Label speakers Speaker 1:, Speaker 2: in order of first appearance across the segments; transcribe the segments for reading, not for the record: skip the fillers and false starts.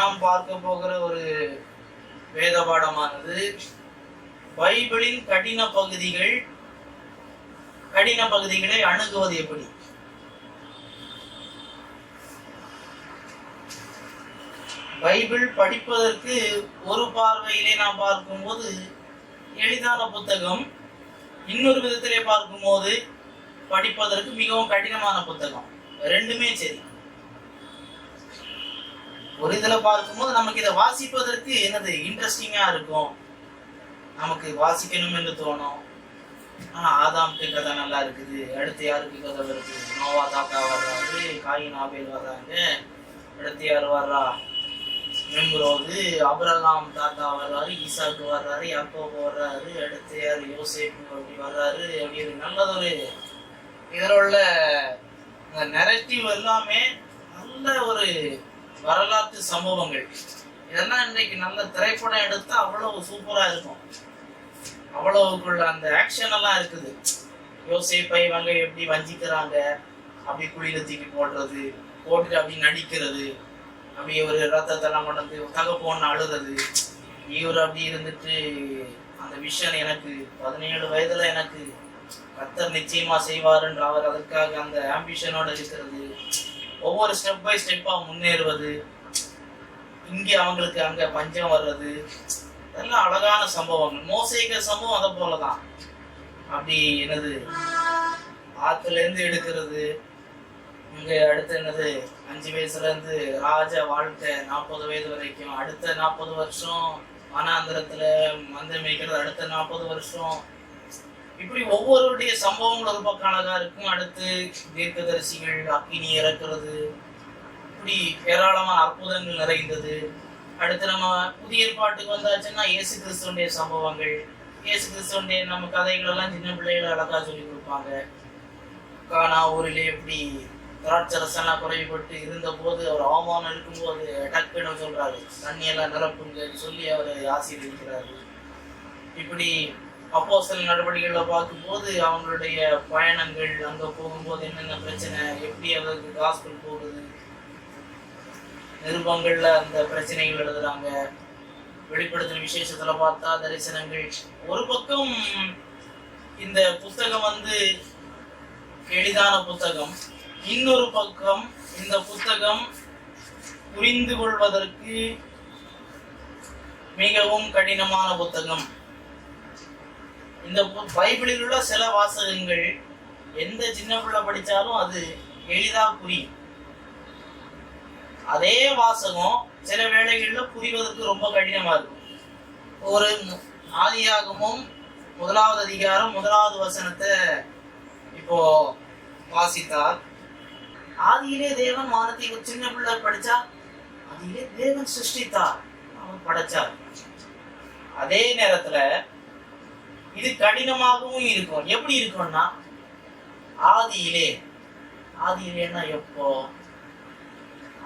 Speaker 1: நாம் பார்க்க போகிற ஒரு வேத பாடமானது பைபிளின் கடின பகுதிகளை அணுகுவது எப்படி. பைபிள் படிப்பதற்கு ஒரு பார்வையிலே நாம் பார்க்கும்போது எளிதான புத்தகம், இன்னொரு விதத்திலே பார்க்கும்போது படிப்பதற்கு மிகவும் கடினமான புத்தகம். ரெண்டுமே சரி. ஒரு இதுல பார்க்கும்போது நமக்கு இதை வாசிப்பதற்கு என்னது இன்ட்ரெஸ்டிங்கா இருக்கும், நமக்கு வாசிக்கணும் என்று தோணும். ஆதாம்க்கு கதை நல்லா இருக்குது, அடுத்து யாருக்கு கதை வருது, நோவா தாத்தா வர்றாரு, காயின் ஆபேல் வர்றாங்க, அடுத்து யார் வர்றா, மெம்பரோது அபிரகாம் தாத்தா வர்றாரு, ஈசாக்கு வர்றாரு, யாக்கோபு வர்றாரு, அடுத்து யார் யோசேப்பு அப்படி வர்றாரு. அப்படி நல்லதொரு இதில் உள்ள நெரட்டிவ் எல்லாமே நல்ல ஒரு வரலாற்று சம்பவங்கள். இதெல்லாம் இன்றைக்கு நல்ல திரைப்படம் எடுத்தா அவ்வளவு சூப்பரா இருக்கும். அவ்வளவுக்குள்ள அந்த ஆக்ஷன் எல்லாம் இருக்குது. யோசேப்பை இவங்க எப்படி வஞ்சிக்கிறாங்க, அப்படி குழியில தூக்கி போடுறது, போட்டுட்டு அப்படி நடிக்கிறது, அப்படி ஒரு ரத்தத்தெல்லாம் கொண்டு வந்து தகப்போன்னு அழுறது, இவர் அப்படி இருந்துட்டு அந்த விஷயம் எனக்கு 17 வயதுல எனக்கு கர்த்தர் நிச்சயமா செய்வாருன்ற அவர் அதற்காக அந்த ஆம்பிஷனோட இருக்கிறது, ஒவ்வொரு ஸ்டெப் பை ஸ்டெப்பா முன்னேறுவது, இங்கே அவங்களுக்கு அங்க பஞ்சம் வர்றது, இதெல்லாம் அழகான சம்பவங்கள். மோசேக சம்பவம் அதை போலதான். அப்படி என்னது ஆத்துல இருந்து எடுக்கிறது, இங்க அடுத்து என்னது 5 வயசுல இருந்து ராஜ வாழ்க்கை 40 வயது வரைக்கும், அடுத்த 40 வருஷம் வனாந்திரத்துல மந்த மேய்க்கிறது, அடுத்த 40 வருஷம், இப்படி ஒவ்வொருடைய சம்பவங்கள் ஒரு பக்கம் அழகா இருக்கும். அடுத்து தீர்க்கதரிசிகள் அக்கினி இறக்குறது, இப்படி ஏராளமான அற்புதங்கள் நிறைந்தது. அடுத்து நம்ம புதிய ஏற்பாட்டுக்கு வந்தாச்சுன்னா இயேசு கிறிஸ்துவனுடைய சம்பவங்கள், இயேசு கிறிஸ்துவனுடைய நம்ம கதைகள் எல்லாம் சின்ன பிள்ளைகளை அழகா சொல்லி கொடுப்பாங்க. கானா ஊரிலே எப்படி திராட்சரசெல்லாம் குறைவுபட்டு இருந்த போது அவர் அவமானம் இருக்கும்போது டக்குன்னு சொல்றாரு, தண்ணியெல்லாம் நிரப்புங்கன்னு சொல்லி அவர் ஆசீர்வதிக்கிறாரு. இப்படி அப்போஸ்தலர் நடவடிக்கைகளை பார்க்கும்போது அவங்களுடைய பயணங்கள், அங்க போகும்போது என்னென்ன பிரச்சனை, எப்படி அவருக்கு காஸ்பல் போகுது, நிருபங்கள்ல அந்த பிரச்சனைகள் எழுதுறாங்க. வெளிப்படுத்தின விசேஷத்துல பார்த்தா தரிசனங்கள். ஒரு பக்கம் இந்த புத்தகம் எளிதான புத்தகம், இன்னொரு பக்கம் இந்த புத்தகம் புரிந்து கொள்வதற்கு மிகவும் கடினமான புத்தகம். இந்த பைபிளில் உள்ள சில வாசகங்கள் எந்த சின்ன பிள்ளை படிச்சாலும் அது எளிதா புரியும். அதே வாசகம் சில வேளைகள்ல புரிவதற்கு ரொம்ப கடினமா இருக்கும். ஒரு ஆதியாகமும் 1வது அதிகாரம் 1வது வசனத்தை இப்போ வாசித்தார். ஆதியிலே தேவன் வானத்தை, சின்ன பிள்ளை படிச்சா ஆதியிலே தேவன் சிருஷ்டித்தார், அவன் படைச்சார். அதே நேரத்துல இது கடினமாகவும் இருக்கும். எப்படி இருக்கும்னா ஆதியிலேன்னா எப்போ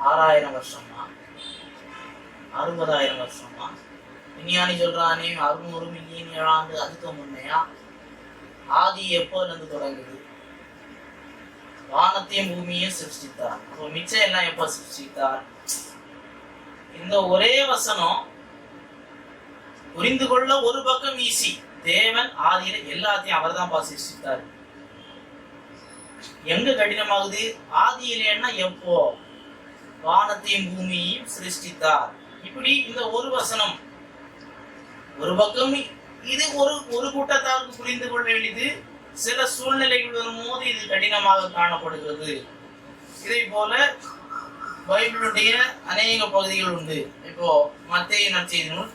Speaker 1: 6000 வருஷமா, 60,000 வருஷமா, விஞ்ஞானி சொல்றானே 600 மில்லியன் ஆண்டு அதுக்கு முன்னையா? ஆதி எப்போ இருந்து தொடங்குது? வானத்தையும் பூமியையும் சிருஷ்டித்தார். அப்போ மிச்சம் எல்லாம் எப்ப சிருஷ்டித்தார்? இந்த ஒரே வசனம் புரிந்து கொள்ள ஒரு பக்கம் ஈஸி. தேவன் ஆதியில எல்லாத்தையும் அவர் தான் சிருஷ்டித்தார். எங்க கடினமாகுது? ஆதியிலேன்னா எப்போ? வானத்தையும் பூமியையும் சிருஷ்டித்தார். இப்படி இந்த ஒரு வசனம் ஒரு பக்கம் இது ஒரு கூட்டத்தாருக்கு புரிந்து கொள்ள வேண்டியது. சில சூழ்நிலைகள் வரும்போது இது கடினமாக காணப்படுகிறது. இதை போல பைபிளுடைய அநேக பகுதிகள் உண்டு. இப்போ மத்தேயு நற்செய்தி நூல்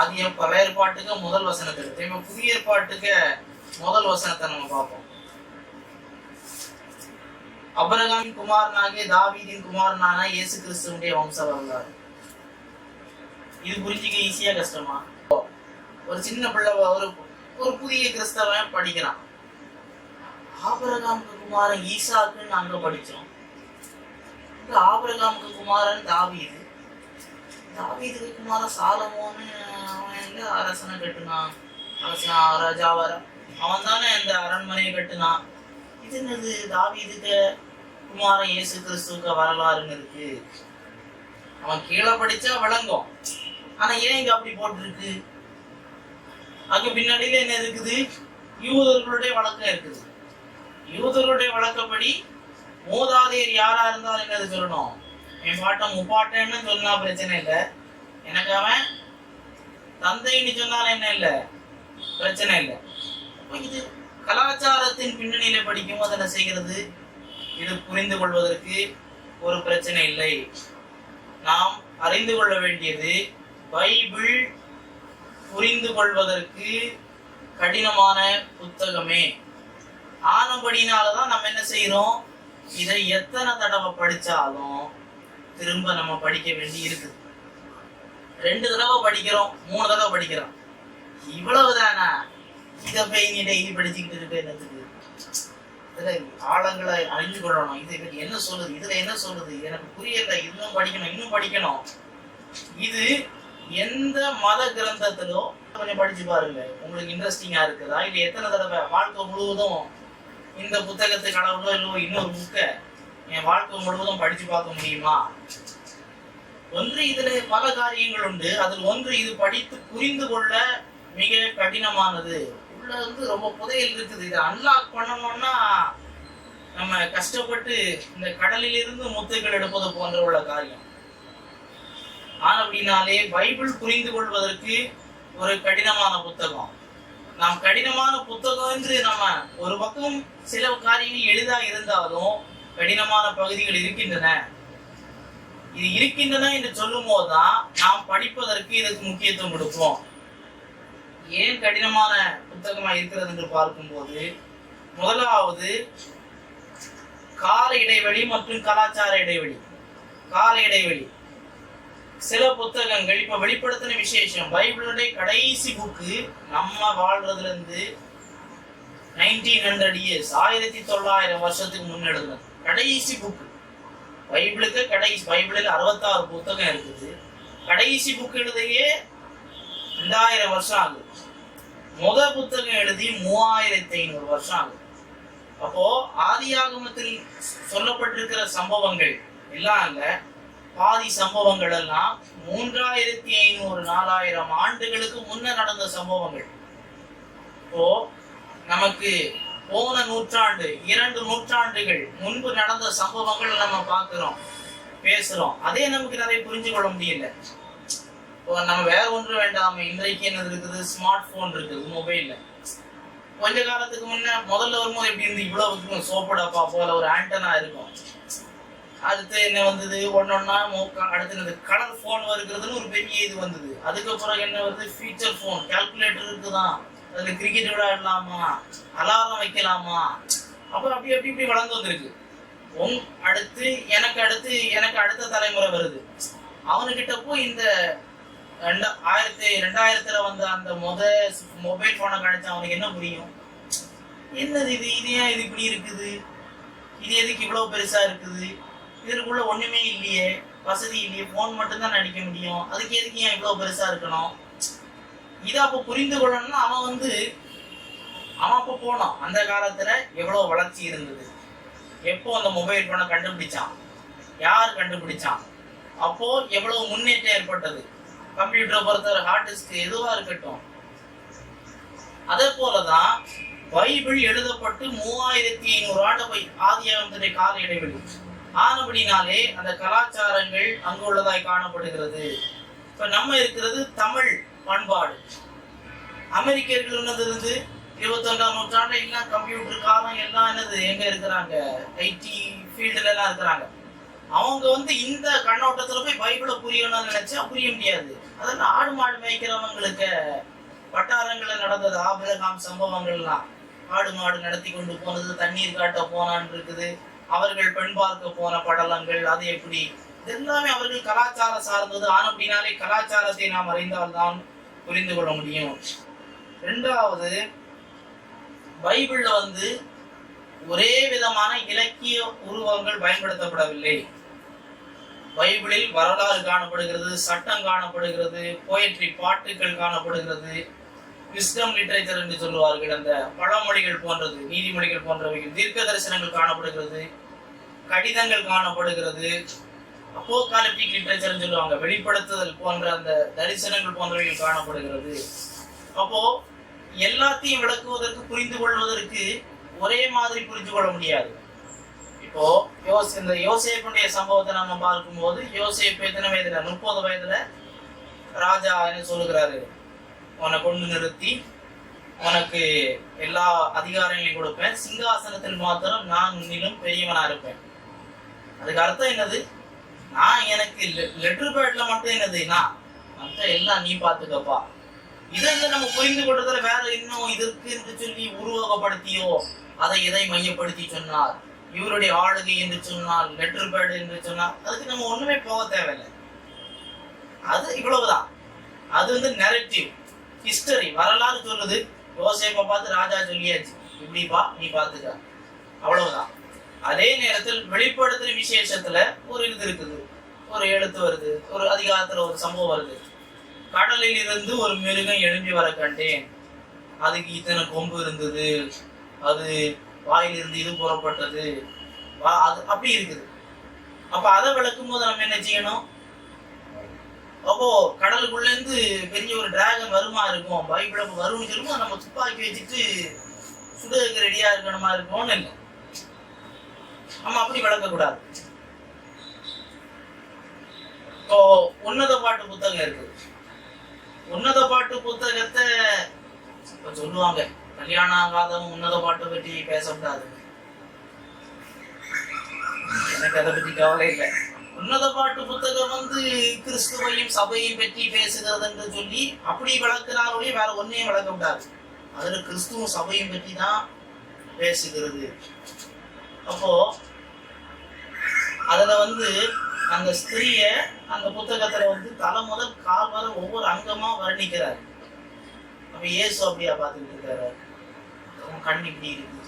Speaker 1: ஆதியம் பழைய ஏற்பாட்டுக்கு முதல் வசனத்தை எடுத்து இப்போ புதிய ஏற்பாட்டுக்கு முதல் வசனத்தை நம்ம பார்ப்போம். அபிரகாமின் குமாரனாகிய தாவீதின் குமாரனான இயேசு கிறிஸ்துவனுடைய வம்ச வரலாறு. இது புரிஞ்சுக்க ஈஸியா கஷ்டமா? ஒரு சின்ன பிள்ளை ஒரு புதிய கிறிஸ்தவன் படிக்கிறான். ஆபிரகாமுக்கு குமாரன் ஈசாக்குன்னு அங்க படிச்சோம். ஆபிரகாமுக்கு குமாரன் தாவீது, தாவீதுக்கு குமாரன் சாலமோன்னு அவன் அரசனை கட்டுனான், ராஜாவர அவன் தானே இந்த அரண்மனையை கட்டுனான். இது என்னது தாவீதுக்கு குமாரன் இயேசு கிறிஸ்துவுக்கு வரலாறுன்னு இருக்கு. அவன் கீழே படிச்சா விளங்கும். ஆனா ஏன் இங்க அப்படி போட்டிருக்கு? அங்க பின்னாடியில என்ன இருக்குது? யூதர்களுடைய வழக்கம் இருக்குது. யூதர்களுடைய வழக்கப்படி மூதாதையர் யாரா இருந்தாலும் என்னது சொல்லணும்? என் பாட்டம் முப்பாட்டன்னு சொன்னா பிரச்சனை இல்லை, எனக்கு அவன் தந்தைன்னு சொன்னாலும் என்ன இல்லை, பிரச்சனை இல்லை. இது கலாச்சாரத்தின் பின்னணியில படிக்கும் போது என்ன செய்கிறது? இது புரிந்து கொள்வதற்கு ஒரு பிரச்சனை இல்லை. நாம் அறிந்து கொள்ள வேண்டியது, பைபிள் புரிந்து கொள்வதற்கு கடினமான புத்தகமே. ஆனபடினாலதான் நம்ம என்ன செய்யறோம்? இதை எத்தனை தடவை படிச்சாலும் திரும்ப நம்ம படிக்க வேண்டி இருக்குது. 2 தடவை படிக்கிறோம், 3 தடவை படிக்கிறோம், இவ்வளவுதானா? இதை போய் நீ டெய்லி படிச்சுக்கிட்டு இருக்க என்னத்துக்கு? இதுல ஆழங்களை அறிந்து கொள்ளணும். இதை பற்றி என்ன சொல்லுது, இதுல என்ன சொல்லுது, எனக்கு புரியல, இன்னும் படிக்கணும், இன்னும் படிக்கணும். இது எந்த மத கிரந்தத்திலோ கொஞ்சம் படிச்சு பாருங்க, உங்களுக்கு இன்ட்ரெஸ்டிங்கா இருக்குதா? இல்ல எத்தனை தடவை வாழ்க்கை முழுவதும் இந்த புத்தகத்துக்கு அளவுலோ இல்லோ இன்னொரு புக்கை என் வாழ்க்கை முழுவதும் படிச்சு பார்க்க முடியுமா? ஒன்று, இதுல பல காரியங்கள் உண்டு. அதில் ஒன்று, இது படித்து புரிந்து கொள்ள மிக கடினமானது. உள்ள ரொம்ப புதையல் இருக்குது. இதை அன்லாக் பண்ணணும்னா நம்ம கஷ்டப்பட்டு இந்த கடலில் இருந்து முத்துக்கள் எடுப்பது போன்ற உள்ள காரியம். ஆனா அப்படின்னாலே பைபிள் புரிந்து கொள்வதற்கு ஒரு கடினமான புத்தகம். நாம் கடினமான புத்தகம் என்று நம்ம ஒரு பக்கம் சில காரியங்கள் எளிதா இருந்தாலும் கடினமான பகுதிகள் இருக்கின்றன. இது இருக்கின்றன என்று சொல்லும் போதுதான் நாம் படிப்பதற்கு இதற்கு முக்கியத்துவம் கொடுப்போம். ஏன் கடினமான புத்தகமா இருக்கிறது என்று பார்க்கும்போது, முதலாவது கால இடைவெளி மற்றும் கலாச்சார இடைவெளி. கால இடைவெளி. சில புத்தகங்கள் இப்ப வெளிப்படுத்தின விசேஷம், பைபிளுடைய கடைசி புக்கு நம்ம வாழ்றதுல இருந்து 1900 இயர்ஸ், 1900 வருஷத்துக்கு முன்னெடுக்கிறது கடைசி புக்கு. பைபிளுக்கு கடைசி, பைபிளில் 66 புத்தகம் இருக்குது. கடைசி புக்கு எழுதியே 2000 வருஷம் ஆகுது. முதல் புத்தகம் எழுதி 3500 வருஷம் ஆகுது. அப்போ ஆதியாகமத்தில் சொல்லப்பட்டிருக்கிற சம்பவங்கள் எல்லாம் இல்ல, பாதி சம்பவங்கள் எல்லாம் 3500 4000 ஆண்டுகளுக்கு முன்ன நடந்த சம்பவங்கள். இப்போ நமக்கு போன நூற்றாண்டு 2 நூற்றாண்டுகள் முன்பு நடந்த சம்பவங்கள் நம்ம பார்க்கிறோம், பேசுறோம். அதே நமக்கு நிறைய புரிஞ்சு கொள்ள முடியல. நம்ம வேற ஒன்று வேண்டாம், இன்றைக்கு என்ன இருக்குது? ஸ்மார்ட் போன் இருக்குது, மொபைல்ல. கொஞ்ச காலத்துக்கு முன்ன முதல்ல வரும்போது எப்படி இருந்து இவ்வளவு சோப்படப்பா போல ஒரு ஆண்டனா இருக்கும். அடுத்து என்ன வந்தது? ஒன்னொன்னா அடுத்து கலர் போன் வருகிறதுன்னு ஒரு பெரிய இது வந்தது. அதுக்கப்புறம் என்ன வருது? ஃபீச்சர் போன், கால்குலேட்டர் இருக்குதான், அதுல கிரிக்கெட் விளையாடலாமா, அலாரம் வைக்கலாமா, அப்புறம் அப்படி அப்படி இப்படி வளர்ந்து வந்திருக்கு. அடுத்து எனக்கு அடுத்த தலைமுறை வருது. அவனுக்கிட்ட போய் இந்த 2000 வந்த அந்த மொபைல் போனை கிடைச்சா அவனுக்கு என்ன புரியும்? என்னது இது? இது ஏன் இது இப்படி இருக்குது? இது எதுக்கு இவ்வளவு பெருசா இருக்குது? இதற்குள்ள ஒண்ணுமே இல்லையே, வசதி இல்லையே, போன் மட்டும்தான் நடிக்க முடியும், அதுக்கு எதுக்கு ஏன் இவ்வளவு பெருசா இருக்கணும்? இதை அப்ப புரிந்து கொள்ளணும்னா அவன் அப்ப போனான். அந்த காலத்துல எவ்வளவு வளர்ச்சி இருந்தது, எப்போ அந்த மொபைல் போனை கண்டுபிடிச்சான், யார் கண்டுபிடிச்சான், அப்போ எவ்வளவு முன்னேற்றம் ஏற்பட்டது. கம்ப்யூட்டரை பொறுத்தவரை ஹார்ட் டிஸ்க் எதுவா இருக்கட்டும். அதே போலதான் பைபிள் எழுதப்பட்டு 3500 ஆண்டு ஆதியாகமத்தினுடைய கால இடைவெளி ஆனபடினாலே அந்த கலாச்சாரங்கள் அங்கு உள்ளதாய் காணப்படுகிறது. இப்ப நம்ம இருக்கிறது தமிழ் பண்பாடு. அமெரிக்கர்கள் என்னது 21ஆம் நூற்றாண்டு எல்லாம் கம்ப்யூட்டர் காலம் எல்லாம் என்னது எங்க இருக்கிறாங்க? ஐடி ஃபீல்டுல எல்லாம் இருக்கிறாங்க. அவங்க இந்த கண்ணோட்டத்துல போய் பைபிளை புரியணும்னு நினைச்சா புரிய முடியாது. அதெல்லாம் ஆடு மாடு மேய்க்கிறவங்களுக்கு வட்டாரங்கள்ல நடந்தது ஆபிரகாம் சம்பவங்கள்லாம். ஆடு மாடு நடத்தி கொண்டு போனது, தண்ணீர் காட்ட போனான்னு இருக்குது, அவர்கள் பெண் பார்க்க போன படலங்கள், அது எப்படி, இதெல்லாமே அவர்கள் கலாச்சாரம் சார்ந்தது. ஆனப்படினாலே கலாச்சாரத்தை நாம் அறிந்தால்தான் புரிந்து கொள்ள முடியும். 2வது, பைபிள்ல ஒரே விதமான இலக்கிய உருவங்கள் பயன்படுத்தப்படவில்லை. பைபிளில் வரலாறு காணப்படுகிறது, சட்டம் காணப்படுகிறது, போயட்ரி பாட்டுகள் காணப்படுகிறது, விஸ்டம் லிட்டரேச்சர் என்று சொல்லுவார்கள், அந்த பழமொழிகள் போன்றது, நீதிமொழிகள் போன்றவைகள், தீர்க்க தரிசனங்கள் காணப்படுகிறது, கடிதங்கள் காணப்படுகிறது, அப்போகாலிப்டிக் லிட்ரேச்சர்னு சொல்லுவாங்க, வெளிப்படுத்துதல் போன்ற அந்த தரிசனங்கள் போன்றவைகள் காணப்படுகிறது. அப்போ எல்லாத்தையும் விளக்குவதற்கு புரிந்து கொள்வதற்கு ஒரே மாதிரி புரிந்து கொள்ள முடியாது. இப்போ இந்த யோசேப்புடைய சம்பவத்தை நம்ம பார்க்கும்போது, யோசேப்பு எத்தனை வயதுல, 30 வயதுல ராஜா என்ன சொல்லுகிறாரு, உன்னை கொண்டு நிறுத்தி உனக்கு எல்லா அதிகாரங்களையும் கொடுப்பேன், சிங்காசனத்தில் மாத்திரம் நான் உன்னிலும் பெரியவனா இருப்பேன். அதுக்கு அர்த்தம் என்னது, நான் எனக்கு லெட்டர் பேட்ல மட்டும் என்னது, நான் மற்ற எல்லாம் நீ பாத்துக்கப்பா. இதை நம்ம புரிந்து கொள்றதுல வேற இன்னும் இதற்கு என்று சொல்லி உருவகப்படுத்தியோ அதை எதை மையப்படுத்தி சொன்னார், இவருடைய ஆளுகை என்று சொன்னால், லெட்டர் பேட் என்று சொன்னால், அதுக்கு நம்ம ஒண்ணுமே போக தேவையில்லை. அது இவ்வளவுதான். அது நெரேட்டிவ் ஹிஸ்டரி, வரலாறு சொல்லுது. யோசேப்பை பார்த்து ராஜா சொல்லியாச்சு, இப்படிப்பா நீ பாத்துக்க, அவ்வளவுதான். அதே நேரத்தில் வெளிப்படுத்துற விசேஷத்துல ஒரு இது இருக்குது, ஒரு எழுத்து வருது, ஒரு அதிகாரத்துல ஒரு சம்பவம் வருது. கடலில் இருந்து ஒரு மிருகம் எழும்பி வர கண்டேன், அதுக்கு இத்தனை கொம்பு இருந்தது, அது வாயிலிருந்து இது புறப்பட்டது, அது அப்படி இருக்குது. அப்ப அதை விளக்கும் போது நம்ம என்ன செய்யணும், அப்போ கடலுக்குள்ள இருந்து பெரிய ஒரு டிராகன் வருமா இருக்கும், பைபிள் வரும்னு சொல்லும்போது நம்ம துப்பாக்கி வச்சுட்டு சுடுறதுக்கு ரெடியா இருக்கணுமா இருக்கும்னு இல்லை, நம்ம அப்படி விளக்க கூடாது. இப்போ உன்னத பாட்டு புத்தகம் இருக்கு, உன்னத பாட்டு புத்தகத்தை சொல்லுவாங்க, கல்யாணம் ஆகாதவங்க உன்னத பாட்டை பற்றி பேசக்கூடாது. எனக்கு அதை பற்றி கவலை இல்லை. உன்னத பாட்டு புத்தகம் கிறிஸ்துவையும் சபையும் பற்றி பேசுகிறது என்று சொல்லி அப்படி விளக்குனாலே வேற ஒன்னையும் விளக்க கூடாது. அதுல கிறிஸ்துவும் சபையும் பற்றி தான் பேசுகிறது. அப்போ அதுல அந்த ஸ்திரிய அந்த புத்தகத்துல தலை முதல் கால் வரை ஒவ்வொரு அங்கமா வர்ணிக்கிறார். அப்ப இயேசு அப்படியா பார்த்துக்கிட்டு இருக்காரு, கண் இப்படி இருக்கு.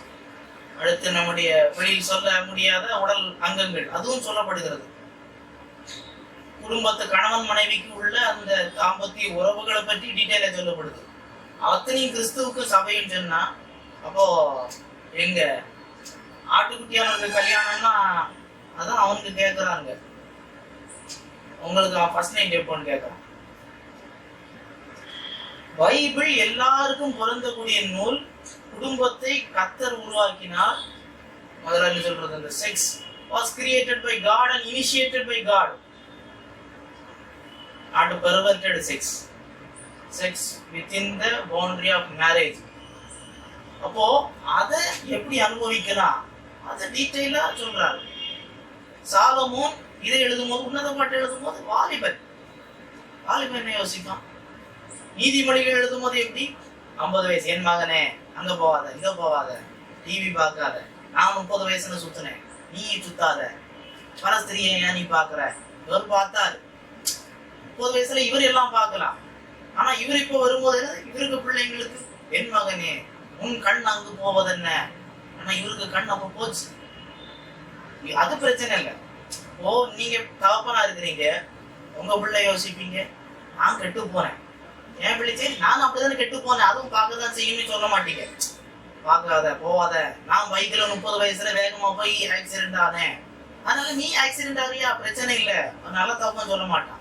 Speaker 1: அடுத்து நம்முடைய வெளியில் சொல்ல முடியாத உடல் அங்கங்கள் அதுவும் சொல்லப்படுகிறது. குடும்பத்து கணவன் மனைவிக்கு உள்ள அந்த தாம்பத்திய உறவுகளை பற்றி டீட்டெயிலா சொல்லப்படுது. அத்தனையும் கிறிஸ்துவுக்கு சபையும் சொன்னா, அப்போ எங்க ஆட்டுக்குட்டியானவருக்கு கல்யாணம்னா அதான் அவனுக்கு கேட்கறாங்க, உங்களுக்கு ஃபர்ஸ்ட் நைட் எப்போன்னு கேட்கறான். பைபிள் எல்லாருக்கும் பொருந்தக்கூடிய நூல். குடும்பத்தை கர்த்தர் உருவாக்கினார். முதல்ல சொல்றது அந்த sex was created by God and initiated by God, not perverted sex within the boundary of marriage. அப்போ அதை எப்படி அனுபவிக்கலாம் அதை டீட்டெயிலா சொல்றாரு. சாலமோன் இதை எழுதும் போது, உன்னத பாட்டு எழுதும் போது வாலிபன் என்ன யோசிப்பான். நீதிமொழிகள் எழுதும் போது எப்படி 50 வயசு, என் மகனே அங்க போவாத இங்க போவாத, டிவி பார்க்காத, நான் 30 வயசுன்னு சுத்தினேன், நீ சுத்தாத, பரஸ்திரியை ஏன் நீ பாக்குற. இவர் பார்த்தாரு 30 வயசுல இவர் எல்லாம் பார்க்கலாம். ஆனா இவர் இப்ப வரும்போது இவருக்கு பிள்ளைங்களுக்கு, என் மகனே உன் கண் அங்கு போவதென்ன. ஆனா இவருக்கு கண் அப்ப போச்சு. அது பிரச்சனை இல்லை. ஓ நீங்க தகப்பனா இருக்கிறீங்க, உங்க பிள்ளை யோசிப்பீங்க, நான் கெட்டு போறேன், என் பிள்ளை சரி நான் அப்படிதானே கெட்டு போனேன், அதுவும் பார்க்கதான் செய்யணும்னு சொல்ல மாட்டீங்க. பார்க்காத போவாத, நான் பைக்ல 30 வயசுல வேகமா போய் ஆக்சிடென்ட் ஆனேன், அதனால நீ ஆக்சிடென்ட் ஆகியா பிரச்சனை இல்லை, நல்ல தப்பா சொல்ல மாட்டான்.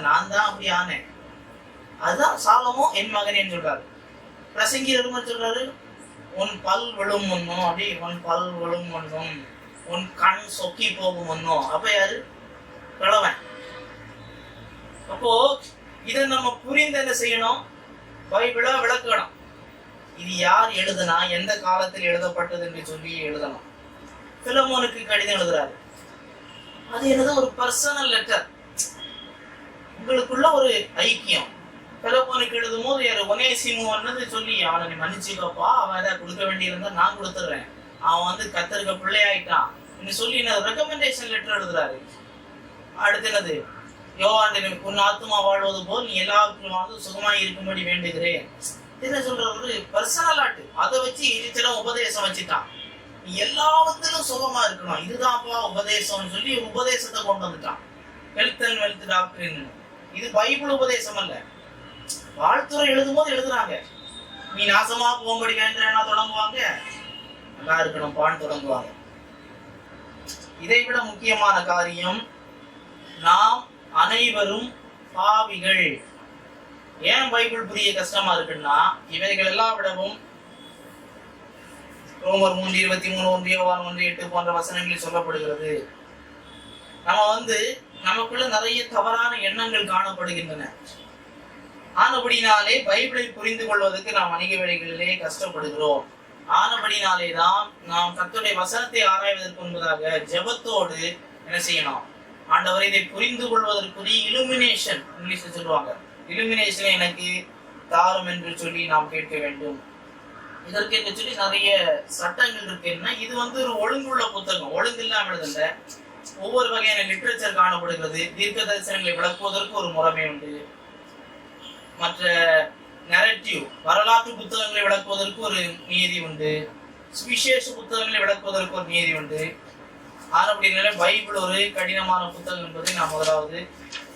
Speaker 1: நான் தான் அப்படி ஆனேன். அதுதான் சாலமோ என் மகனேன்னு சொல்றாரு. பிரசங்கி சொல்றாரு, உன் பல் விழும் ஒன்னும், அப்படி உன் பல் விழும் ஒன்னும், உன் கண் சொக்கி போகும் ஒன்னும். அப்ப யாரு? கிழவன். அப்போ இதை நம்ம புரிந்து என்ன செய்யணும், பைபிளா விளக்கணும். இது யார் எழுதுனா, எந்த காலத்தில் எழுதப்பட்டது என்று சொல்லி எழுதணும். பிலமோனுக்கு கடிதம் எழுதுறாரு, அது என்னது ஒரு பர்சனல் லெட்டர், உங்களுக்குள்ள ஒரு ஐக்கியம். பிலமோனுக்கு எழுதும் போது யாரு ஒனேசிமோன்னு சொல்லி, அவனை மன்னிச்சுக்கப்பா, அவன் ஏதாவது கொடுக்க வேண்டியிருந்தா நான் கொடுத்துடுறேன், அவன் கத்தருக்க பிள்ளையாயிட்டான் சொல்லி ரெக்கமெண்டேஷன் லெட்டர் எழுதுறாரு. அடுத்து என்னது, யோவான் உன் ஆத்மா வாழ்வது போல் நீ எல்லாருக்கும் சுகமாய் இருக்கும்படி வேண்டுகிறேன். என்ன சொல்றது, பர்சனல் ஆட்டு. அதை வச்சு சில உபதேசம் வச்சுட்டான், நீ எல்லாவத்திலும் சுகமா இருக்கணும், இதுதான்ப்பா உபதேசம் சொல்லி உபதேசத்தை கொண்டு வந்துட்டான். Health and wealth doctor. இது பைபிள் உபதேசம் அல்ல. வாழ்த்துறை எழுதும் போது எழுதுறாங்க, நீ நாசமா போகும்படி வேண்டாம் தொடங்குவாங்க, நல்லா இருக்கணும் பான்னு தொடங்குவாங்க. இதை விட முக்கியமான காரியம், நாம் அனைவரும் பாவிகள். ஏன் பைபிள் புரிய கஷ்டமா இருக்குன்னா, இவைகள் எல்லாம் விடவும் ரோமர் 3:23, 1 போன்ற வசனங்களில் சொல்லப்படுகிறது. நம்ம நமக்குள்ள நிறைய தவறான எண்ணங்கள் காணப்படுகின்றன. ஆனபடினாலே பைபிளை புரிந்து கொள்வதற்கு நாம் அநேக வேளைகளிலே கஷ்டப்படுகிறோம். ஆனபடினாலே தான் நாம் கர்த்தருடைய வசனத்தை ஆராய்வதற்கு முன்பதாக ஜெபத்தோடு என்ன செய்யணும்? ஆண்டவரை இதை புரிந்து கொள்வதற்குரிய இலுமினேஷன், இங்கிலீஷ்ல சொல்லுவாங்க, இலுமினேஷன் எனக்கு தாரும் என்று சொல்லி நாம் கேட்க வேண்டும். இதற்கு என்று சொல்லி நிறைய சட்டங்கள் இருக்கு. என்ன இது ஒரு ஒழுங்குள்ள புத்தகம், ஒழுங்கு இல்லாம எழுதல. ஒவ்வொரு வகையான லிட்ரேச்சர் காணப்படுகிறது. தீர்க்க தரிசனங்களை விளக்குவதற்கு ஒரு முறைமை உண்டு. மற்ற நரேட்டிவ் வரலாற்று புத்தகங்களை விளக்குவதற்கு ஒரு நீதி உண்டு. சுவிசேஷ புத்தகங்களை விளக்குவதற்கு ஒரு நீதி உண்டு. ஆனப்படினால பைபிள் ஒரு கடினமான புத்தகம் என்பதை நாம் முதலாவது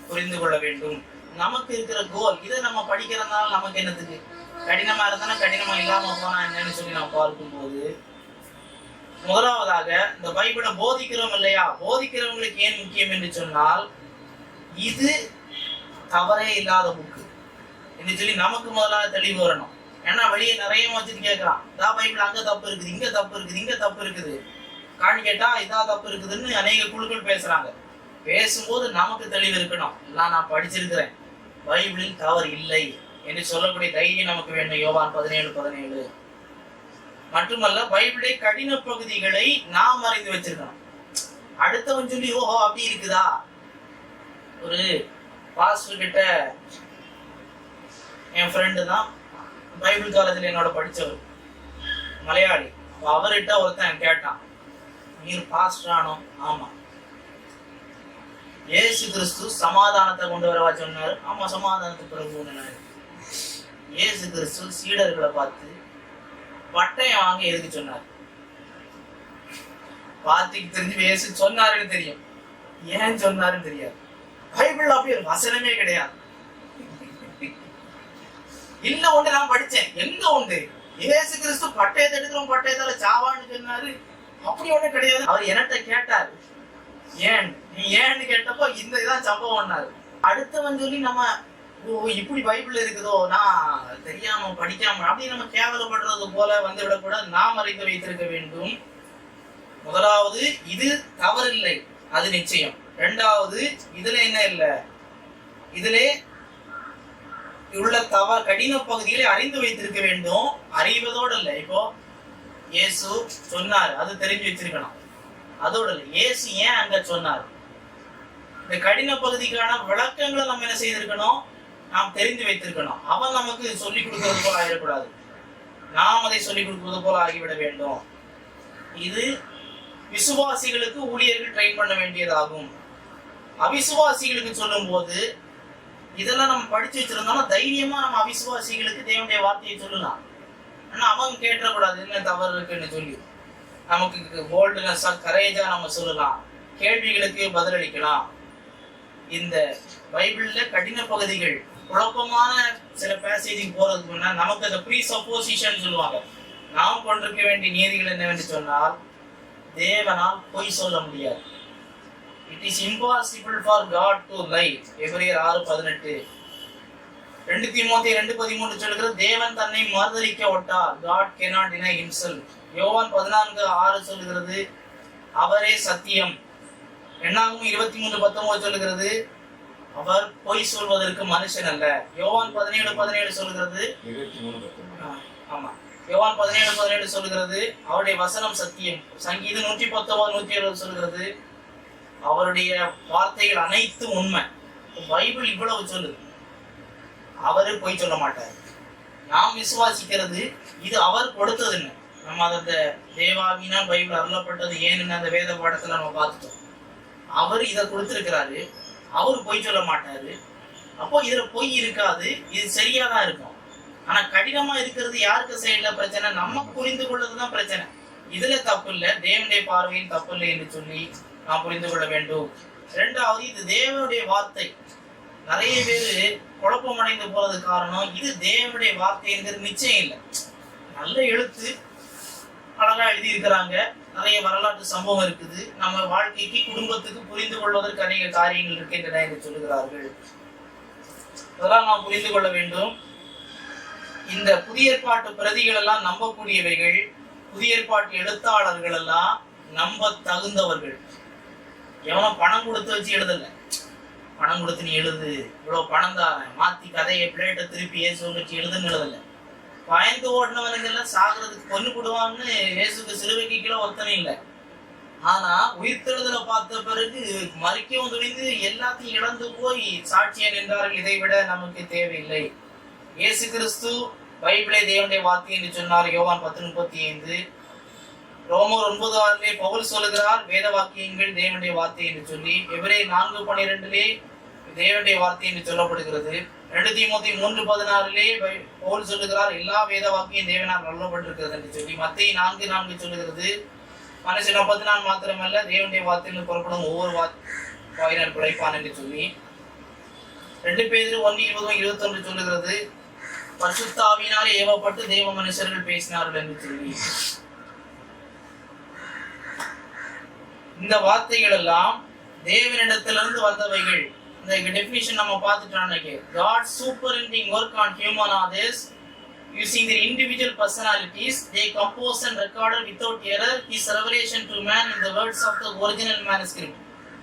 Speaker 1: புரிந்து கொள்ள வேண்டும். நமக்கு இருக்கிற கோல், இதை நம்ம படிக்கிறதுனால நமக்கு என்னத்துக்கு? கடினமா இருந்தா கடினமா இல்லாம போனா என்னன்னு சொல்லி நாம் பார்க்கும்போது, முதலாவதாக இந்த பைபிளை போதிக்கிறோம் இல்லையா, போதிக்கிறவங்களுக்கு ஏன் முக்கியம் என்று சொன்னால், இது தவறே இல்லாத புக்கு என்று சொல்லி நமக்கு முதலாவது தெளிவு வரணும். ஏன்னா வெளியே நிறைய வச்சுட்டு கேட்கறான், இதா பைபிள் அங்க தப்பு இருக்குது, இங்க தப்பு இருக்குது, இங்க தப்பு இருக்குது, காணி கேட்டா இதா தப்பு இருக்குதுன்னு அநேக குழுக்கள் பேசுறாங்க. பேசும்போது நமக்கு தெளிவு இருக்கணும். நான் படிச்சிருக்கிறேன், பைபிளில் தவறு இல்லை என்று சொல்லக்கூடிய தைரியம் நமக்கு வேண்டும். யோவான் 17:17. மட்டுமல்ல, பைபிளை கடின பகுதிகளை நாம் அறிந்து வச்சிருக்கணும். அடுத்தவன் சொல்லி ஓஹோ அப்படி இருக்குதா. ஒரு பாஸ்டர் கிட்ட, என் ஃப்ரெண்டு தான் பைபிள் காலேஜில் என்னோட படிச்சவர், மலையாளி. அவர்கிட்ட ஒருத்தன் கேட்டான், நீர் பாஸ்டர் ஆனோ? ஆமா. இயேசு கிறிஸ்து சமாதானத்தை கொண்டு வரவா சொன்னாரு? ஆமா, சமாதானத்துக்கு பிறகு. இயேசு கிறிஸ்து சீடர்களை பார்த்து பட்டயம் வாங்க எதுக்கு சொன்னார்? பார்த்துக்கு தெரிஞ்சு இயேசு சொன்னாருன்னு தெரியும், ஏன் சொன்னாருன்னு தெரியாது. பைபிள் அப்படி ஒரு வசனமே கிடையாது. இல்ல ஒன்று நான் படிச்சேன், எங்க உண்டு இயேசு கிறிஸ்து பட்டயத்தை எடுக்கிறோம், பட்டயத்தால சாவான்னு சொன்னாரு? அப்படி ஒண்ணு கிடையாது. அவர் என்கிட்ட கேட்டாரு, ஏன் நீ ஏன்னு கேட்டப்போ இந்த இதான் சம்பவம்னாரு. அடுத்தவன் சொல்லி நம்ம இப்படி பைபிள் இருக்குதோ, நான் தெரியாம படிக்காம அப்படி நம்ம கேவலப்படுறது போல விடக்கூடாது. நாம் அறிந்து வைத்திருக்க வேண்டும். முதலாவது, இது தவறில்லை, அது நிச்சயம். இரண்டாவது, இதுல என்ன இல்லை, இதுல உள்ள கடின பகுதிகளை அறிந்து வைத்திருக்க வேண்டும். அறிவதோடு இல்லை, இப்போ இயேசு சொன்னார், அது தெரிஞ்சு வச்சிருக்கணும். அதோட இல்லை, இயேசு ஏன் அங்க சொன்னார், இந்த கடின பகுதிக்கான விளக்கங்களை நம்ம என்ன செய்திருக்கணும், நாம் தெரிந்து வைத்திருக்கணும். அவன் நமக்கு சொல்லிக் கொடுக்கிறது போல ஆகிடக்கூடாது, நாம் அதை சொல்லிக் கொடுக்கிறது போல ஆகிவிட வேண்டும். இது விசுவாசிகளுக்கு ஊழியர்கள் ட்ரெயின் பண்ண வேண்டியதாகும். அவிசுவாசிகளுக்கு சொல்லும் போது இதெல்லாம் நம்ம படிச்சு வச்சிருந்தோம்னா தைரியமா நம்ம அவிசுவாசிகளுக்கு தேவனுடைய வார்த்தையை சொல்லலாம். ஆனா அவங்க கேட்டக்கூடாது, என்ன தவறு இருக்குன்னு சொல்லி நமக்கு போல்ட்னஸா கரேஜா நம்ம சொல்லலாம், கேள்விகளுக்கு பதிலளிக்கலாம். இந்த பைபிள்ல கடின பகுதிகள், குழப்பமான சில பேசேஜுக்கு போறதுக்கு முன்னா நமக்கு அந்த ப்ரீ சப்போசிஷன் சொல்லுவாங்க. நாம் கொண்டிருக்க வேண்டிய நீதிகள் என்னவென்று சொன்னால், தேவனால் பொய் சொல்ல முடியாது. It is impossible for God to lie. எபிரேயர் 6:18. 2 தீமோத்தேயு 2:13 சொல்கிறது, தேவன் தன்னை மறுதலிக்க ஒட்டார். God cannot deny himself. யோவான் 14:6 சொல்கிறது, அவரே சத்தியம். என்னாகும் 23:19 சொல்கிறது, அவர் பொய் சொல்வதற்கு மனுஷன் அல்ல. யோவான் 17:17 சொல்கிறது, ஆமா, யோவான் 17:17 சொல்கிறது, அவருடைய வசனம் சத்தியம். சங்கீதம் 119:170 சொல்கிறது, அவருடைய வார்த்தைகள் அனைத்தும் உண்மை. பைபிள் இவ்வளவு சொல்லுது, அவரு பொய் சொல்ல மாட்டார். நாம் விசுவாசிக்கிறது இது அவர் கொடுத்ததுன்னு. நம்ம அந்த தேவாவினா பைபிள் அருளப்பட்டது ஏன்னு அந்த வேத பாடத்துல நம்ம பார்த்துட்டோம். அவர் இதை கொடுத்திருக்கிறாரு, அவர் பொய் சொல்ல மாட்டாரு. அப்போ இதுல பொய் இருக்காது, இது சரியாதான் இருக்கும். ஆனா கடினமா இருக்கிறது யாருக்கு சைடுல பிரச்சனை, நம்ம புரிந்து கொள்வதுதான் பிரச்சனை. இதுல தப்பு இல்லை, தேவனுடைய பார்வையில் தப்பு இல்லை என்று சொல்லி நாம் புரிந்து கொள்ள வேண்டும். இரண்டாவது, இது தேவனுடைய வார்த்தை. நிறைய பேரு குழப்பம் அடைந்து போறது காரணம், இது தேவனுடைய வார்த்தை என்கிறது நிச்சயம் இல்லை. நல்ல எழுத்து, அழகா எழுதி இருக்கிறாங்க. நிறைய வரலாற்று சம்பவம் இருக்குது. நம்ம வாழ்க்கைக்கு, குடும்பத்துக்கு புரிந்து கொள்வதற்கு அநேக காரியங்கள் இருக்கின்றன என்று சொல்லுகிறார்கள். அதெல்லாம் நாம் புரிந்து கொள்ள வேண்டும். இந்த புதிய ஏற்பாட்டு பிரதிகள் எல்லாம் நம்பக்கூடியவைகள். புதிய ஏற்பாட்டு எழுத்தாளர்கள் எல்லாம் நம்ப தகுந்தவர்கள். எவனும் பணம் கொடுத்து வச்சு எழுதல. பணம் கொடுத்து நீ எழுது, இவ்வளவு பணம் தான், மாத்தி கதையை பிளேட்டை திருப்பி இயேசு வச்சு எழுதுன்னு எழுதல. பயந்து ஓடினவனுங்கெல்லாம் சாகிறதுக்கு கொண்டு போடுவான்னு இயேசுக்கு சிலுவைக்கு கீழே ஒருத்தனை இல்லை. ஆனா உயிர்த்தெழுதல பார்த்த பிறகு மறிக்கவும் துணிந்து எல்லாத்தையும் இழந்து போய் சாட்சியா நின்றார்கள். இதை விட நமக்கு தேவையில்லை. இயேசு கிறிஸ்து பைபிளை தேவனுடைய வார்த்தை என்று சொன்னார். யோவான் 10:35. ரோமர் 9:6 பவுல் சொல்லுகிறார் வேத வாக்கியங்கள் தேவனுடைய வார்த்தை என்று சொல்லி. எபிரேயர் 4:12 தேவனுடைய வார்த்தை என்று சொல்லப்படுகிறது. 2 தீமோத்தேயு 3:16 பவுல் சொல்லுகிறார் எல்லா வேத வாக்கியம் தேவனால் அருளப்பட்டிருக்கிறது என்று சொல்லி. மத்தேயு 4:4 சொல்லுகிறது மனுஷன் 34 மாத்திரமல்ல தேவனுடைய வார்த்தையில் புறப்படும் ஒவ்வொரு வாயினால் பிழைப்பான் என்று சொல்லி. 2 பேதுரு 1:20-21 சொல்லுகிறது பரிசுத்த ஆவியினாலே ஏவப்பட்டு தேவ மனுஷர்கள் பேசினார்கள் என்று சொல்லி. இந்த வார்த்தைகள் எல்லாம் தேவனிடத்திலிருந்து வந்தவைகள். இந்த டெஃபினிஷன் நம்ம பார்த்துட்டோம். God superintending work on human others using their individual personalities, they composed and recorded without error his revelation to man in the words of the original manuscript.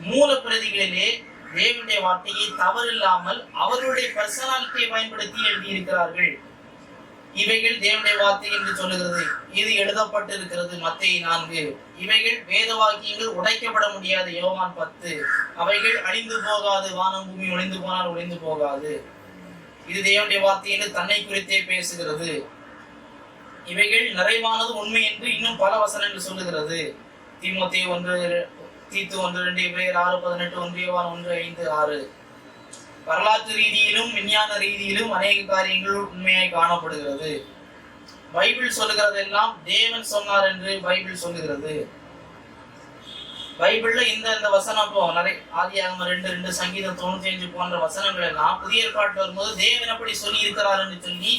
Speaker 1: மூல பிரதிகளிலே தேவனுடைய வார்த்தையை தவறில்லாமல் அவர்களுடைய பர்சனாலிட்டியை பயன்படுத்தி எழுதியிருக்கிறார்கள். இவைகள் தேவனுடைய வார்த்தை என்று சொல்லுகிறது. இது எழுதப்பட்டிருக்கிறது மத்தேயு 4. இவைகள் வேத வாக்கியங்கள் உடைக்கப்பட முடியாது யோவான் 10. அவைகள் அழிந்து போகாது, வானம் பூமி ஒளிந்து போனால் ஒளிந்து போகாது. இது தேவனுடைய வார்த்தை என்று தன்னை குறித்தே பேசுகிறது. இவைகள் நிறைவானது உண்மை என்று இன்னும் பல வசனங்கள் சொல்லுகிறது. தீமோத்தேயு 1, தீத்து 1:2, எபிரேயர் 6:18, 1 யோவான் 1:5-6. வரலாற்று ரீதியிலும் விஞ்ஞான ரீதியிலும் அநேக காரியங்கள் உண்மையாய் காணப்படுகிறது. பைபிள் சொல்லுகிறதெல்லாம் தேவன் சொன்னார் என்று பைபிள் சொல்லுகிறது. பைபிள்ல இந்த வசனம் நிறைய ஆதியாகமம் 2:2, சங்கீதம் 95 போன்ற வசனங்கள் எல்லாம் புதிய ஏற்பாட்டில் வரும்போது தேவன் அப்படி சொல்லி இருக்கிறார் என்று சொல்லி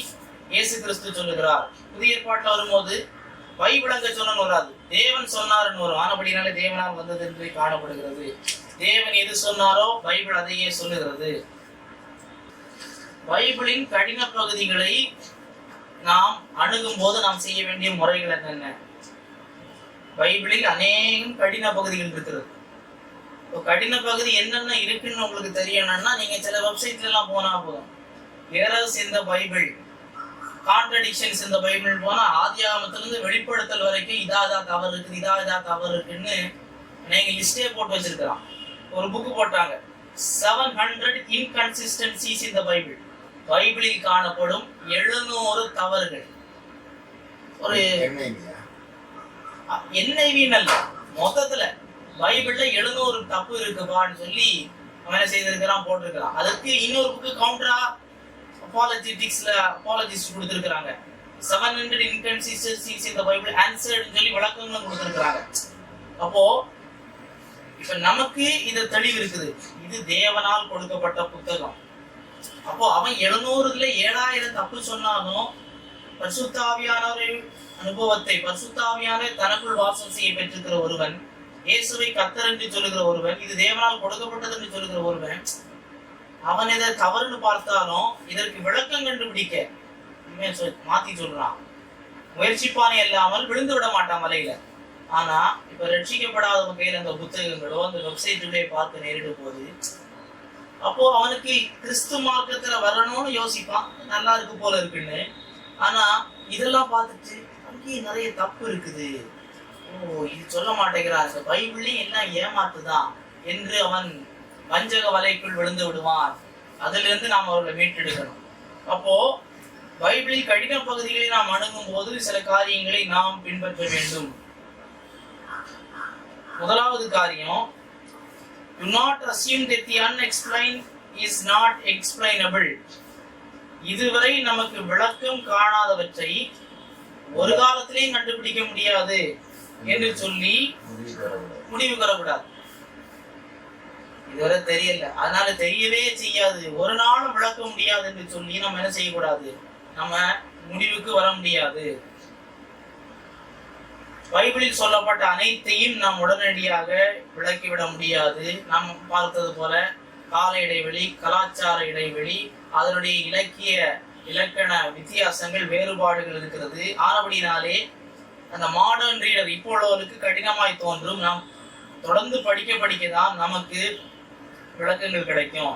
Speaker 1: இயேசு கிறிஸ்து சொல்லுகிறார். புதிய ஏற்பாட்டில் வரும்போது பைபிள் அங்க சொன்னு வராது, தேவன் சொன்னார்னு வரும். ஆனபடினாலே தேவனால் வந்தது என்று காணப்படுகிறது. தேவன் எது சொன்னாரோ பைபிள் அதையே சொல்லுகிறது. பைபிளின் கடின பகுதிகளை நாம் அணுகும் போது நாம் செய்ய வேண்டிய முறைகள் என்னென்ன? பைபிளில் அநேகம் கடின பகுதிகள் இருக்கிறது. கடின பகுதி என்னென்ன இருக்குன்னு உங்களுக்கு தெரியணும்னா நீங்க சில வெப்சைட்ல எல்லாம் போனா போதும். எரர்ஸ் இந்த பைபிள், கான்ட்ரடிக்ஷன்ஸ் இந்த பைபிள் போனா ஆதியாகமத்திலிருந்து வெளிப்படுத்தல் வரைக்கும் இதா தவறு இருக்குது, இதா தவறு இருக்குன்னு நீங்க லிஸ்டே போட்டு வச்சிருக்கிறான். ஒரு புக்கு போட்டாங்க 700 inconsistencies in the Bible. பைபிளில் காணப்படும் 700 தவறுகள். ஒரு NIV நல்ல மொத்தத்துல பைபிள்ல 700 தப்பு இருக்குப்பான்னு சொல்லி அவன் செய்திருக்கிறான், போட்டிருக்கிறான். அதுக்கு இன்னொரு புக்கு கவுண்டரா அப்பாலஜெட்டிக்ஸ்ல அப்பாலஜிஸ்ட் கொடுத்திருக்கிறாங்க. 700 inconsistencies in the Bible answered சொல்லி விளக்கங்களும் கொடுத்திருக்கிறாங்க. அப்போ இப்ப நமக்கு இது தெளிவு இருக்குது, இது தேவனால் கொடுக்கப்பட்ட புத்தகம். அப்போ அவன் 700ல 7000 தப்பு சொன்னாலும் பரிசுத்த ஆவியானவரின் அனுபவத்தை, பரிசுத்த ஆவியானவர் தனக்குள் வாசம் செய்ய பெற்றிருக்கிற ஒருவன், இயேசுவை கர்த்தர் என்று சொல்லுகிற ஒருவன், இது தேவனால் கொடுக்கப்பட்டது என்று சொல்லுகிற ஒருவன், அவன் இதை தவறுன்னு பார்த்தாலும் இதற்கு விளக்கம் கண்டுபிடிக்க மாத்தி சொல்றான். முயற்சிப்பானே இல்லாமல் விழுந்து விட மாட்டான் வலையில. ஆனா இப்ப ரட்சிக்கப்படாத கையில் அந்த புத்தகங்களோ அந்த வெப்சைட்டுடைய பார்க்க நேரிட போது, அப்போ அவனுக்கு கிறிஸ்து மார்க்கத்துல வரணும்னு யோசிப்பான், நல்லா இருக்கு போல இருக்குன்னு. ஆனா இதெல்லாம் பார்த்துட்டு அங்கே நிறைய தப்பு இருக்குது, இது சொல்ல மாட்டேங்கிறாங்க, பைபிள்லயும் எல்லாம் ஏமாத்துதான் என்று அவன் வஞ்சக வலைக்குள் விழுந்து விடுவான். அதுல இருந்து நாம் அவர்களை மீட்டெடுக்கணும். அப்போ பைபிளில் கடின பகுதிகளை நாம் அணுகும் போது சில காரியங்களை நாம் பின்பற்ற வேண்டும். முதலாவது காரியம், do not assume that the unexplained is not explainable. இதுவரை நமக்கு விளக்கம் காணாதவற்றை ஒரு காலத்திலேயும் கண்டுபிடிக்க முடியாது என்று சொல்லி முடிவு பெறக்கூடாது. இதுவரை தெரியல, அதனால தெரியவே செய்யாது, ஒரு நாளும் விளக்க முடியாது என்று சொல்லி நம்ம என்ன செய்யக்கூடாது, நம்ம முடிவுக்கு வர முடியாது. பைபிளில் சொல்லப்பட்ட அனைத்தையும் நாம் உடனடியாக விளக்கிவிட முடியாது. நாம் பார்த்தது போல கால இடைவெளி, கலாச்சார இடைவெளி, அதனுடைய இலக்கண வித்தியாசங்கள், வேறுபாடுகள் இருக்கிறது. ஆனபடினாலே அந்த மாடர்ன் ரீடர் இப்போ உள்ளவருக்கு கடினமாய் தோன்றும். நாம் தொடர்ந்து படிக்கதான் நமக்கு விளக்கங்கள் கிடைக்கும்.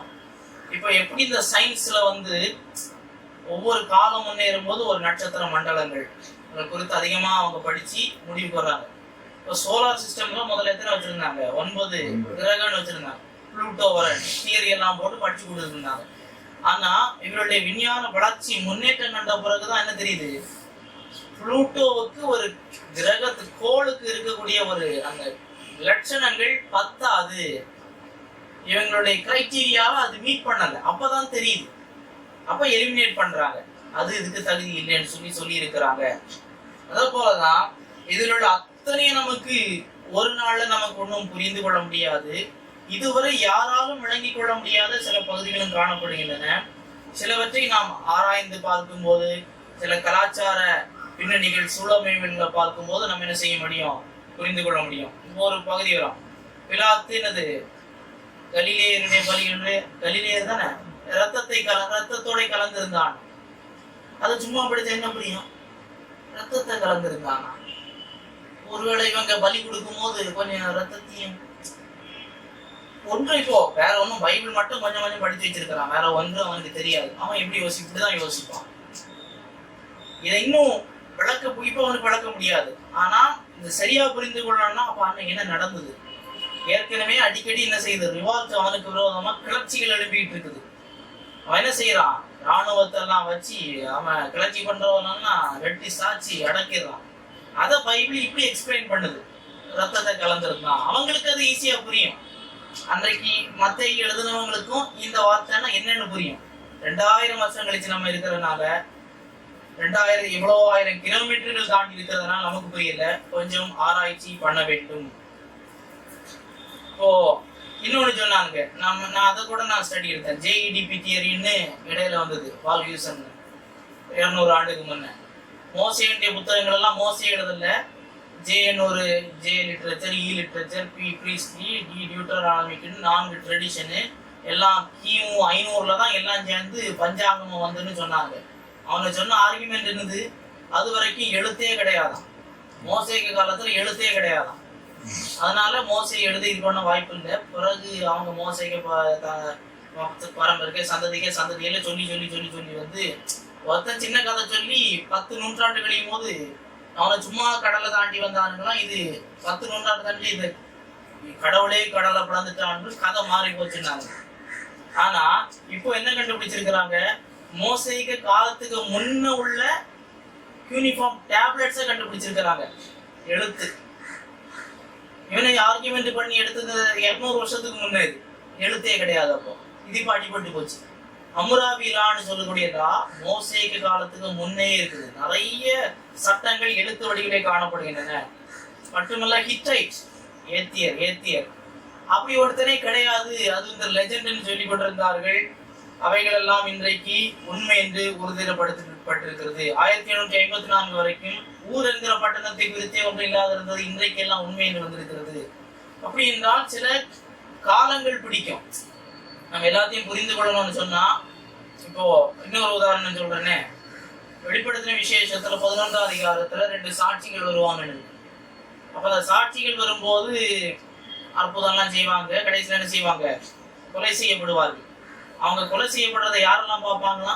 Speaker 1: இப்போ எப்படி இந்த சயின்ஸ்ல ஒவ்வொரு காலம் முன்னேறும் போது ஒரு நட்சத்திர மண்டலங்கள் குறித்து அதிகமா அவங்க படிச்சு முடிவுக்கு வர்றாங்க. இப்போ சோலார் சிஸ்டம்ல முதல்ல எத்தனை வச்சிருந்தாங்க? 9 கிரகங்கள் வச்சிருந்தாங்க. புளூட்டோ வர தியரி எல்லாம் போட்டு படிச்சு கொடுத்துருந்தாங்க. ஆனா இவருடைய விஞ்ஞான வளர்ச்சி முன்னேற்றம் கண்ட பிறகுதான் என்ன தெரியுது, புளூட்டோவுக்கு ஒரு கோளுக்கு இருக்கக்கூடிய ஒரு அந்த லட்சணங்கள் பத்தாது, இவங்களுடைய கிரைட்டீரியாவை அது மீட் பண்ணல. அப்பதான் தெரியுது. அப்ப எலிமினேட் பண்றாங்க, அது இதுக்கு தகுதி இல்லைன்னு சொல்லி இருக்கிறாங்க. அதே போலதான் இதில் உள்ள அத்தனையும் நமக்கு ஒரு நாள்ல நமக்கு ஒன்றும் புரிந்து கொள்ள முடியாது. இதுவரை யாராலும் விளங்கிக் கொள்ள முடியாத சில பகுதிகளும் காணப்படுகின்றன. சிலவற்றை நாம் ஆராய்ந்து பார்க்கும் போது, சில கலாச்சார பின்னணிகள் சூழமைகளை பார்க்கும் போது நம்ம என்ன செய்ய முடியும், புரிந்து கொள்ள முடியும். ஒரு பகுதி வரும், பிலாத்து என்னது கலிலேயருடைய பலிகள், கலிலேயர் தானே ரத்தத்தோட கலந்திருந்தான். அது சும்மா படிச்ச என்ன புரியும், ரத்தத்தை கலந்திருந்தாங்க. ஒருவேளை இவங்க பலி கொடுக்கும் போது கொஞ்சம் ரத்தத்தையும் ஒன்று, இப்போ வேற ஒன்றும் பைபிள் மட்டும் கொஞ்சம் கொஞ்சம் படித்து வச்சிருக்கிறான், வேற ஒன்றும் அவனுக்கு தெரியாது. அவன் எப்படி இப்படிதான் யோசிப்பான். இதை இன்னும் இப்ப அவனுக்கு விளக்க முடியாது. ஆனா இந்த சரியா புரிந்து கொள்ளணும்னா அப்ப அன்னைக்கு என்ன நடந்தது, ஏற்கனவே அடிக்கடி என்ன செய்யுது, ரிவால்ட் அவனுக்கு விரோதமா கிளர்ச்சிகள் எழுப்பிட்டு இருக்குது. அவன் என்ன செய்யறான், ராணுவத்தை எல்லாம் வச்சு அவன் கிளர்ச்சி பண்றவனா வெட்டி சாட்சி அடக்கிடுறான். அதை பைபிள் இப்படி எக்ஸ்பிளைன் பண்ணுது, ரத்தத்தை கலந்துருந்தான். அவங்களுக்கு அது ஈஸியா புரியும். அன்றைக்கு மத்தேயு எழுதுனவங்களுக்கும் இந்த வார்த்தைன்னா என்னன்னு புரியும். 2000 வருஷம் கழிச்சு நம்ம இருக்கிறதுனால, 2000 இவ்வளவு 1000 கிலோமீட்டர்கள் தாண்டி இருக்கிறதுனால நமக்கு புரியல. கொஞ்சம் ஆராய்ச்சி பண்ண வேண்டும். இப்போ இன்னொன்னு சொன்னாங்க, நான் அதை கூட ஸ்டடி எடுத்தேன். ஜேஇடிபி தியரின்னு இடையில வந்தது, வால் யூசன் 200 ஆண்டுக்கு முன்ன. மோசையுடைய புத்தகங்கள் எல்லாம் மோசை எழுதல, ஜே லிட்ரேச்சர், இ லிட்ரேச்சர், ப்ரீஸ்ட்ரி, டி டியூட்டரானமிக்னு 4 ட்ரெடிஷனு எல்லாம் கிமு 500 தான் எல்லாம் சேர்ந்து பஞ்சாங்கமம் வந்துன்னு சொன்னாங்க. அவங்க சொன்ன ஆர்குமெண்ட் என்னது, அது வரைக்கும் எழுத்தே கிடையாதான், மோசைக்கு காலத்துல எழுத்தே கிடையாதான். அதனால மோசை எழுதி இது பண்ண வாய்ப்பு இல்லை. பிறகு அவங்க மோசைக்கு பரம்பரைக்கே சந்ததியில சொல்லி ஒருத்தன் சின்ன கதை சொல்லி 10 நூற்றாண்டு கழியும் போது அவனை சும்மா கடலை தாண்டி வந்தானுங்களாம். இது 10 நூற்றாண்டு தாண்டி இது கடவுளே கடலை பிளந்துட்டான்னு கதை மாறி போச்சுன்னாங்க. ஆனா இப்போ என்ன கண்டுபிடிச்சிருக்கிறாங்க, மோசைக்கு காலத்துக்கு முன்ன உள்ள யூனிஃபார்ம் டேப்லெட்ஸை கண்டுபிடிச்சிருக்கிறாங்க. எழுத்து இவனை ஆர்குமெண்ட் பண்ணி எடுத்தது 200 வருஷத்துக்கு முன்னே, எழுத்தே கிடையாது. அப்போ இது இப்போ அடிபட்டு போச்சு. அமுராபிலான்னு சொல்லக்கூடிய மோசேக்கு காலத்துக்கு முன்னே இருக்குது. நிறைய சட்டங்கள் எழுத்து வடிவிலே காணப்படுகின்றன. மட்டுமல்ல ஹிட்டைட் ஏத்தியர் அப்படி ஒருத்தனே கிடையாது, அது இந்த லெஜெண்ட்னு சொல்லி கொண்டிருந்தார்கள். அவைகள் எல்லாம் இன்றைக்கு உண்மை என்று உறுதிப்படுத்தப்பட்டிருக்கிறது. 1754 வரைக்கும் ஊர் என்கிற பட்டணத்தை குறித்தே ஒன்றும் இல்லாத இருந்தது, இன்றைக்கு எல்லாம் உண்மை என்று வந்திருக்கிறது. அப்படி என்றால் சில காலங்கள் பிடிக்கும். நம்ம எல்லாத்தையும் புரிந்து கொள்ளணும்னு சொன்னா, இப்போ இன்னொரு உதாரணம் சொல்றேனே, வெளிப்படுத்தின விசேஷத்துல 11ஆம் அதிகாரத்துல 2 சாட்சிகள் வருவாங்க. அப்ப அந்த சாட்சிகள் வரும்போது அற்புதம் எல்லாம் செய்வாங்க. கடைசியில என்ன செய்வாங்க, கொலை செய்யப்படுவார்கள். அவங்க கொலை செய்யப்படுறதை யாரெல்லாம் பார்ப்பாங்களா,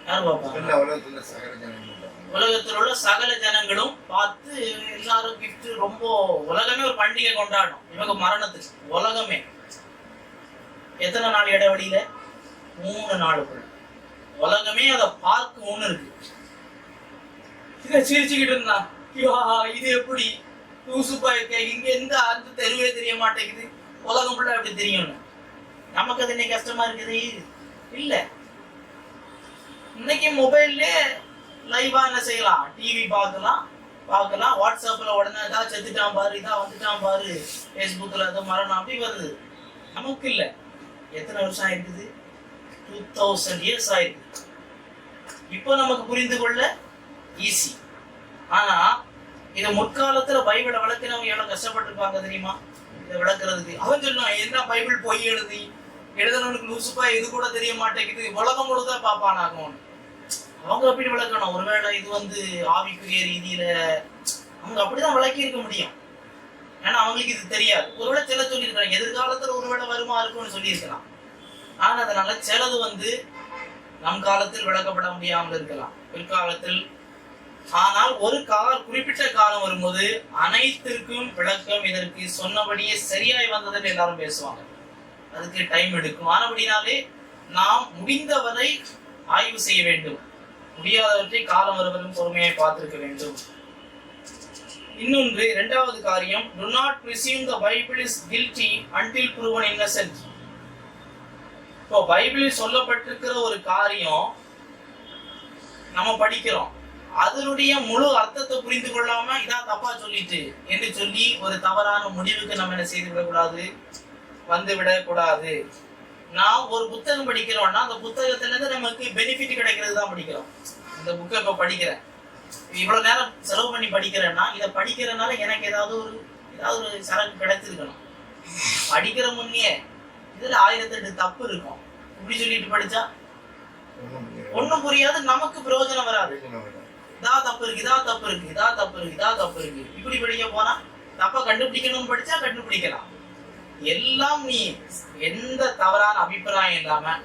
Speaker 1: யார் பார்ப்பாங்க, உலகத்தில் உள்ள சகல ஜனங்களும் பார்த்து எல்லாரும் கிஃப்ட், ரொம்ப உலகமே ஒரு பண்டிகை கொண்டாடும் இவங்க மரணத்துக்கு. உலகமே எத்தனை நாள் இடைவெளியில, 3 நாளுக்குள்ள உலகமே அதை பார்க்கணும்னு இருக்கு. இதை சிரிச்சுக்கிட்டு இருந்தான், இது எப்படி லூசுப்பா இருக்க, இங்க எந்த அந்த தெருவே தெரிய மாட்டேங்குது, உலகம் ஃபுல்லா எப்படி தெரியும்னு. நமக்கு அது இன்னைக்கு கஷ்டமா இருக்குது இல்ல. இன்னைக்கு மொபைல்ல லைவா என்ன செய்யலாம், டிவி பார்க்கலாம், வாட்ஸ்அப்ல உடனே ஏதாவது செத்துட்டான் பாரு, இதா வந்துட்டான் பாரு, ஃபேஸ்புக்ல ஏதோ மரணம் அப்படி வருது. நமக்கு இல்ல. எத்தனை வருஷம் ஆயிருக்குது, 2000 இயர்ஸ் ஆயிருக்கு. இப்போ நமக்கு புரிந்து கொள்ள ஈஸி. ஆனா இதை முற்காலத்துல பைபிளை விளக்குனவங்க எவ்வளவு கஷ்டப்பட்டிருப்பாங்க தெரியுமா? இதை விளக்குறதுக்கு அவன் சொன்னான், என்ன பைபிள் பொய் எழுதுனவனுக்கு லூசுப்பா இது கூட தெரிய மாட்டேங்குது, உலகம் முழுதா பாப்பானாகும். அவங்க அப்படி விளக்கணும். ஒருவேளை இது ஆவிக்குரிய ரீதியில அவங்க அப்படிதான் விளக்கி இருக்க முடியும். ஏன்னா அவங்களுக்கு இது தெரியாது. ஒருவேளை சில சொல்லியிருக்கிறாங்க, எதிர்காலத்துல ஒருவேளை வருமா இருக்கும்னு சொல்லியிருக்கலாம். ஆனா அதனால சிலது நம் காலத்தில் விளக்கப்பட முடியாமல் இருக்கலாம், பிற்காலத்தில். ஆனால் ஒரு குறிப்பிட்ட காலம் வரும்போது அனைத்திற்கும் விளக்கம் இதற்கு சொன்னபடியே சரியாய் வந்ததுன்னு எல்லாரும் பேசுவாங்க. அதுக்கு டைம் எடுக்கும். ஆனபடினாலே நாம் முடிந்தவரை ஆய்வு செய்ய வேண்டும், முடியாதவற்றை காலம் வருவதும் பொறுமையை பார்த்திருக்க வேண்டும். இன்னொன்று, இரண்டாவது காரியம், do not presume the Bible is guilty until proven innocent. இப்போ பைபிளில் சொல்லப்பட்டிருக்கிற ஒரு காரியம் நம்ம படிக்கிறோம், அதனுடைய முழு அர்த்தத்தை புரிந்து கொள்ளாம இதா தப்பா சொல்லிட்டு என்று சொல்லி ஒரு தவறான முடிவுக்கு நம்ம என்ன செய்து விடக்கூடாது, வந்து விடக்கூடாது. நாம் ஒரு புத்தகம் படிக்கிறோம்னா அந்த புத்தகத்துல இருந்து நமக்கு பெனிஃபிட் கிடைக்கிறது தான் படிக்கிறோம். இந்த புக்கை இப்ப படிக்கிறேன், இவ்வளவு நேரம் செலவு பண்ணி படிக்கிறேன்னா இதை படிக்கிறதுனால எனக்கு ஏதாவது ஒரு சரக்கு கிடைச்சிருக்கணும். படிக்கிற முன்னே இதுல 1008 தப்பு இருக்கும். இப்படி சொல்லிட்டு படிச்சா ஒண்ணும் புரியாது, நமக்கு பிரயோஜனம் வராது. இதா தப்பு இருக்கு, இதா தப்பு இருக்கு, இதா தப்பு இருக்கு, இதா தப்பு இருக்கு, இப்படி படிக்க போனா தப்ப கண்டுபிடிக்கணும்னு படிச்சா கண்டுபிடிக்கலாம். எல்லாம் நீ எந்த தவறான அபிப்பிராயம் இல்லாம,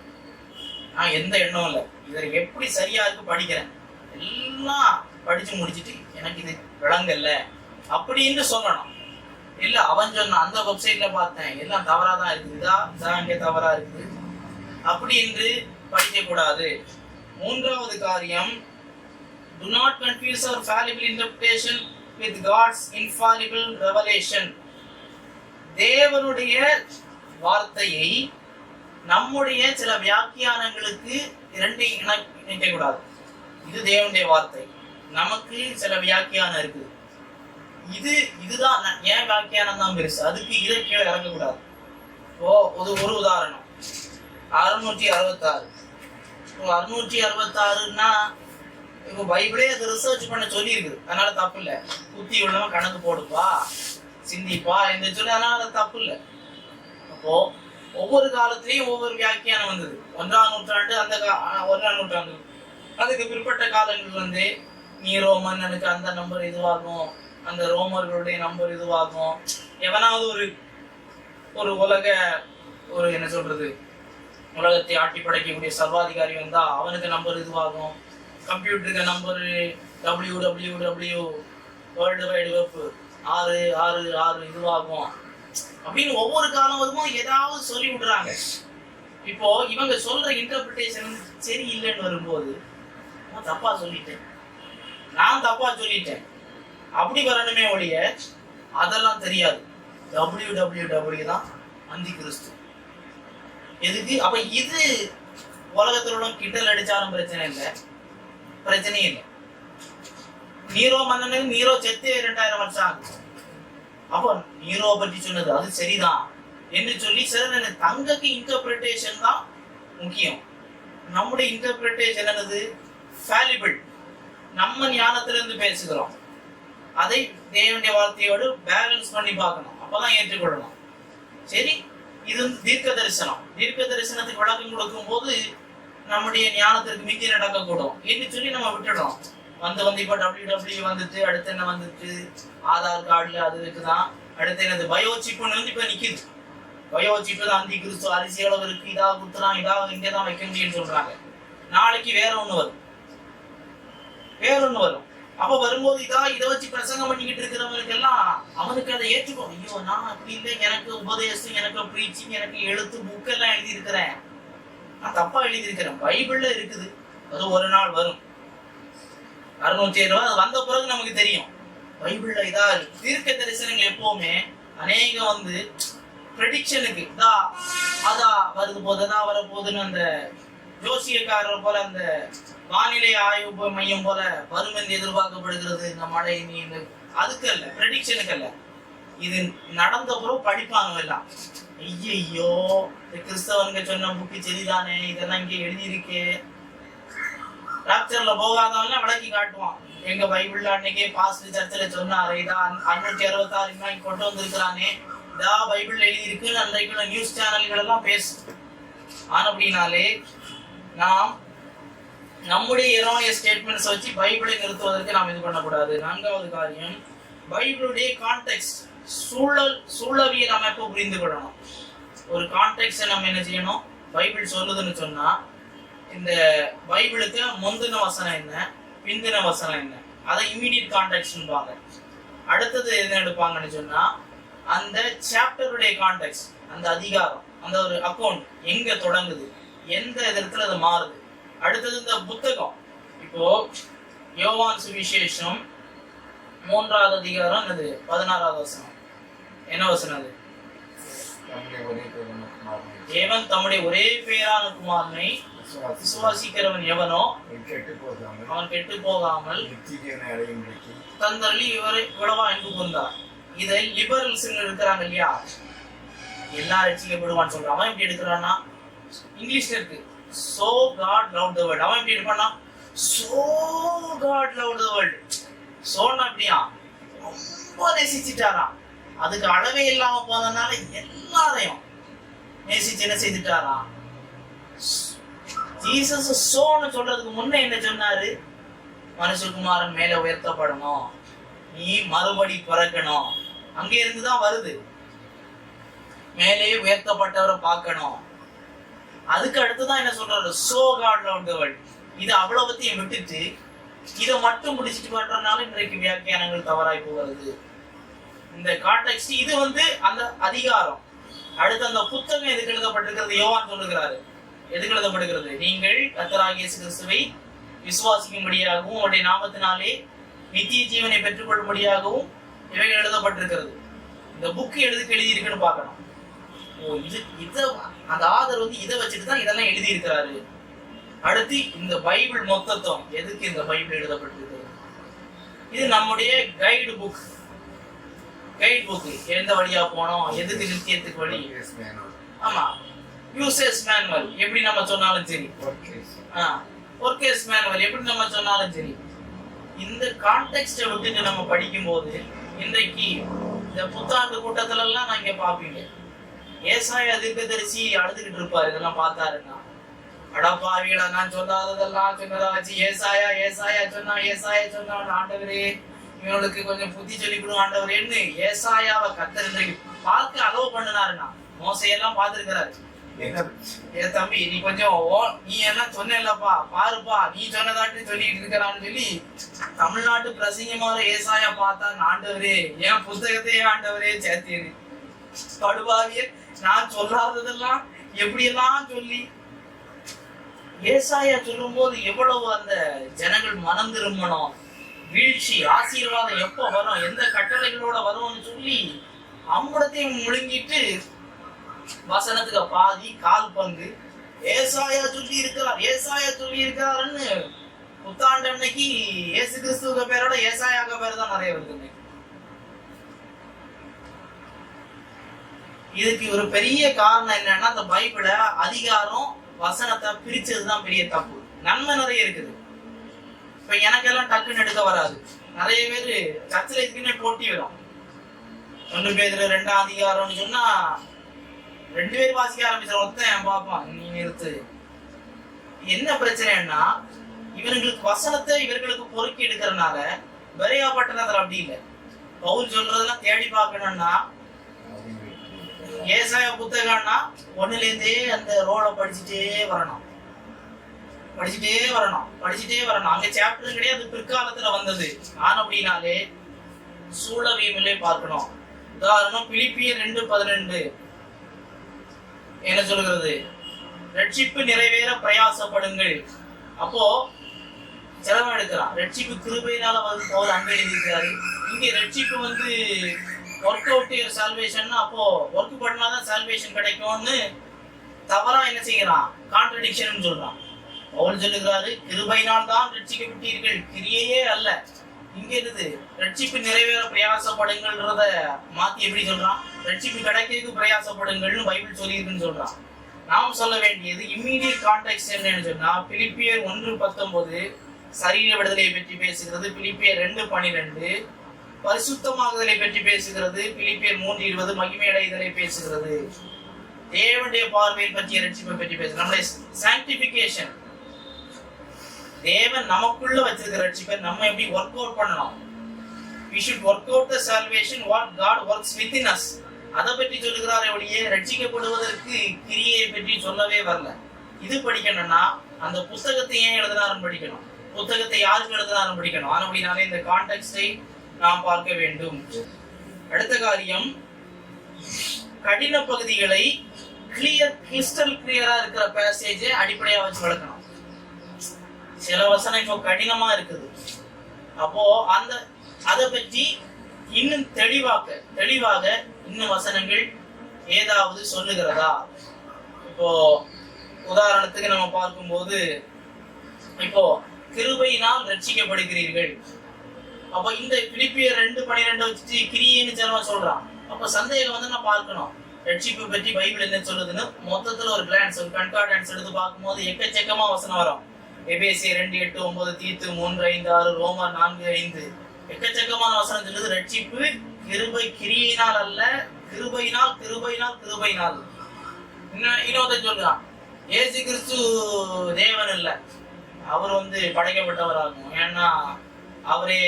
Speaker 1: நான் எந்த எண்ணம் இல்லை, இதை எப்படி சரியா இருக்கு படிக்கிறேன், எல்லாம் படிச்சு முடிச்சுட்டு எனக்கு இது விளங்கல்ல அப்படின்னு சொல்லணும். இல்ல அவன் சொன்ன அந்த வெப்சைட்ல பார்த்தேன் எல்லாம் தவறாதான் இருக்குது, இதான் இங்க தவறா இருக்குது அப்படி என்று படிக்க கூடாது. மூன்றாவது காரியம், do not confuse our fallible interpretation with God's infallible revelation. தேவனுடைய வார்த்தையை நம்முடைய சில வியாக்கியானங்களுக்கு இரண்டையும் இணைக்க கூடாது. இது தேவனுடைய வார்த்தை, நமக்கு சில வியாக்கியானம் இருக்குது, இதுதான் ஏன் வியாக்கியானம் தான் பெருசு, அதுக்கு இதை கீழே இறங்கக்கூடாது. ஒரு உதாரணம், 666. 666ன்னா இப்போ பைபிளே அது ரிசர்ச் பண்ண சொல்லி இருக்குது, அதனால தப்பு இல்லை. புத்தி உள்ளவன் கணக்கு போடுப்பா, சிந்திப்பா என்று சொல்லி, அதனால தப்பு இல்லை. அப்போ ஒவ்வொரு காலத்திலையும் ஒவ்வொரு வியாக்கியானம் வந்தது. 1ஆம் நூற்றாண்டு, அந்த 1ஆம் நூற்றாண்டு, அதுக்கு பிற்பட்ட காலங்கள் நீரோ மன்னனுக்கு அந்த நம்பர் இதுவாகும், அந்த ரோமர்களுடைய நம்பர் இதுவாகும். எவனாவது ஒரு உலக என்ன சொல்றது, உலகத்தை ஆட்டி படைக்கக்கூடிய சர்வாதிகாரி வந்தா அவனுக்கு நம்பர் இதுவாகும். கம்ப்யூட்டருக்கு number www world wide web 666 இதுவாகும் அப்படின்னு ஒவ்வொரு காலம் வரும்போது ஏதாவது சொல்லி விடுறாங்க. இப்போ இவங்க சொல்ற இன்டர்பிரிட்டேஷன் சரி இல்லைன்னு வரும்போது நான் தப்பா சொல்லிட்டேன் அப்படி வரணுமே ஒழிய அதெல்லாம் தெரியாது. www தான் அந்தி கிறிஸ்து. எதுக்கு? அப்ப இது உலகத்துல கிண்டல் அடிச்சாலும் பிரச்சனையே இல்லை. நீரோ மன்னனுக்கு நீரோ செத்து 2000 வருஷம் ஆகும். அப்போ நீரோ பற்றி சொன்னது அது சரிதான் என்று சொல்லி சில தங்கக்கு இன்டர்பிரிட்டேஷன் தான் முக்கியம். நம்முடைய இன்டர்பிரிட்டேஷன் என்னது? ஃபேலிபிள். நம்ம ஞானத்திலிருந்து பேசுகிறோம், அதை தேவனுடைய வார்த்தையோடு பேலன்ஸ் பண்ணி பார்க்கணும், அப்பதான் ஏற்றுக்கொள்ளணும். சரி, இது தீர்க்க தரிசனத்துக்கு விளக்கம் கொடுக்கும் போது நம்முடைய ஞானத்திற்கு மிஞ்சி நடக்கக்கூடும் என்று சொல்லி நம்ம விட்டுடுறோம். இப்ப www வந்துட்டு, அடுத்து என்ன வந்துட்டு, ஆதார் கார்டுல அது இருக்குதான், அடுத்து என்னது பயோசிப்புன்னு இப்ப நிக்குது. பயோசிப்பு தான் அந்தி கிறிஸ்து, அரிசி அளவு இருக்கு, இதா குத்துறான், இதா இங்கதான் வைக்க முடியும்னு சொல்றாங்க. நாளைக்கு வேற ஒண்ணு வரும். அப்ப வரும்போது இதை வச்சு பிரசங்கம் பண்ணிக்கிட்டு இருக்கிறவங்களுக்கு எல்லாம் அவனுக்கு அதை ஏற்றுக்கோ. ஐயோ, நான் அப்படி இல்லை, எனக்கு உபதேசம், எனக்கு ப்ரீச்சிங், எனக்கு எழுத்து புக்கெல்லாம் எழுதி இருக்கிறேன், நான் தப்பா எழுதி இருக்கிறேன். பைபிள்ல இருக்குது, அது ஒரு நாள் வரும். 670 அது வந்த பிறகு நமக்கு தெரியும் பைபிள்ல இதா இருக்கு. தீர்க்க தரிசனங்கள் எப்பவுமே அநேகம் ப்ரெடிக்ஷனுக்கு அதா வருது போதா வரப்போகுதுன்னு அந்த ஜோசியக்காரர் போல, அந்த வானிலை ஆய்வு மையம் போல வரும் என்று எதிர்பார்க்கப்படுகிறது இந்த மழை, அதுக்கு அல்ல, ப்ரெடிக்ஷனுக்கு அல்ல. இது நடந்த பிறகு படிப்பாங்க எல்லாம். ஐயோ, கிறிஸ்தவனுங்க சொன்ன புக்கு சரிதானே, இதெல்லாம் இங்க எழுதியிருக்கே. ராப்சர்ல போகாதவங்க விளக்கி காட்டுவான், எங்க பைபிள்ல அன்னைக்கே பாஸ்டர் சர்ச்சில் சொன்னாரு, இதான் 666 கொண்டு வந்திருக்கிறானே, இதா பைபிள் எழுதி இருக்கு அன்றைக்கு நியூஸ் சேனல்கள் எல்லாம் பேசும். ஆனப்படினாலே நாம் நம்முடைய எரோனியஸ் ஸ்டேட்மெண்ட்ஸ் வச்சு பைபிளை நிறுத்துவதற்கு நாம் இது பண்ணக்கூடாது. 4வது காரியம், பைபிளுடைய கான்டெக்ஸ்ட், சூழவியல் அமைப்பு புரிந்து கொள்ளணும். ஒரு கான்டெக்ஸ்ட் நம்ம என்ன செய்யணும், பைபிள் சொல்லுதுன்னு சொன்னா இந்த பைபிளுக்கு முந்தின வசனம் என்ன, பிந்தின வசனம் என்ன, அதை இமீடியட் கான்டெக்ஸ்ட்பாங்க. அடுத்தது என்ன எடுப்பாங்கன்னு சொன்னா அந்த சாப்டருடைய கான்டெக்ஸ்ட், அந்த அதிகாரம், அந்த ஒரு அக்கௌண்ட் எங்க தொடங்குது, எந்த இடத்துல அது மாறுது. அடுத்தது இந்த புத்தகம், இப்போ யோவான் சுவிசேஷம் 3வது அதிகாரம் என்னது, 16வது வசனம், என்ன வசனம் அது? தேவன் தம்முடைய ஒரே பேரான குமாரனை விசுவாசிக்கிறவன் எவனோ அவன் கெட்டு போகாமல் தந்தள்ளி இவ்வளவா அன்பு கொண்டார். இதை லிபரல்ஸ் இருக்கிறாங்க இல்லையா, எல்லா ரட்சிக்கப்படுவான்னு சொல்றான். அவன் எப்படி எடுக்கிறான்னா, இங்கிலீஷ்ல இருக்கு so God loved the world. அவன் எப்படி எடுப்பானா, so God loved the world. சோன்னா அப்படியா ரொம்ப நேசிச்சுட்டாராம், அதுக்கு அளவே இல்லாம போனதுனால எல்லாரையும் நேசிச்சு என்ன செய்துட்டாராம். ஜீசஸ் சோன்னு சொல்றதுக்கு முன்ன என்ன சொன்னாரு, மனுஷகுமாரன் மேல உயர்த்தப்படணும், நீ மறுபடி பிறக்கணும். அங்க இருந்துதான் வருது, மேலே உயர்த்தப்பட்டவரை பார்க்கணும். அதுக்கு அடுத்துதான் என்ன சொல்றாரு, so God loved the world. இது அவ்வளவுத்தையும் விட்டுட்டு இதை மட்டும் முடிச்சுட்டு பண்றதுனால இன்றைக்கு வியாக்கியானங்கள் தவறாய் போகிறது. இந்த கான்டெக்ஸ்ட் இது அந்த அதிகாரம். அடுத்து அந்த புத்தகம் எதுக்கு எழுதப்பட்டிருக்கிறது, யோவான் சொல்லுகிறாரு எதுக்கு எழுதப்படுகிறது, நீங்கள் கர்த்தராகிய இயேசு கிறிஸ்துவை விசுவாசிக்கும்படியாகவும் அவருடைய நாமத்தினாலே நித்திய ஜீவனை பெற்றுக் கொள்ளும்படியாகவும் இவைகள் எழுதப்பட்டிருக்கிறது. இந்த புக் எதுக்கு எழுதி இருக்குன்னு பார்க்கணும். அந்த ஆதர் இதை வச்சுட்டு தான் இதெல்லாம் எழுதி இருக்கிறாரு. அடுத்து இந்த பைபிள் மொத்தத்துவம் எதுக்கு இந்த பைபிள் எழுதப்பட்டிருக்கிறது, இது நம்முடைய கைடு புக். எந்த வழியா போனோம், எதுக்கு நித்தியத்துக்கு வழி, ஆமா யூசேஜ் மேனுவல் எப்படி நம்ம சொன்னாலும் சரி, ஒர்க்கேஸ் மேனுவல் எப்படி நம்ம சொன்னாலும் சரி. இந்த கான்டெக்ஸ்ட விட்டு நம்ம படிக்கும் போது இன்றைக்கு இந்த புத்தாண்டு கூட்டத்துல எல்லாம் நான் இங்க பாப்பீங்க, ஏசாயா தீர்க்கதரிசி அழுதுகிட்டு இருப்பாரு. இதெல்லாம் பார்த்தாருன்னா, அடப்பாவிகளா நான் சொல்லாததெல்லாம் சொன்னதாச்சு, ஏசாயா சொன்னா ஆண்டவரே இவனுக்கு கொஞ்சம் புத்தி சொல்லிக்கணும் ஆண்டவரேன்னு ஏசாயாவை கர்த்தர் இன்றைக்கு பார்க்க அலோவ் பண்ணினாருன்னா. மோசையெல்லாம் பார்த்திருக்கிறாரு, ஏ தம்பி நீ கொஞ்சம் நீ எல்லாம் சொன்னேல்லப்பா பாருப்பா, நீ சொன்னதாட்டு சொல்லிட்டு இருக்கிறான்னு சொல்லி தமிழ்நாட்டு பிரசங்கமான ஏசாயா பார்த்தா, ஆண்டவரே என் புத்தகத்தையே ஆண்டவரே சேர்த்தீரு, படுபாவிய நான் சொல்லாததெல்லாம் எப்படியெல்லாம் சொல்லி. ஏசாயா சொல்லும் போது எவ்வளவு அந்த ஜனங்கள் மனம் திரும்பணும், வீழ்ச்சி ஆசீர்வாதம் எப்ப வரும், எந்த கட்டளைகளோட வரும்னு சொல்லி அம்படத்தையும் முழுங்கிட்டு வசனத்துக்கு பாதி கால் பங்கு ஏசாயா சொல்லி இருக்கிறாருன்னு புத்தாண்டு அன்னைக்கு இயேசு கிறிஸ்துவ பேரோட ஏசாயாக பேர் தான் நிறைய வருது. இதுக்கு ஒரு பெரிய காரணம் என்னன்னா, அந்த பைபிள அதிகாரம் வசனத்தை பிரிச்சதுதான் பெரிய தப்பு. நன்மை நிறைய இருக்குது. இப்ப எனக்கெல்லாம் டக்குன்னு எடுக்க வராது. நிறைய பேரு சர்ச்சில் இதுக்குன்னே போட்டி வரும். 1 பேதுரு 2ஆம் அதிகாரம்னு சொன்னா 2 பேர் வாசிக்க ஆரம்பிச்சிடும், ஒருத்தன் பார்ப்பான் நீ நிறுத்து. என்ன பிரச்சனைன்னா, இவர்களுக்கு வசனத்தை இவர்களுக்கு பொறுக்கி எடுக்கிறதுனால பெரியா பட்டணத்துல அப்படி இல்லை. பவுல் சொல்றதெல்லாம் தேடி பார்க்கணும்னா ஏசாயா புத்தகம்னா 1லேருந்தே அந்த ரோலை படிச்சுட்டே வரணும். அங்க சாப்டர் கிடையாது, பிற்காலத்துல வந்தது. அப்படின்னாலே சூழவியலே பார்க்கணும். உதாரணம் பிலிப்பியர் 2:12 என்ன சொல்கிறது, ரட்சிப்பு நிறைவேற பிரயாசப்படுங்கள். அப்போ செலவு எடுக்கிறான். ரட்சிப்பு கிருபையினால போது அங்க எழுதியிருக்கிறாரு. இங்க ரட்சிப்பு ஒர்க் அவுட் யுவர் சால்வேஷன், அப்போ ஒர்க் பண்ணாதான் சால்வேஷன் கிடைக்கும்னு தவறா என்ன செய்யறான், கான்ட்ரடிக்ஷன் சொல்றான். பவுல் சொல்லுகிறாரு, கிருபையினால் தான் ரட்சிக்கப்பட்டீர்கள், கிரியையே அல்ல. இங்க இருக்குது ரட்சிப்பு நிறைவேற பிரயாசப்படுங்கள்ன்றத மாத்தி எப்படி சொல்றான், ரட்சிப்பு கிடைக்கிறதுக்கு பிரயாசப்படுங்கள்னு பைபிள் சொல்லியிருக்குன்னு சொல்றான். நாம் சொல்ல வேண்டியது இம்மீடியட் கான்டெக்ஸ்ட் என்னன்னு சொன்னா, பிலிப்பியர் 1:19 சரீர விடுதலையை பற்றி பேசுகிறது பிலிப்பியர் 2:12. பரிசுத்தமாகுதலை பற்றி பேசுகிறது பிலிப்பியர் 3:20. மகிமை அடைதலை பேசுகிறது. தேவனுடைய பார்வையை பற்றிய ரட்சிப்பை பற்றி பேசுகிறது. நம்முடைய சாங்டிபிகேஷன், தேவன் நமக்குள்ள வச்சிருக்கிற ரட்சிப்பை நம்ம எப்படி ஒர்க் அவுட் பண்ணணும். we should work out the salvation what God works within us. அதை பற்றி சொல்லுகிறாரே ஒழிய ரட்சிக்கப்படுவதற்கு கிரியையை பற்றி சொல்லவே வரல. இது படிக்கணும்னா அந்த புத்தகத்தை ஏன் எழுதினாரும் படிக்கணும், புத்தகத்தை யாருக்கு எழுதினாரும் படிக்கணும். அப்படினாலே இந்த கான்டெக்ஸ்டை நாம் பார்க்க வேண்டும். அடுத்த காரியம், கடின பகுதிகளை கிறிஸ்டல் கிளியரா இருக்கிற பேசேஜை அடிப்படையா வச்சு வளர்க்கணும். சில வசனம் இப்போ கடினமா இருக்குது, அப்போ அதை பற்றி இன்னும் தெளிவாக இன்னும் வசனங்கள் ஏதாவது சொல்லுகிறதா. இப்போ உதாரணத்துக்கு நம்ம பார்க்கும்போது, இப்போ கிருபையினால் ரட்சிக்கப்படுகிறீர்கள். அப்போ இந்த பிலிப்பியர் 2:12 வச்சு கிரியைன்னு சிலவா சொல்றான். அப்போ சந்தேகம் வந்து நான் பார்க்கணும், ரட்சிப்பு பற்றி பைபிள் என்ன சொல்லுதுன்னு மொத்தத்துல ஒரு கிளான்ஸ், ஒரு கன்கார்டன்ஸ் எடுத்து பார்க்கும்போது எக்கச்சக்கமா வசனம் வரும். எபேசியர் 2:8-9, தீத்து 3:5-6, ரோமர் 4:5, எக்கச்சக்கமான வசனம் சொல்லுது ரட்சிப்பு கிருபை கிரியினால் அல்ல, கிருபையினால். இன்னொருத்த சொல்றான், ஏசு கிறிஸ்து தேவன் இல்ல, அவர் வந்து படைக்கப்பட்டவராகும். ஏன்னா அவரே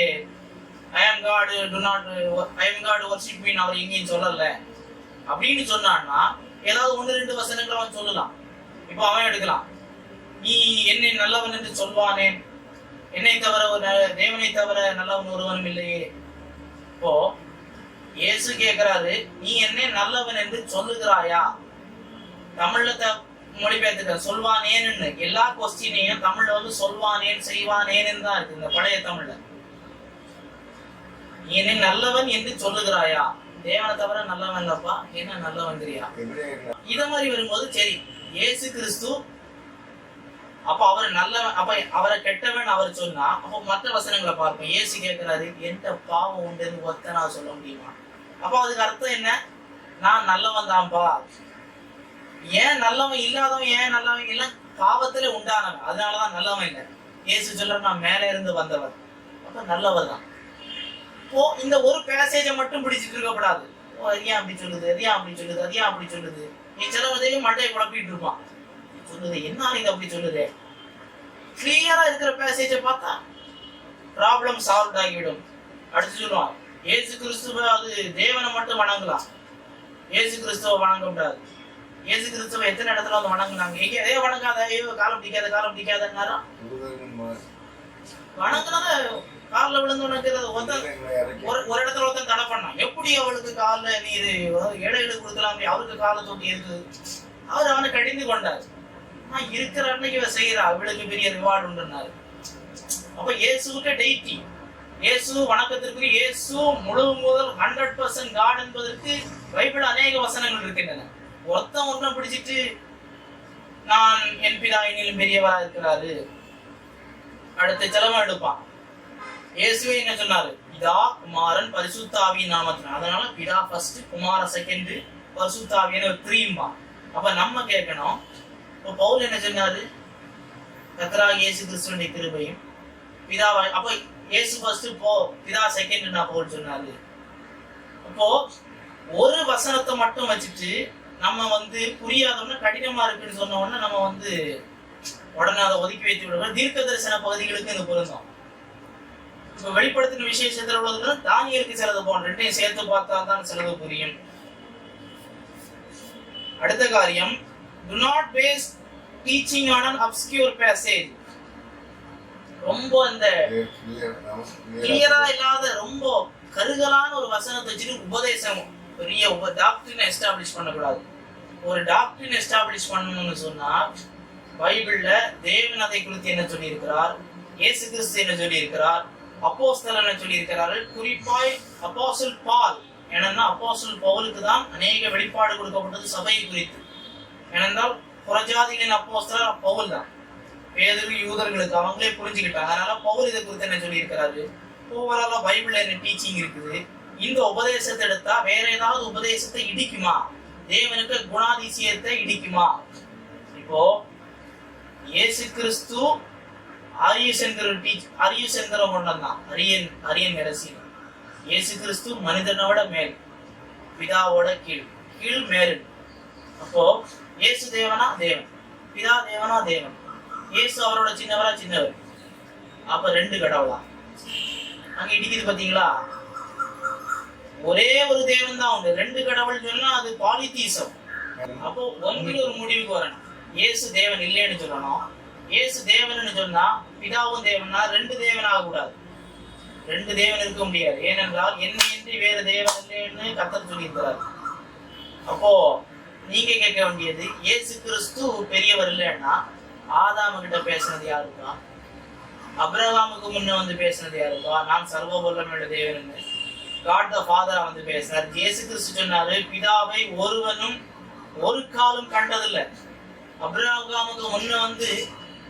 Speaker 1: I am God worship me அவர் எங்கேயும் சொல்லல அப்படின்னு சொன்னான்னா ஏதாவது 1-2 வசனங்கள் அவன் சொல்லலாம். இப்போ அவன் எடுக்கலாம், நீ என்னை நல்லவன் என்று சொல்வானேன், என்னை தவிர தேவனை தவிர நல்லவன் ஒருவனும் இல்லையே. இப்போ இயேசு கேட்கிறாரு, நீ என்னை நல்லவன் என்று சொல்லுகிறாயா? தமிழ்ல மொழிபெயர்த்துக்க சொல்வானேன்னு எல்லா கொஸ்டினையும் தமிழ்ல வந்து சொல்வானேன் செய்வானேன்னு தான் இருக்கு இந்த பழைய தமிழ்ல. நீ என்னை நல்லவன் என்று சொல்லுகிறாயா? தேவனை தவிர நல்லவன் இல்லப்பா, என்ன நல்லவன்கிறியா? இத மாதிரி வரும்போது சரி, இயேசு கிறிஸ்து அப்ப அவர் நல்லவன், அப்ப அவரை கெட்டவன் அவர் சொன்னா, அப்ப மற்ற வசனங்களை பார்ப்போம். இயேசு கேட்கிறாரு, எந்த பாவம் உண்டுன்னு ஒத்த நான் சொல்ல முடியுமா? அப்ப அதுக்கு அர்த்தம் என்ன? நான் நல்லவன் தான்ப்பா. ஏன் நல்லவன் இல்லாதவன், ஏன் நல்லவன் எல்லாம் பாவத்துல உண்டானவன், அதனாலதான் நல்லவன் இல்லை. இயேசு சொல்ற நான் மேல இருந்து வந்தவர், அப்ப நல்லவர் தான். இப்போ இந்த ஒரு பேசேஜை மட்டும் பிடிச்சிட்டு இருக்கக்கூடாது. அதையும் அப்படி சொல்லுது, அதையும் அப்படி சொல்லுது. நீ சிலவதையும் மண்டையை குழப்பிட்டு இருப்பான். சொல்லுது என்ன நீங்க அப்படி சொல்லுது? கிளியரா இருக்கிற பேசேஜை பார்த்தா ப்ராப்ளம் சால்வ் ஆகிவிடும். அடுத்து சொல்லுவான், ஏசு கிறிஸ்துவ அது தேவனை மட்டும் வணங்கலாம், ஏசு கிறிஸ்துவ வணங்க கூடாது. ஏசு கிறிஸ்துவ எத்தனை இடத்துல வந்து வணங்குனாங்க? எங்க அதே வணங்காத, காலம் பிடிக்காதன்னாரா? வணங்குனத காலில் விழுந்து வணங்குறது. ஒரு இடத்துல ஒருத்தன் தடை பண்ணான், எப்படி அவளுக்கு காலில் நீர் ஏழைகளுக்கு கொடுக்கலாம், அவருக்கு காலை தொட்டி இருக்கு. அவர் அவனை கடிந்து கொண்டார். இருக்கிற அன்னைக்கு இவ செய்யறா, அவளுக்கு பெரிய ரிவார்டு உண்டுன்னாரு. அப்ப இயேசுக்கு டெய்டி, இயேசு வணக்கத்திற்கு இயேசு முழு முதல் 100% காட் என்பதற்கு பைபிள் அநேக வசனங்கள் இருக்கின்றன. ஒருத்தன் பிடிச்சிட்டு நான் என் பிதா என்னிலும் பெரியவரா இருக்கிறாரு, அடுத்த செலவம் எடுப்பான். இயேசுவே என்ன சொன்னாரு? பிதா குமாரன் பரிசுத்த ஆவியின் நாமத்தினால. அதனால பிதா ஃபர்ஸ்ட், குமார செகண்ட், பரிசுத்த ஆவியான 3. அப்ப நம்ம கேட்கணும், இப்போ பவுல் என்ன சொன்னாரு? கர்த்தராகிய இயேசு கிறிஸ்துவின் கிருபையும் பிதாவா. அப்போ இயேசு ஃபர்ஸ்ட், பிதா செகண்ட் நான் பவுல் சொன்னாரு. அப்போ ஒரு வசனத்தை மட்டும் வச்சுட்டு நம்ம வந்து புரியாதோம்னா கடினமா இருக்குன்னு சொன்ன உடனே நம்ம வந்து உடனே அதை ஒதுக்கி வைத்து விடுவோம். தீர்க்க தரிசன பகுதிகளுக்கு இது பொருந்தும். இப்ப வெளிப்படுத்தின விசேஷத்துல உள்ளதுல தானியலுக்கு சிலது போன்ற ரெண்டையும் சேர்த்து பார்த்தா தான் சிலது புரியும். அடுத்த காரியம், do not base teaching on an obscure passage. ரொம்ப அந்த கிளியரா இல்லாத ரொம்ப கருகலான ஒரு வசனத்தை வச்சுட்டு உபதேசம் பெரிய டாக்டரினை எஸ்டாப்ளிஷ் பண்ணக்கூடாது. ஒரு டாக்டரினை எஸ்டாப்ளிஷ் பண்ணணும்னு சொன்னா பைபிள்ல தேவன் அதை குறித்து என்ன சொல்லி இருக்கிறார், இயேசு கிறிஸ்து என்ன சொல்லி இருக்கிறார், அப்போஸ்தலர் என்ன சொல்லி இருக்கிறார்கள். குறிப்பாய் அப்போஸ்தல் பால், ஏனென்னா அப்போஸ்தல் பவுலுக்கு தான் அநேக வெளிப்பாடு கொடுக்கப்பட்டது சபையை குறித்து. ஏனென்றால் புறஜாதிகளின் அப்போஸ்தலர் பவுல் தான். பேதுரு யூதர்களுக்கு அவங்களே புரிஞ்சுக்கிட்டாங்க. அதனால பவுல் இதை குறித்து என்ன சொல்லி இருக்கிறாரு. ஓவராலா பைபிள்ல என்ன டீச்சிங் இருக்குது, இந்த உபதேசத்தை எடுத்தா வேற ஏதாவது உபதேசத்தை இடிக்குமா, தேவனுக்கு குணாதிசயத்தை இடிக்குமா? இப்போ இயேசு கிறிஸ்து அரியஸ் என்கிற ஒன்றம் தான் அரியன் அரசி. இயேசு கிறிஸ்து மனிதனோட மேல், பிதாவோட கீழ் மேல். அப்போ இயேசு தேவனா தேவன், பிதா தேவனா தேவன், இயேசு அவரோட சின்னவர். அப்ப 2 கடவுளா அங்க இடிக்குது பாத்தீங்களா? ஒரே ஒரு தேவன் தான் உண்டு. 2 கடவுள் சொன்னா அது பாலிதீசம். அப்போ ஒன்றில் ஒரு முடிவுக்கு வரணும். இயேசு தேவன் இல்லைன்னு சொல்லணும். இயேசு தேவன் சொன்னா பிதாவும் தேவனா 2 தேவன் ஆகக்கூடாது. 2 தேவன் இருக்க முடியாது. ஏனென்றால் என்னையின்றி வேறு தேவன் இல்லைன்னு கர்த்தர் சொல்லியிருக்கிறார். அப்போ நீங்க கேட்க வேண்டியது, இயேசு கிறிஸ்து பெரியவர் இல்லைன்னா ஆதாம கிட்ட பேசினது யாருப்பா? அப்ரஹாமுக்கு முன்ன வந்து பேசினது யாருப்பா? நான் சர்வ வல்லமையுள்ள தேவன் காட் த ஃபாதரா வந்து பேசினார். இயேசு கிறிஸ்து சொன்னாரு, பிதாவை ஒருவனும் ஒரு காலம் கண்டதில்லை. அப்ரஹாமுக்கு முன்ன வந்து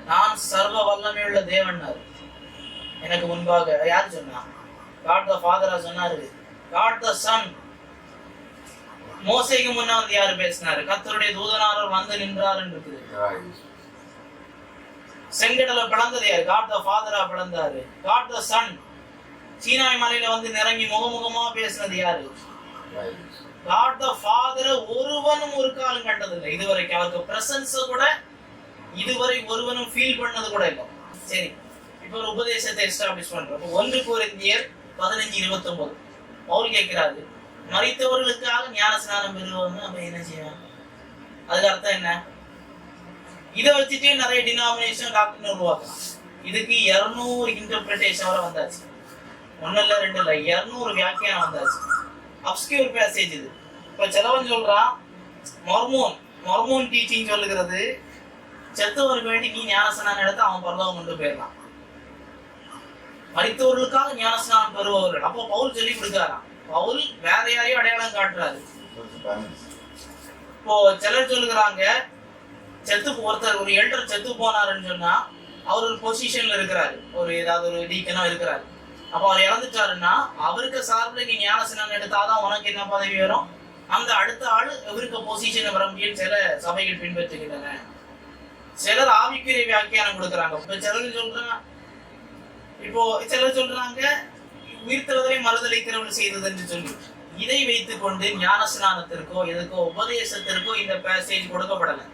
Speaker 1: நான் சர்வ வல்லமையுள்ள தேவன் எனக்கு முன்பாக யார் சொன்னா? காட் த ஃபாதரா சொன்னாரு. காட் த சன் மோசேக்கு முன்ன வந்து யாரு பேசினாரு? கர்த்தருடைய தூதனாரர் வந்து நின்றார் இருக்குது. செங்கடலை பிளந்தது யாரு? காட் த ஃபாதரா பிளந்தாரு. காட் த சன் சீனாய் மலையில வந்து நிறங்கி முகமுகமா பேசினது யாரு? காட் த ஃபாதரை ஒருவனும் ஒரு காலம் கண்டதில்லை இதுவரைக்கும். அவருக்கு பிரசன்ஸ் கூட இதுவரை ஒருவனும் ஃபீல் பண்ணது கூட இல்லை. சரி, இப்ப ஒரு உபதேசத்தை எஸ்டாப்ளிஷ் பண்றோம். 1 கொரிந்தியர் 15:29 பவுல் கேட்கிறாரு, மரித்தவர்களுக்காக ஞான ஸ்நானம் பெறுவாங்க, அப்ப என்ன செய்வாங்க? அதுக்கு அர்த்தம் என்ன? இதை வச்சுட்டே நிறைய டினாமினேஷன் டாக்டர் உருவாக்கலாம். இதுக்கு 200 இன்டர்பிரேஷன் வரை வந்தாச்சு. 1 இல்ல 2 இல்ல 200 வியாக்கியானம் வந்தாச்சு. அப்ஸ்கியூர் பேசேஜ் இது. இப்ப சிலவன் சொல்றான், மொர்மோன் டீச்சிங் சொல்லுகிறது, செத்தவருக்கு வேண்டி நீ ஞானஸ்நானம் எடுத்து அவன் பரலோகம் கொண்டு போயிடலாம். மரித்தவர்களுக்காக ஞானஸ்நானம் பெறுபவர்கள். அப்போ பவுல் சொல்லி கொடுக்காராம். பவுல் வேற யாரையும் அடையாளம் காட்டுறாரு. இப்போ சிலர் சொல்லுகிறாங்க, ஒருத்தர் ஒரு எல்டர் செத்து போனாருன்னு சொன்னா அவர் ஒரு பொசிஷன்ல இருக்கிறாரு, ஒரு ஏதாவது ஒரு டீக்கனா இருக்கிறாரு. அப்ப அவர் இறந்துட்டாருன்னா அவருக்கு சார்பில் நீ ஞானஸ்நானம் எடுத்தாதான் உனக்கு என்ன பதவி வரும்? அந்த அடுத்த ஆளு இவருக்கு பொசிஷன் வர முடியும் சில சபைகள் பின்பற்றுகின்றன. சிலர் ஆவிக்குரிய வியாக்கியானம் கொடுக்குறாங்க. இப்போ சிலர் சொல்றாங்க உயிர்த்தவரை மறுதளிக்கிறவர்கள் செய்தது என்று சொல்லி, இதை வைத்துக் கொண்டு ஞானஸ்நானத்திற்கோ எதுக்கோ உபதேசத்திற்கோ இந்த பேசேஜ் கொடுக்கப்படலை.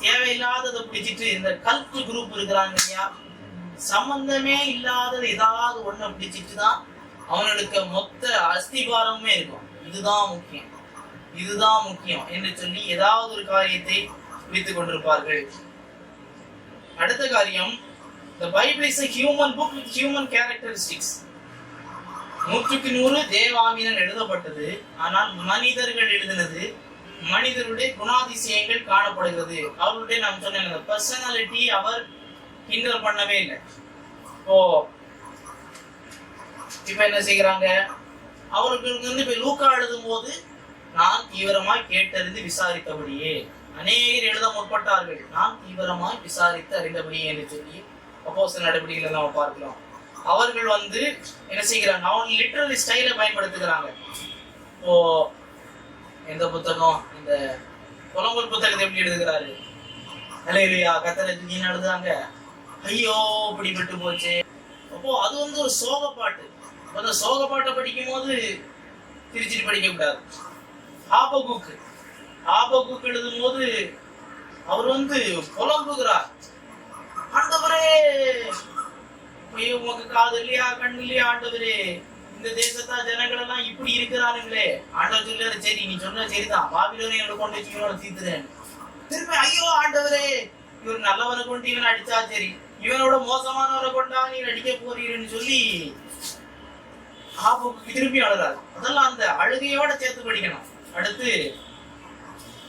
Speaker 1: தேவையில்லாததை பிடிச்சிட்டு இந்த கல்ட் குரூப் இருக்கிறாங்க இல்லையா, சம்பந்தமே இல்லாதது ஏதாவது ஒண்ணு பிடிச்சிட்டு தான் அவனுக்கு மொத்த அஸ்திபாரமே இருக்கும். இதுதான் முக்கியம் என்று சொல்லி ஏதாவது ஒரு காரியத்தை பிடித்துக் கொண்டிருப்பார்கள். அடுத்த காரியம், the Bible is a human book with human characteristics. 100% தேவாவினால் எழுதப்பட்டது. ஆனால் மனிதர்கள் எழுதினது, மனிதருடைய குணாதிசயங்கள் காணப்படுகிறது. அவருடைய நான் சொன்ன பர்சனாலிட்டி அவர் கிண்டல் பண்ணவே இல்லை. இப்ப என்ன செய்யறாங்க, அவர்களுக்கு வந்து இப்ப லூக்கா எழுதும் போது நான் தீவிரமாய் கேட்டறிந்து விசாரித்தபடியே, அநேகர் எழுத முற்பட்டார்கள், நான் தீவிரமாய் விசாரித்து அறிந்தபடியே என்று சொல்லி அப்போஸ்தலர் நடவடிக்கைகளை நம்ம பார்க்கலாம். அவர்கள் வந்து என்ன செய்கிறாங்க, அவங்க லிட்டரரி ஸ்டைலை பயன்படுத்துகிறாங்க. இப்போ எந்த புத்தகம், இந்த புலம்பல் புத்தகத்தை எப்படி எழுதுகிறாரு, ஹல்லேலூயா கர்த்தரை துதி எழுதுறாங்க, ஐயோ இப்படிப்பட்டு போச்சு. அப்போ அது வந்து ஒரு சோக பாட்டு. அந்த சோக பாட்டை படிக்கும் போது திருச்சிட்டு படிக்க கூடாது. ஆபகுக்கு எழுதும் போது அவர் வந்து புலம்புகிறார், ஆண்டவரே ஐயோ உனக்கு காது இல்லையா கண் இல்லையா ஆண்டவரே, இந்த தேசத்தா ஜனங்கள் எல்லாம் இப்படி இருக்கிறானுங்களே. ஆண்டவர் சொல்றாரு, சரி நீ சொன்ன சரிதான், பாபிலோனியோட கொண்டு வச்சு இவனோட தீர்த்துறேன். திருப்பி ஐயோ ஆண்டவரே இவர் நல்லவனை கொண்டு இவனை அடிச்சா சரி, இவனோட மோசமானவரை கொண்டா நீ அடிக்க போறீன்னு சொல்லி ஆபுக்கு திருப்பி அழுறாரு. அதெல்லாம் அந்த அழுகையோட சேர்த்து படிக்கணும். அடுத்து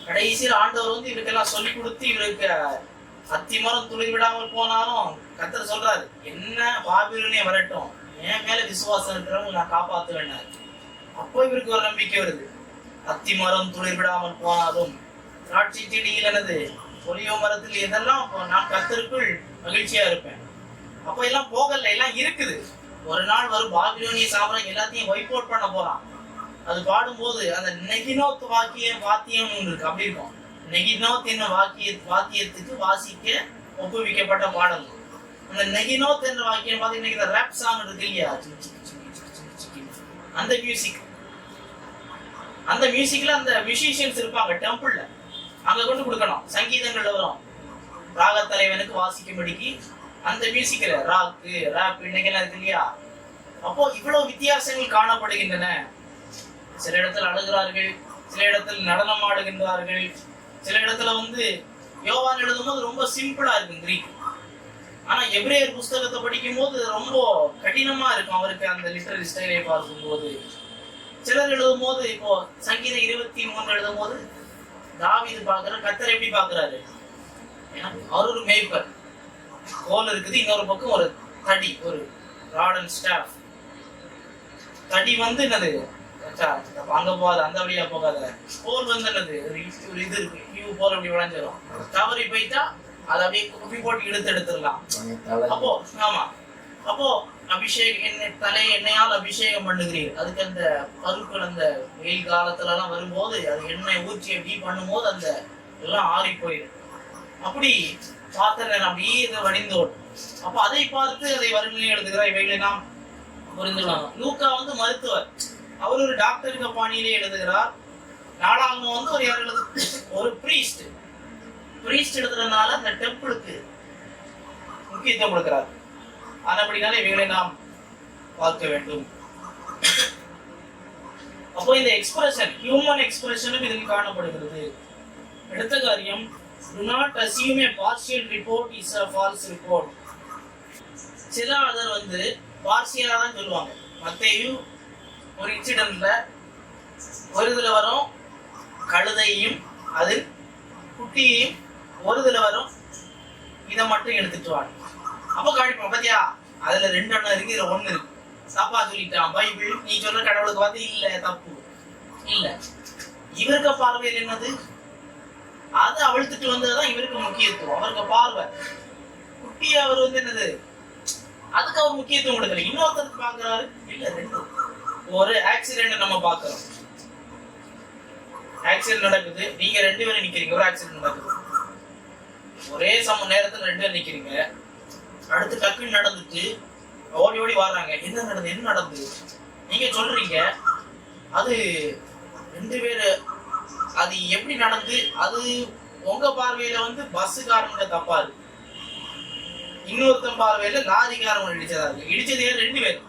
Speaker 1: கடைசியில் ஆண்டவர் வந்து இவருக்கெல்லாம் சொல்லி கொடுத்து, இவருக்கு அத்திமரம் துளிர் விடாமல் போனாலும் கர்த்தர் சொல்றாரு, என்ன பாபிலோனே வரட்டும், என் மேல விசுவாசம் இருக்கிறவங்க நான் காப்பாத்துவேன். அப்போ இவருக்கு ஒரு நம்பிக்கை வருது, அத்திமரம் துளிர் விடாமல் போனாலும் திராட்சை செடியில் என்னது ஒலிவ மரத்தில் இதெல்லாம் நான் கர்த்தருக்குள் மகிழ்ச்சியா இருப்பேன். அப்ப எல்லாம் போகல, எல்லாம் இருக்குது. ஒரு நாள் வரும் பாபிலோனிய சாம்ராஜ்யம் எல்லாத்தையும் வைப் அவுட் பண்ண போறான். அது பாடும்போது அந்த நெகினோத் வாத்தியம் இருக்கு, அப்படி இருக்கும். நெகினோத் என்ன வாக்கியத்துக்கு வாசிக்க ஒப்புவிக்கப்பட்ட பாடல். அந்த நெகினோத் என்ற வாக்கியம் பாத்தீங்கன்னா இந்த ராப் சாங் இருக்கு இல்லையா, அந்த மியூசிக், அந்த மியூசிக்ல அந்த மியூசிஷியன்ஸ் இருப்பாங்க டெம்பிள்ல, அங்க கொண்டு கொடுக்கணும். சங்கீதங்கள்ல வரும் ராக தலைவனுக்கு வாசிக்கும்படிக்கு அந்த மியூசிக்ல ராக்கு ராப் இன்னைக்கெல்லாம் இருக்கு இல்லையா. அப்போ இவ்வளவு வித்தியாசங்கள் காணப்படுகின்றன. சில இடத்துல அழுகிறார்கள், சில இடத்துல நடனம் ஆடுகின்றார்கள், சில இடத்துல யோவான் எழுதும்போது ரொம்ப சிம்பிளா இருக்கும் கிரீக். ஆனா எபிரேயர் புஸ்தகத்தை படிக்கும் போது ரொம்ப கடினமா இருக்கும் அவருக்கு அந்த லிட்டரரி ஸ்டைலை பார்க்கும்போது. சிலர் எழுதும் போது, இப்போ சங்கீதம் 23 எழுதும் போது தாவீது பாக்குற கர்த்தர் எப்படி பாக்குறாரு, அவர் ஒரு மேய்ப்பர், கோல் இருக்குது, இன்னொரு பக்கம் ஒரு தடி, ஒரு ராட் அண்ட் ஸ்டாஃப். தடி என்னது, அங்க போகாத அந்த வழியா போகாத, கோல் என்னது, ஒரு இது இருக்கு, கியூ போல் அப்படி விளைஞ்சிடும், தவறி போயிட்டா அதை அப்படியே குப்பி போட்டு எடுத்துடலாம். அப்போ ஆமா, அப்போ அபிஷேகம் தலையை எண்ணெயால் அபிஷேகம் பண்ணுகிறீர், அதுக்கு அந்த பருக்கள் அந்த வெயில் காலத்துல எல்லாம் வரும்போது அது எண்ணெய் ஊற்றி அப்படி பண்ணும்போது அந்த எல்லாம் ஆறி போயிடும். அப்படி பார்த்தேன் அப்படியே இதை வடிந்தோடும். அப்போ அதை பார்த்து அதை வருநிலை எழுதுகிறார். இவைகளை நாம் புரிந்துள்ளோம். லூக்கா மருத்துவர், அவர் ஒரு டாக்டருக்கு பாணியிலே எழுதுகிறார். நாலாவது ஒரு யார் எழுது, ஒரு பிரீஸ்ட் எழுதுறதுனால அந்த டெம்பிளுக்கு முக்கியத்துவம் கொடுக்கிறார். அப்படினால இவைகளை நாம் பார்க்க வேண்டும். அப்போ இந்த எக்ஸ்பிரஷன், ஹியூமன் எக்ஸ்பிரஷனும் இதில் காணப்படுகிறது. அடுத்த காரியம், do not assume a partial report is a false report. சில ஆதர் பார்சியலா தான் சொல்லுவாங்க. மத்தேயு ஒரு இன்சிடென்ட்ல ஒரு இதுல வரும் கழுதையும் அது குட்டியையும், ஒரு இதுல வரும் இதை மட்டும் எடுத்துட்டு வாங்க. அப்போ காணிப்போம் பாத்தியா, அதுல 2 எண்ணம் இருக்கு, இதுல 1 இருக்கு, தப்பா சொல்லிட்டான் பைபிள், நீ சொல்ற கடவுளுக்கு பார்த்து இல்ல தப்பு இல்ல. இவருக்கு பார்வையில் என்னது, அது அவிழ்த்துட்டு வந்ததுதான் இவருக்கு முக்கியத்துவம். அவருக்கு பார்வை குட்டி, அவர் என்னது அதுக்கு அவர் முக்கியத்துவம் கொடுக்கல. இன்னொருத்தருக்கு பாக்குறாரு இல்ல, 2 ஒரு ஆக்சிடென்ட் நம்ம பாக்குறோம், ஆக்சிடென்ட் நடக்குது, நீங்க 2 பேரும் நிக்கிறீங்க, ஒரு ஆக்சிடென்ட் நடக்குது, ஒரே சம நேரத்துல 2 பேரும் நிக்கிறீங்க, அடுத்து டக்குன்னு நடந்துட்டு ஓடி ஓடி வர்றாங்க, என்ன நடந்து நீங்க சொல்றீங்க, அது 2 பேரு, அது எப்படி நடந்து, அது உங்க பார்வையில பஸ்ஸுக்காரங்க தப்பா இருக்கு, இன்னொருத்தன் பார்வையில லாரிக்காரங்க இடிச்சதா இருக்கு, இடிச்சதே 2 பேரும்.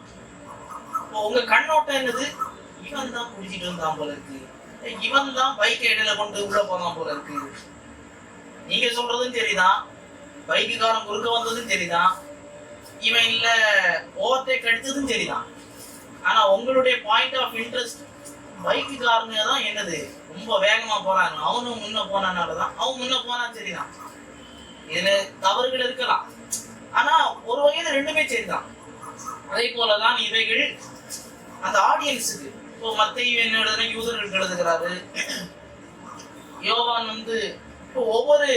Speaker 1: இப்போ உங்க கண்ணோட்டம் என்னது, இவன் தான் குடிச்சிட்டு வந்தான் போல இருக்கு, இவன் தான் பைக் இடையில கொண்டு உள்ள போதான் போல இருக்கு. நீங்க சொல்றதும் சரிதான், பைக்குக்காரன் குறுக்க வந்ததும் சரிதான், இவன் இல்ல ஓவர்டேக் அடிச்சதும் சரிதான். ஆனா உங்களுடைய பாயிண்ட் ஆஃப் இன்ட்ரெஸ்ட் பைக்குக்காரங்க தான் என்னது ரொம்ப வேகமா போறாங்க, அவனும் முன்ன போனானாலதான், அவன் முன்ன போனா சரிதான். இதுல தவறுகள் இருக்கலாம், ஆனா ஒரு வகையில 2மே சரிதான். அதே போலதான் இவைகள் அந்த ஆடியன்ஸுக்கு. இப்போ மத்தேயு என்ன எழுதுனா யூதர்களுக்கு எழுதுகிறாரு, யோவான் இப்போ ஒவ்வொரு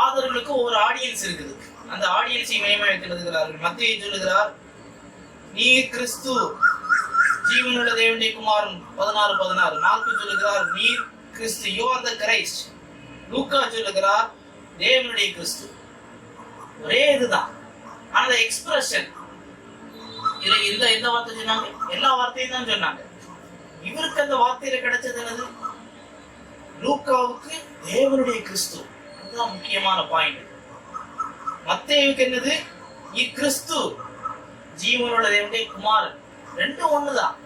Speaker 1: ஆதர்களுக்கும் ஒவ்வொரு ஆடியன்ஸ் இருக்குது, அந்த ஆடியன்ஸை மையமா வைத்து எழுதுகிறார்கள். மத்தேயு சொல்லுகிறார், நீ கிறிஸ்து ஜீவனுள்ள தேவனுடைய குமாரன் 16:16. மார்க்கு சொல்லுகிறார், நீ கிறிஸ்து, யூ ஆர் த கிரைஸ்ட். லூக்கா சொல்லுகிறார், தேவனுடைய கிறிஸ்து. ஒரே இதுதான், அந்த எக்ஸ்பிரஷன் இதுல எந்த வார்த்தை சொன்னாங்க, எல்லா வார்த்தையும் தான் சொன்னாங்க. இவருக்கு அந்த வார்த்தையில கிடைச்சது என்னது, லூக்காவுக்கு தேவனுடைய கிறிஸ்து, அதுதான் முக்கியமான பாயிண்ட். மத்தேயுக்கு என்னது, கிறிஸ்து ஜீவனோட தேவனுடைய குமாரன், 2 ஒண்ணுதான்.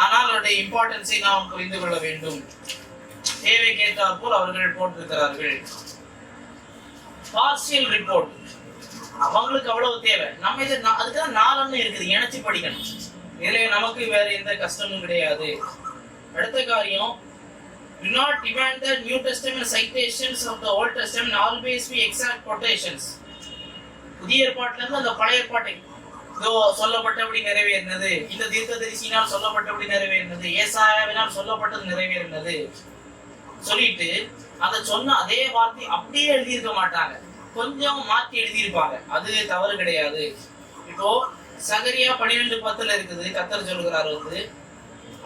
Speaker 1: ஆனால் அவருடைய இம்பார்ட்டன்ஸை நாம் புரிந்து கொள்ள வேண்டும். தேவை கேட்டால் போல் அவர்கள் போட்டிருக்கிறார்கள். பார்சியல் ரிப்போர்ட் அவங்களுக்கு அவ்வளவு தேவை. நம்ம இது அதுக்குதான் 4 இருக்குது, இணைச்சு படிக்கணும். இதுல நமக்கு வேற எந்த கஷ்டமும் கிடையாது. அடுத்த காரியம், do not demand the New Testament citations of the Old Testament, always be exact quotations. புதிய ஏற்பாட்டுல இருந்து அந்த பழைய ஏற்பாட்டை சொல்லப்பட்டபடி நிறைவேறினது, இந்த தீர்க்கதரிசியினால் சொல்லப்பட்டபடி நிறைவேறினது, ஏசாயாவினால் சொல்லப்பட்டது நிறைவேறினது சொல்லிட்டு அதை சொன்ன அதே வார்த்தை அப்படியே எழுதியிருக்க மாட்டாங்க, கொஞ்சம் மாற்றி எழுதியிருப்பாங்க. அது தவறு கிடையாது. இப்போ சகரியா 12:10 இருக்குது, கர்த்தர் சொல்கிறார்,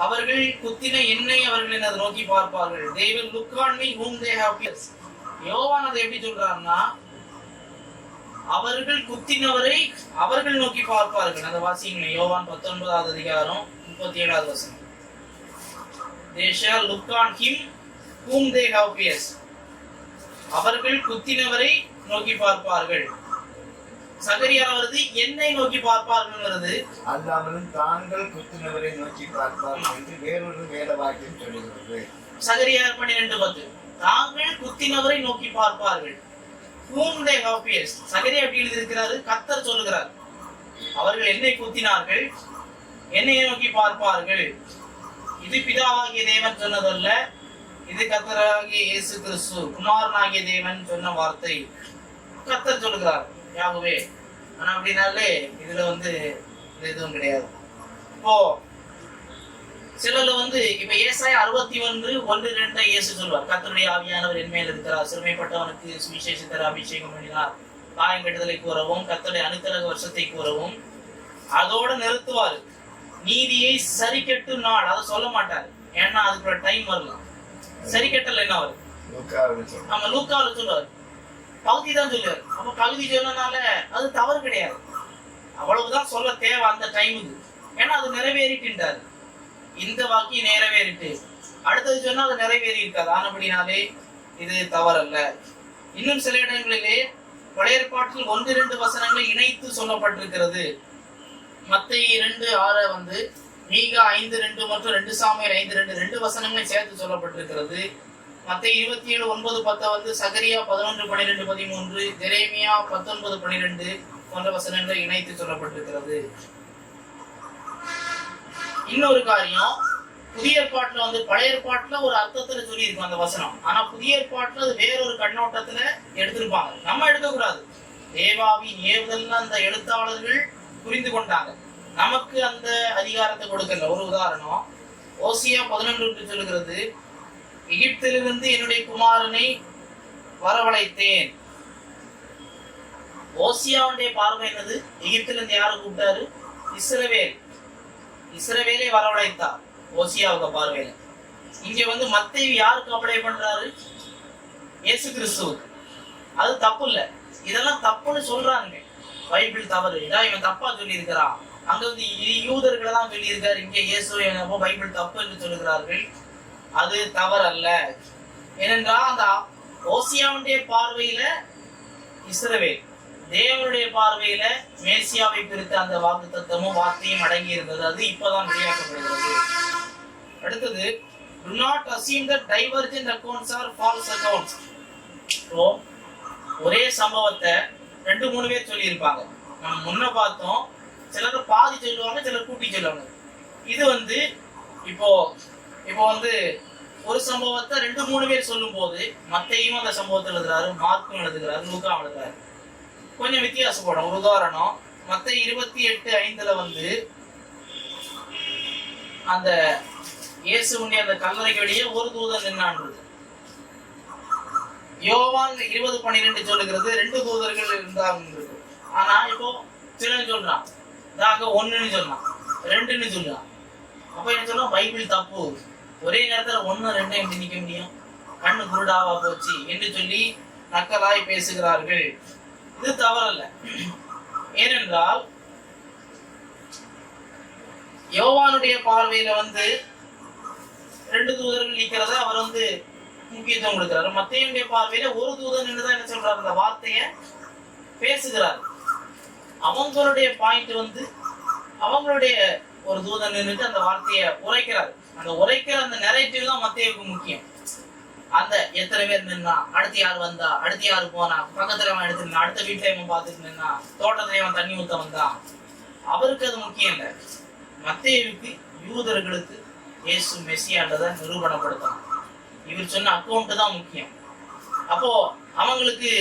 Speaker 1: அவர்கள் குத்தின என்னை அவர்கள் அதை நோக்கி பார்ப்பார்கள். They will look on me whom they have pierced. யோவான் அதை எப்படி சொல்றாருன்னா, அவர்கள் குத்தினவரை அவர்கள் நோக்கி பார்ப்பார்கள். அந்த வாசிங்களே, யோவான் 19வது அதிகாரம் 37வது வசனம். They shall look on him whom they have pierced. அவர்கள் குத்தினவரை நோக்கி பார்ப்பார்கள். சகரியா வருது என்னை நோக்கி பார்ப்பார்கள்,
Speaker 2: அல்லாமலும் தாங்கள் குத்தினவரை நோக்கி பார்ப்பார்கள் என்று வேறொரு வேத வாக்கியம் சொல்லுகிறது.
Speaker 1: சகரியா 12:10 தாங்கள் குத்தினவரை நோக்கி பார்ப்பார்கள். whom they have pierced. சகரியா எப்படி எழுதியிருக்கிறாரு? கர்த்தர் சொல்லுகிறார், அவர்கள் என்னை குத்தினார்கள், என்னை நோக்கி பார்ப்பார்கள். இது பிதாவாகிய தேவன் சொன்னதல்ல, இது கர்த்தராகிய இயேசு கிறிஸ்து குமாரனாகிய தேவன் சொன்ன வார்த்தை. கர்த்தர் சொல்லுகிறார், யாகவே. ஆனா அப்படின்னாலே இதுல எதுவும் கிடையாது. இப்போ சிலர்ல இப்ப ஏசாயா 61:1-2 இயேசு சொல்வார், கர்த்தருடைய ஆவியானவர் என் மேல் இருக்கிறார், சிறுமைப்பட்டவனுக்கு சுவிசேஷத்தை அபிஷேகம் பண்ணினார், காயம் கட்டுதலை கூறவும் கர்த்தருடைய அனுக்கிரக வருஷத்தை கூறவும். அதோட நிறுத்துவாரு. நீதியை சரி கட்டும் நாள் அதை சொல்ல மாட்டாரு, ஏன்னா அதுக்கு ஒரு டைம் வரலாம். சரி கட்டல என்ன வரும்? நம்ம லூக்காவில சொல்லுவாரு, பகுதி தான் சொல்லுவாரு. அப்ப பகுதி சொன்னனால அது தவறு கிடையாது, அவ்வளவுதான் சொல்ல தேவை அந்த டைமுக்கு, ஏன்னா அது நிறைவேறிட்டுன்றாரு. இந்த வாக்கி நிறைவேறிட்டு அடுத்தது சொன்னா அது நிறைவேறி இருக்காது. ஆனபடினாலே இது தவறல்ல. இன்னும் சில இடங்களிலே பழைய ஏற்பாட்டில் 1-2 வசனங்களை இணைத்து சொல்லப்பட்டிருக்கிறது. மத்தேயு 2:6 மீகா 5:2 மற்றும் 2 சாமுவேல் 5:2 2 வசனங்களை சேர்த்து சொல்லப்பட்டிருக்கிறது. மத்தேயு 27:9-10 சகரியா 11:12-13 எரேமியா 19:12 போன்ற வசனங்களை இணைத்து சொல்லப்பட்டிருக்கிறது. இன்னொரு காரியம், புதிய ஏற்பாட்டுல பழைய ஏற்பாட்டுல ஒரு அர்த்தத்துல சொல்லி இருக்கும் அந்த வசனம், ஆனா புதிய ஏற்பாட்டுல அது வேறொரு கண்ணோட்டத்துல எடுத்திருப்பாங்க. நம்ம எடுக்கக்கூடாது. தேவாவின் ஏவுதல் அந்த எழுத்தாளர்கள் புரிந்து கொண்டாங்க, நமக்கு அந்த அதிகாரத்தை கொடுக்கல. ஒரு உதாரணம், ஓசியா 11 சொல்லுகிறது, எகிப்திலிருந்து என்னுடைய குமாரனை வரவழைத்தேன். ஓசியாவுடைய பார்வை என்னது? எகிப்திலிருந்து யாரு கூப்பிட்டாரு? இஸ்ரவேல். இஸ்ரவேலை வரவழைத்தார் ஓசியாவுக்கு பார்வையில. இங்க மத்தேயு யாருக்கு அப்ளை பண்றாரு? இயேசு கிறிஸ்துவுக்கு. அது தப்பு இல்ல, இதெல்லாம் தப்புன்னு சொல்றாங்க. பைபிள் தவறு, இவன் தப்பா சொல்லி இருக்கிறான். அங்க யூதர்களை தான் சொல்லி இருக்காரு, இங்க இயேசு பைபிள் தப்பு என்று சொல்லுகிறார்கள். அது தவறல்ல. ஏனென்றால் அந்த ஓசியாவுடைய பார்வையில இஸ்ரவேல், தேவனுடைய பார்வையில மேசியாவை குறித்த அந்த வாக்கு தத்துவமும் வார்த்தையும் அடங்கி இருந்தது. அது இப்பதான் வெளியாக்கப்படுகிறது. அடுத்தது, do not assume that divergent accounts are false accounts. ஒரே சம்பவத்தை 2-3 பேர் சொல்லி இருப்பாங்க. நம்ம முன்ன பார்த்தோம், சிலர் பாதி சொல்லுவாங்க, சிலர் கூட்டி சொல்லுவாங்க. இது இப்போ ஒரு சம்பவத்தை 2-3 பேர் சொல்லும் போது மத்தேயும் அந்த சம்பவத்தை எழுதுறாரு, மார்க்கும் எழுதுகிறாரு, லூக்காவும் எழுதுறாரு. கொஞ்சம் வித்தியாசப்படும். ஒரு உதாரணம், மத்தேயு 28:5 அந்த இயேசுவுடைய அந்த கல்லறைக்கு வெளியே ஒரு தூதன் நின்னான்றது. யோவான் 20:12 சொல்லுகிறது 2 தூதர்கள் இருந்தாங்க. ஆனா இப்போ சிலர் சொல்றான், அங்க 1ன்னு சொல்றான், 2ன்னு சொல்றான். அப்ப என்ன சொல்றோம்? பைபிள் தப்பு. ஒரே நேரத்துல 1, 2 எப்படி நிக்க முடியும்? கண்ணு குருடாவா போச்சு என்று சொல்லி நக்கலாய் பேசுகிறார்கள். இது தவறல்ல. ஏனென்றால் யோவானுடைய பார்வையில 2 தூதர்கள் நிக்கிறத அவர் முக்கியத்துவம் கொடுக்கிறாரு. மத்தேயுடைய பார்வையில ஒரு தூதன் என்றுதான் என்ன சொல்றாரு? அந்த வார்த்தைய பேசுகிறார். அவங்களுடைய பாயிண்ட் அவங்களுடைய ஒரு தூதன் நின்றுட்டு அந்த வார்த்தைய உரைக்கிறார். அந்த உரைக்கிற அந்த நரேட்டிவ் தான் மத்தேயுக்கு முக்கியம். அந்த எத்தனை பேர் நின்னா, அடுத்து யார் வந்தா, அடுத்து யாரு போனா, பக்கத்துல அவன் எடுத்துருந்தான், அடுத்த வீட்டுல இவன் பார்த்துட்டு நின்னா, தோட்டத்துல அவன் தண்ணி ஊத்த வந்தான், அவருக்கு அது முக்கியம் இல்லை. மத்தேயுக்கு யூதர்களுக்கு இயேசு மெசியான்றதை நிரூபணப்படுத்தணும். இவர் சொன்ன அக்கௌண்ட் தான் முக்கியம். அப்போ அவங்களுக்கு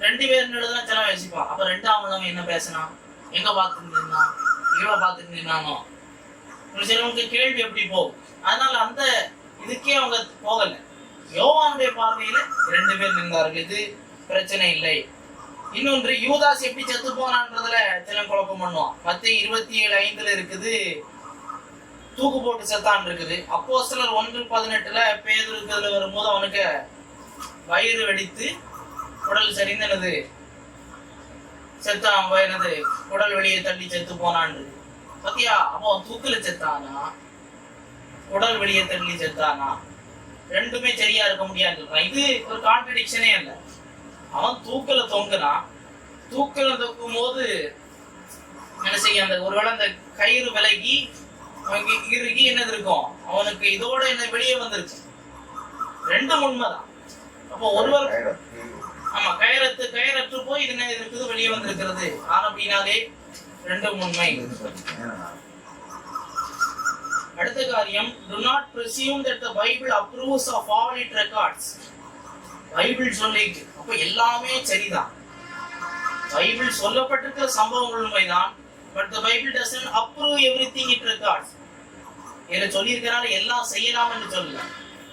Speaker 1: 2 பேர் தான் சில யோசிப்பான். அப்ப 2வது என்ன பேசினான், எங்க பார்த்துட்டு நின்னான், இவ்வளவு பார்த்துட்டு நின்னானோ, சிலவங்களுக்கு கேள்வி எப்படி போகும். அதனால அந்த இதுக்கே அவங்க போகல. யோவானுடைய பார்வையில 2 பேர் நின்றார்கள், இது பிரச்சனை இல்லை. இன்னொன்று, யூதாஸ் எப்படி செத்து போனான்றதுல சில குழப்பம் பண்ணுவான். மத்தேயு 27:5 இருக்குது, தூக்கு போட்டு செத்தான் இருக்குது. அப்போஸ்தலர் 1:18 பேதுருக்கு அதுல வரும்போது அவனுக்கு வயிறு வெடித்து உடல் சரிந்தனது செத்தான் என்னது உடல் வெளியே தள்ளி செத்து போனான்னு பத்தியா. அப்போ அவன் தூக்குல செத்தானா உடல் வெளியே தள்ளி செத்தானா? ரெண்டுமே சரியா இருக்க முடியாது. இது ஒரு கான்ட்ரடிக்ஷனே இல்ல. அவன் தூக்கல தொங்குனா, தூக்கல தொங்கும் போது என்ன செய்ய, அந்த ஒருவேளை அந்த கயிறு விலகி இறுகி என்னது இருக்கும், அவனுக்கு இதோட என்ன வெளியே வந்திருக்கு. ரெண்டும் உண்மைதான். அப்போ ஒருவர் ஆமா கயிறற்று போய் இது என்ன இருக்குது வெளியே வந்திருக்கிறது. ஆனா அப்படின்னாலே ரெண்டும் உண்மை. அடுத்த காரியம், do not presume that the Bible approves of all it records. Bible சொல்லிட்டு அப்ப எல்லாமே சரிதான். பைபிள் சொல்லப்பட்டிருக்கிற சம்பவங்கள் உண்மைதான். But the Bible doesn't approve everything it records. இதுல சொல்லியிருக்கனால எல்லாம் செய்யலாம் என்று சொல்லல.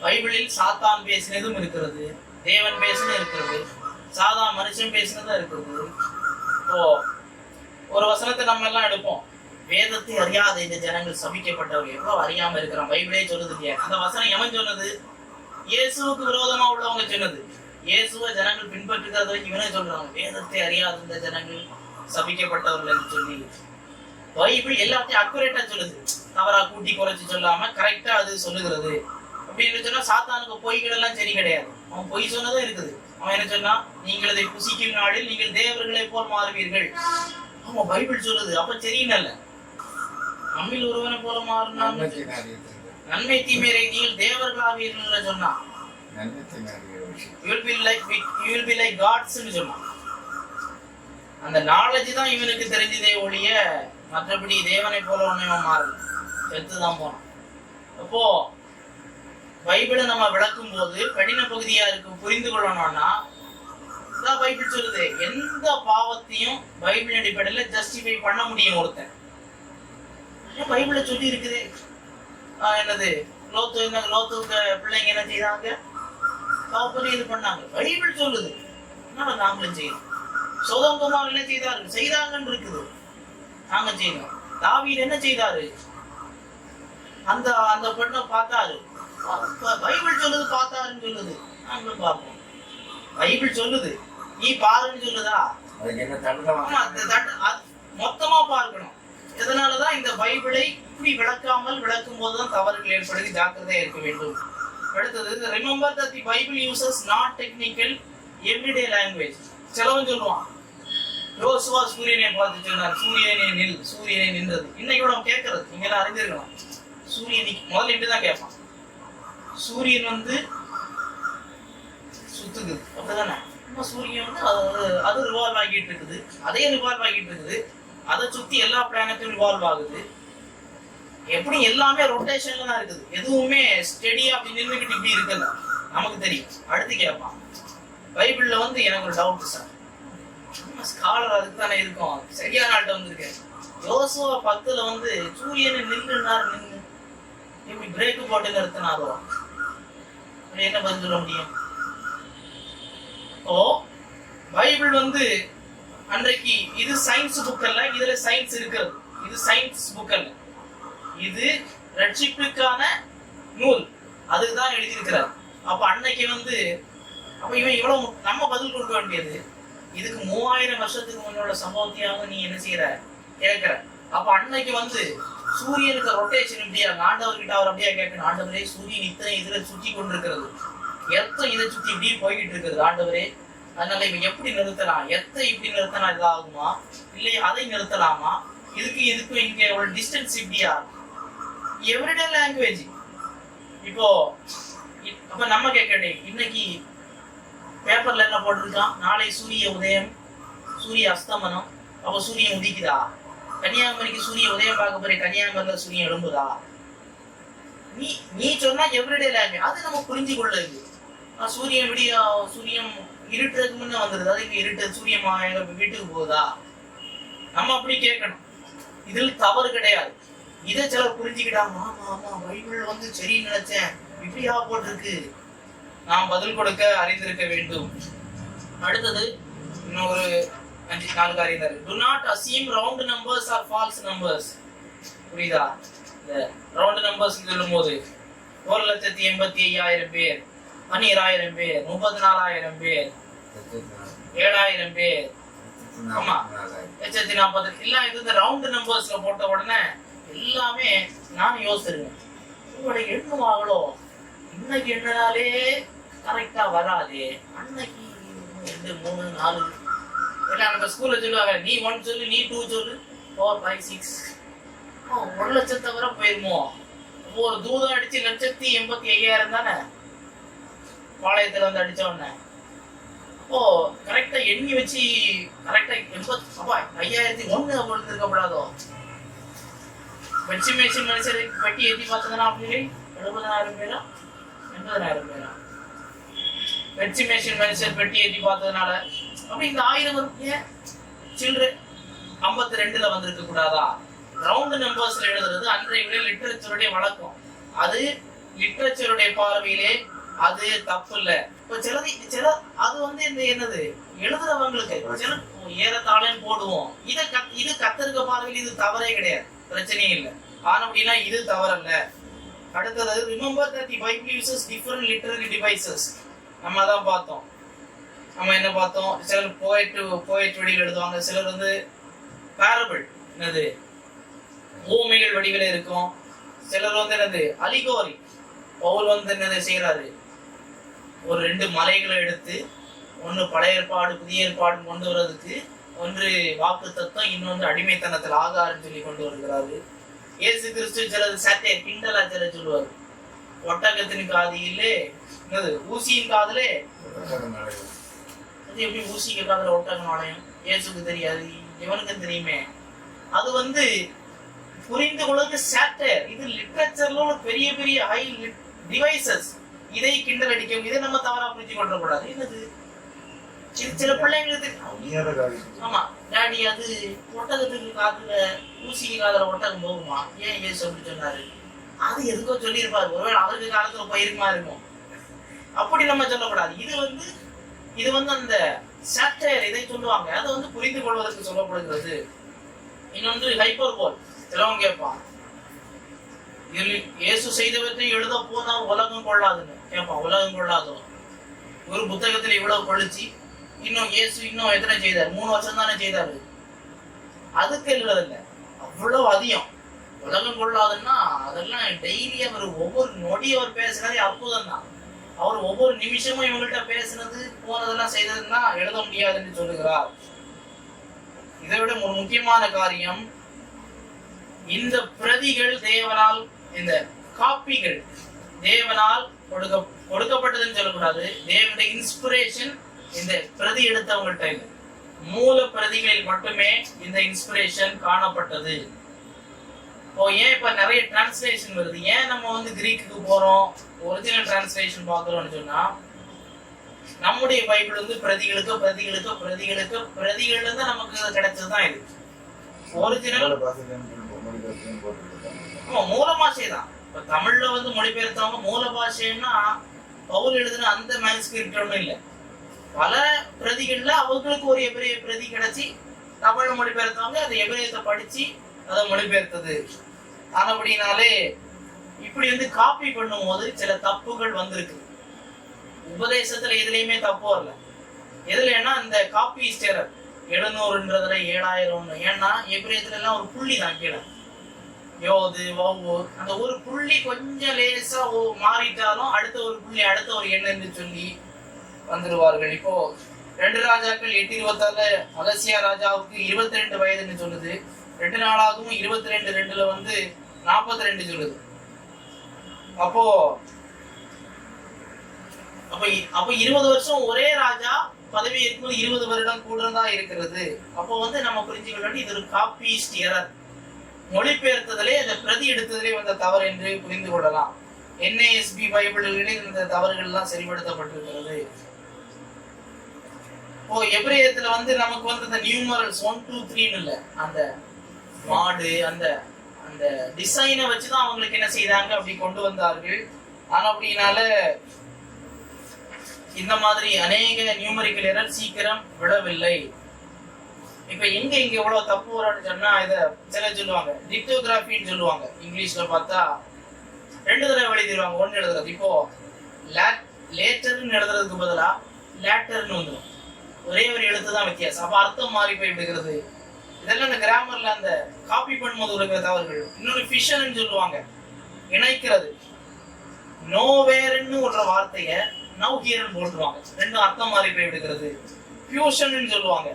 Speaker 1: பைபிளில் சாத்தான் பேசினதும் இருக்கிறது, தேவன் பேசினதும் இருக்கிறது, சாதா மனுஷன் பேசினதும் இருக்கிறது. இப்போ ஒரு வசனத்தை நம்ம எல்லாம் எடுப்போம், வேதத்தை அறியாத இந்த ஜனங்கள் சபிக்கப்பட்டவர்கள். எவ்வளவு அறியாம இருக்கிறான், பைபிளே சொல்லுது இல்லையா? அந்த வசனம் எவன் சொன்னது? இயேசுவுக்கு விரோதமா உள்ளவங்க சொன்னது. இயேசுவை ஜனங்கள் பின்பற்றுகிறத வரைக்கும் இவனே சொல்றாங்க, வேதத்தை அறியாத இந்த ஜனங்கள் சபிக்கப்பட்டவர்கள் என்று சொல்லி. பைபிள் எல்லாத்தையும் அக்குரேட்டா சொல்லுது, தவறா கூட்டி குறைச்சு சொல்லாம கரெக்டா அது சொல்லுகிறது. அப்படின்னு சொன்னா சாத்தானுக்கு பொய்கள் எல்லாம் சரி கிடையாது. அவன் பொய் சொன்னதும் இருக்குது. அவன் என்ன சொன்னா, நீங்கள் இதை புசிக்கும் நாளில் நீங்கள் தேவர்களை போல் மாறுவீர்கள். ஆமா பைபிள் சொல்லுது. அப்ப சரியில்லை, நம்மில் ஒருவனை போல மாறினா நன்மை தீமையை நீங்கள் தேவர்களாவீர்கள் சொன்னா, you will be like gods ன்னு சொன்னா. அந்த நாலேஜ் தான் இவனுக்கு தெரிஞ்சதே ஒழிய மற்றபடி தேவனை போல ஒன்னும் மாறல, செத்துதான் போனான். அப்போ பைபிளை நம்ம விளக்கும் போது கடின பகுதியா இருக்கு புரிந்து கொள்ளணும்னா, பைபிள் சொல்லுது எந்த பாவத்தையும் பைபிள் அடிப்படையில ஜஸ்டிஃபை பண்ண முடியும் ஒருத்தன். பைபிள சொல்லி இருக்குது. என்னது லோத்துக்கு பிள்ளைங்க என்ன செய்தாங்க, பாவப்படி இது பண்ணாங்க. பைபிள் சொல்லுது, நாங்களும் செய்யணும். சோதோம் குமார் என்ன செய்தாங்கன்னு இருக்குது, நாங்க செய்யணும். தாவீது என்ன செய்தாரு, அந்த அந்த பெண்ணை பார்த்தாரு. பைபிள் சொல்லுது பார்த்தாருன்னு சொல்லுது, நாங்களும் பார்ப்போம். பைபிள் சொல்லுது, நீ பாருன்னு சொல்லுதா? மொத்தமா பார்க்கணும். இதனாலதான் இந்த பைபிளை இப்படி விளக்காமல் விளக்கும் போதுதான் தவறுகள் ஏற்படுத்தி ஜாக்கிரதையா இருக்க வேண்டும். அடுத்தது, remember that the Bible uses not technical everyday language. சிலவன் சொல்லுவான், யோசுவா சூரியனை பார்த்து சொன்னார், சூரியனை நின்றது. இன்னைக்கு நம்ம கேட்கறது, நீங்க எல்லாம் அறிஞ்சிருக்கலாம். சூரியன் முதல்ல இப்படிதான் கேட்பான், சூரியன் சுத்துது அப்படிதானே. சூரியன் அது ரிவால்வ் ஆகிட்டு இருக்குது, அதே ரிவால்வ் ஆகிட்டு இருக்குது, அதை சுத்தி எல்லா பிளானட்டும் ரிவால்வ் ஆகுது. எப்படி எல்லாமே ரொட்டேஷன்ல தான் இருக்குது, எதுவுமே ஸ்டெடியா அப்படி நின்றுகிட்டு இப்படி இருக்குல்ல, நமக்கு தெரியும். அடுத்து கேட்பான், பைபிள்ல எனக்கு ஒரு டவுட் சார், ஸ்காலர் அதுக்கு தானே இருக்கும், சரியான ஆள்கிட்ட வந்திருக்கேன். யோசுவா 10 சூரியனை நின்றுனார், நின்று இப்படி பிரேக் போட்டு நிறுத்தினாரோ, என்ன பதில் சொல்ல முடியும்? ஓ பைபிள் அன்றைக்கு இது சயின்ஸ் புக் அல்ல, இதுல சயின்ஸ் இருக்கிறது. இது சயின்ஸ் புக் அல்ல, இது ரட்சிப்புக்கான நூல், அதுதான் எழுதியிருக்கிறார். அப்ப அன்னைக்கு அப்ப இவன் இவ்வளவு நம்ம பதில் கொடுக்க வேண்டியது, இதுக்கு 3000 வருஷத்துக்கு முன்னோட சம்பவத்தையாக நீ என்ன செய்யற கேட்கிற. அப்ப அன்னைக்கு சூரியனுக்கு ரொட்டேஷன் இப்படியா, ஆண்டவர்கிட்ட அவர் அப்படியே கேட்கணும், ஆண்டவரே சூரியன் இத்தனை இதுல சுற்றி கொண்டிருக்கிறது, எத்தனை இதை சுத்தி இப்படி போய்கிட்டு இருக்கிறது ஆண்டவரே, அதனால இவன் எப்படி நிறுத்தலாம், இப்படி நிறுத்தினா இதாகுமா, இல்லை அதை நிறுத்தலாமா, இதுக்கு இங்க ஒரு டிஸ்டன்ஸ் இப்படியா, எவ்ரிடே லாங்குவேஜ். இப்போ அப்ப நம்ம கேட்கட்டே, இன்னைக்கு பேப்பர்ல என்ன போட்டிருக்கான், நாளை சூரிய உதயம் சூரிய அஸ்தமனம், அப்ப சூரியன் உதிக்குதா? கன்னியாகுமரிக்கு சூரிய உதயம் பார்க்க போறேன், கன்னியாகுமரியில சூரியன் எழும்புதா? நீ சொன்னா எவ்ரிடே லாங்குவேஜ், அது நம்ம புரிஞ்சு கொள்ளுது. சூரியன் இருட்டுறதுக்கு முன்ன வந்துருது, அதுக்கு இருட்டு சூரியமா எங்க வீட்டுக்கு போகுதா? நம்ம அப்படி கேட்கணும், இதில் தவறு கிடையாது. இதை சிலர் புரிஞ்சுக்கிட்டாங்க, ஆமா பைபிள் சரின்னு நினைச்சேன், இப்படியா போட்டிருக்கு, நாம் பதில் கொடுக்க அறிந்திருக்க வேண்டும். அடுத்தது இன்னொரு 5-4 காரியம் தான். Do not assume round numbers or false numbers. புரியுதா? இந்த ரவுண்ட் நம்பர்ஸ் சொல்லும் போது 1,85,000 பேர், 12,000 பேர், 34,000 பேர், 7,000 பேர், ஆமா 1,40,000 எல்லாம் இது இந்த ரவுண்ட் நம்பர்ஸ்ல போட்ட உடனே எல்லாமே நான் யோசிச்சிருக்கேன், உங்களோட எண்ணுவாங்களோ இன்னைக்கு எண்ணினாலே கரெக்டா வராது, அன்னைக்கு 2 3 4 எல்லாம் நம்ம ஸ்கூல்ல சொல்லுவாங்க, நீ 1 சொல்லு, நீ 2 சொல்லு, 4 5 6 1 லட்சத்தை வரை போயிருமோ. ஒரு தூதம் அடிச்சு 1,85,000 தானே பாளையத்துல வந்து அடிச்ச உடனே. அப்போ கரெக்டா எண்ணி வச்சு கரெக்டா 5,001 அப்படி இருக்கப்படாதோ. வெற்றி மேய்ச்சி மனுஷரை வெட்டி ஏற்றி பார்த்ததுன்னா அப்படி 70,000 பேரா 80,000 பேரா வெற்றி மேய்ச்சி மனுஷர் பெட்டி ஏற்றி பார்த்ததுனால அப்படி இந்த 1000 சில்ட்ரு 52ல வந்திருக்க கூடாதா? ரவுண்ட் நம்பர்ஸ்ல எழுதுறது அன்றைய விட லிட்டரேச்சருடைய வழக்கம். அது லிட்டரேச்சருடைய பார்வையிலே அது தப்பு இல்ல. இப்ப சில அது வந்து இந்த என்னது எழுதுறவங்களுக்கு சில ஏறத்தாழன்னு போடுவோம். இது கத்திருக்க பார்வையில் இது தவறே கிடையாது, பிரச்சனையே இல்லை. ஆனா அப்படின்னா இது தவறல்ல. அடுத்தது remember that the Bible uses different literary devices. நம்ம தான் பார்த்தோம். நம்ம என்ன பார்த்தோம், சிலர் போயட் வடிவில் எழுதுவாங்க, சிலர் வந்து பேரபிள் என்னது ஊமைகள் வடிவில் இருக்கும், சிலர் வந்து என்னது அலிகோரி. பவுல் வந்து என்னது செய்யறாரு, ஒரு 2 மலைகளை எடுத்து ஒன்று பழைய ஏற்பாடு புதிய ஏற்பாடு கொண்டு வர்றதுக்கு, ஒன்று வாக்கு தத்துவம், இன்னொன்று அடிமைத்தனத்தில் ஆகாரம் சொல்லி கொண்டு வருகிறாரு. இயேசு கிறிஸ்து சிலது சட்டை கிண்டலா சில சொல்லுவார், ஒட்டகத்தின் காதிலே என்னது ஊசியின் காதலே அது எப்படி ஊசிக்கு காதல ஒட்டகம் ஆலயம் இயேசுக்கு தெரியாது, இவனுக்கு தெரியுமே. அது வந்து புரிந்து கொள்வது சாட்டர். இது லிட்டரேச்சர்ல உள்ள பெரிய பெரிய ஹை டிவைசஸ். இதை கிண்டல் அடிக்க, இதை நம்ம தவறா புரிஞ்சு கொள்ள கூடாது. என்னது சில பிள்ளைங்களுக்கு ஆமா டாடி அது ஒட்டகத்துக்கு காதுல ஊசிக்கு காதல ஒட்டகம் போகுமா, ஏன் இயேசு அப்படி சொன்னாரு, அது எதுக்கோ சொல்லியிருப்பாரு, ஒருவேளை அவருக்கு காலத்துல போயிருக்குமா இருக்கும். அப்படி நம்ம சொல்லக்கூடாது. இது வந்து அந்த சாட்டர் இதை சொல்லுவாங்க, அதை வந்து புரிந்து கொள்வதற்கு சொல்லப்படுகிறது. இன்னொன்று ஹைப்பர்போல். சிலவங்க கேட்பான், இயேசு செய்தவற்றை எழுத போனா உலகம் கொள்ளாதுன்னு கேட்பான். உலகம் கொள்ளாதோ, ஒரு புத்தகத்துல இவ்வளவு கொளிச்சு இன்னும் இயேசு இன்னும் எத்தனை செய்தார், 3 வருஷம் தானே செய்தாரு, அதுக்கு எழுதுறதில்ல, அவ்வளவு அதிகம். உலகம் கொள்ளாதுன்னா அதெல்லாம் டெய்லி அவர் ஒவ்வொரு நொடி அவர் பேசுனதே அற்புதம் தான். அவர் ஒவ்வொரு நிமிஷமும் இவங்கள்ட்ட பேசுனது போனதெல்லாம் செய்ததுன்னா எழுத முடியாதுன்னு சொல்லுகிறார். இதை விட ஒரு முக்கியமான காரியம், இந்த பிரதிகள் தேவனால், இந்த காப்பிகள் தேவனால் கொடுக்கப்பட்டதுன்னு சொல்லக்கூடாது. தேவனுடைய இன்ஸ்பிரேஷன் இந்த பிரதி எடுத்தவங்கள்ட்ட இல்லை, மூல பிரதிகளில் மட்டுமே இந்த இன்ஸ்பிரேஷன் காணப்பட்டது. ஏன் இப்ப நிறைய டிரான்ஸ்லேஷன் வருது, ஏன் நம்ம வந்து கிரீக்கு போறோம், ஒரிஜினல் டிரான்ஸ்லேஷன் பாக்குறோம்னு சொன்னா, நம்முடைய பைபிள் வந்து பிரதிகள் தான் நமக்கு கிடைச்சதுதான். இது ஒரிஜினல் மூல பாஷை தான். இப்ப தமிழ்ல வந்து மொழிபெயர்த்தவங்க மூல பாஷைன்னா பவுல் எழுதுன அந்த மேனுஸ்கிரிப்ட் ஒன்றும் இல்லை. பல பிரதிகள்ல அவங்களுக்கு ஒரு எபிரேய பிரதி கிடைச்சி தமிழ்ல மொழிபெயர்த்தவங்க அதை எபிரேயத்தை படிச்சு அதை மொழிபெயர்த்தது. ஆனபடினாலே இப்படி வந்து காப்பி பண்ணும் போது சில தப்புகள் வந்திருக்கு. உபதேசத்துல எதுலையுமே தப்பு வரல. எதுலன்னா இந்த காப்பி ஸ்டேரர் 700ன்றதுல 7000. ஏன்னா எபிரேயத்துல எல்லாம் ஒரு புள்ளி தான் கீழே, யோது வௌ, அந்த ஒரு புள்ளி கொஞ்சம் லேசா மாறிட்டாலும் அடுத்த ஒரு புள்ளி அடுத்த ஒரு எண்ணு சொல்லி வந்துடுவார்கள். இப்போ 2 ராஜாக்கள் 8:24 அகசியா ராஜாவுக்கு 22 வயதுன்னு சொல்லுது. 2 நாளாகவும் 22:2 வந்து 42 சொல்லுது. அப்போ 20 வருஷம் ஒரே ராஜா பதவி இருக்கும்போது 20 வருடம் கூட தான் இருக்கிறது. அப்போ வந்து நம்ம புரிஞ்சுக்க வேண்டிய இது ஒரு காப்பிஸ்ட் எரர். மொழிபெயர்த்ததிலே அந்த பிரதி எடுத்ததிலே வந்த தவறு என்று புரிந்து கொள்ளலாம். NASB பைபிள்களிலே இந்த தவறுகள் எல்லாம் சரிப்படுத்தப்பட்டிருக்கிறது. எபிரேயத்துல வந்து நமக்கு வந்து இந்த நியூமரல்ஸ் 1 2 3 இல்ல, அந்த மாடு அந்த அந்த டிசைனை வச்சுதான் அவங்களுக்கு என்ன செய்தாங்க அப்படி கொண்டு வந்தார்கள். ஆனா அப்படினால இந்த மாதிரி அநேக நியூமரிக்கல் எரர் சீக்கிரம் விடவில்லை. இப்ப இங்க எவ்வளவு தப்பு வரும்னு சொன்னா, இத சில சொல்லுவாங்க டிக்டோகிராஃபின்னு சொல்லுவாங்க. இங்கிலீஷ்ல பார்த்தா 2 தடவை எழுதிடுவாங்க, 1 எழுதுறது. இப்போ லேட்டர்னு எழுதுறதுக்கு பதிலா லேட்டர்னு வந்துடும். ஒரே ஒரு எழுத்து தான் வித்தியாசம். அப்ப அர்த்தம் மாறி போய் விடுகிறது. இதெல்லாம் இந்த கிராமர்ல அந்த காப்பி பண்ணும்போது இருக்கிற தவறுகள். இன்னொரு ஃபிஷன் சொல்லுவாங்க, இணைக்கிறது. நோவேர்னு ஒரு வார்த்தைய நவ் ஹியர்னு போட்டுருவாங்க, ரெண்டும் அர்த்தம் மாறி போய் விடுகிறது. ஃபியூஷன் சொல்லுவாங்க,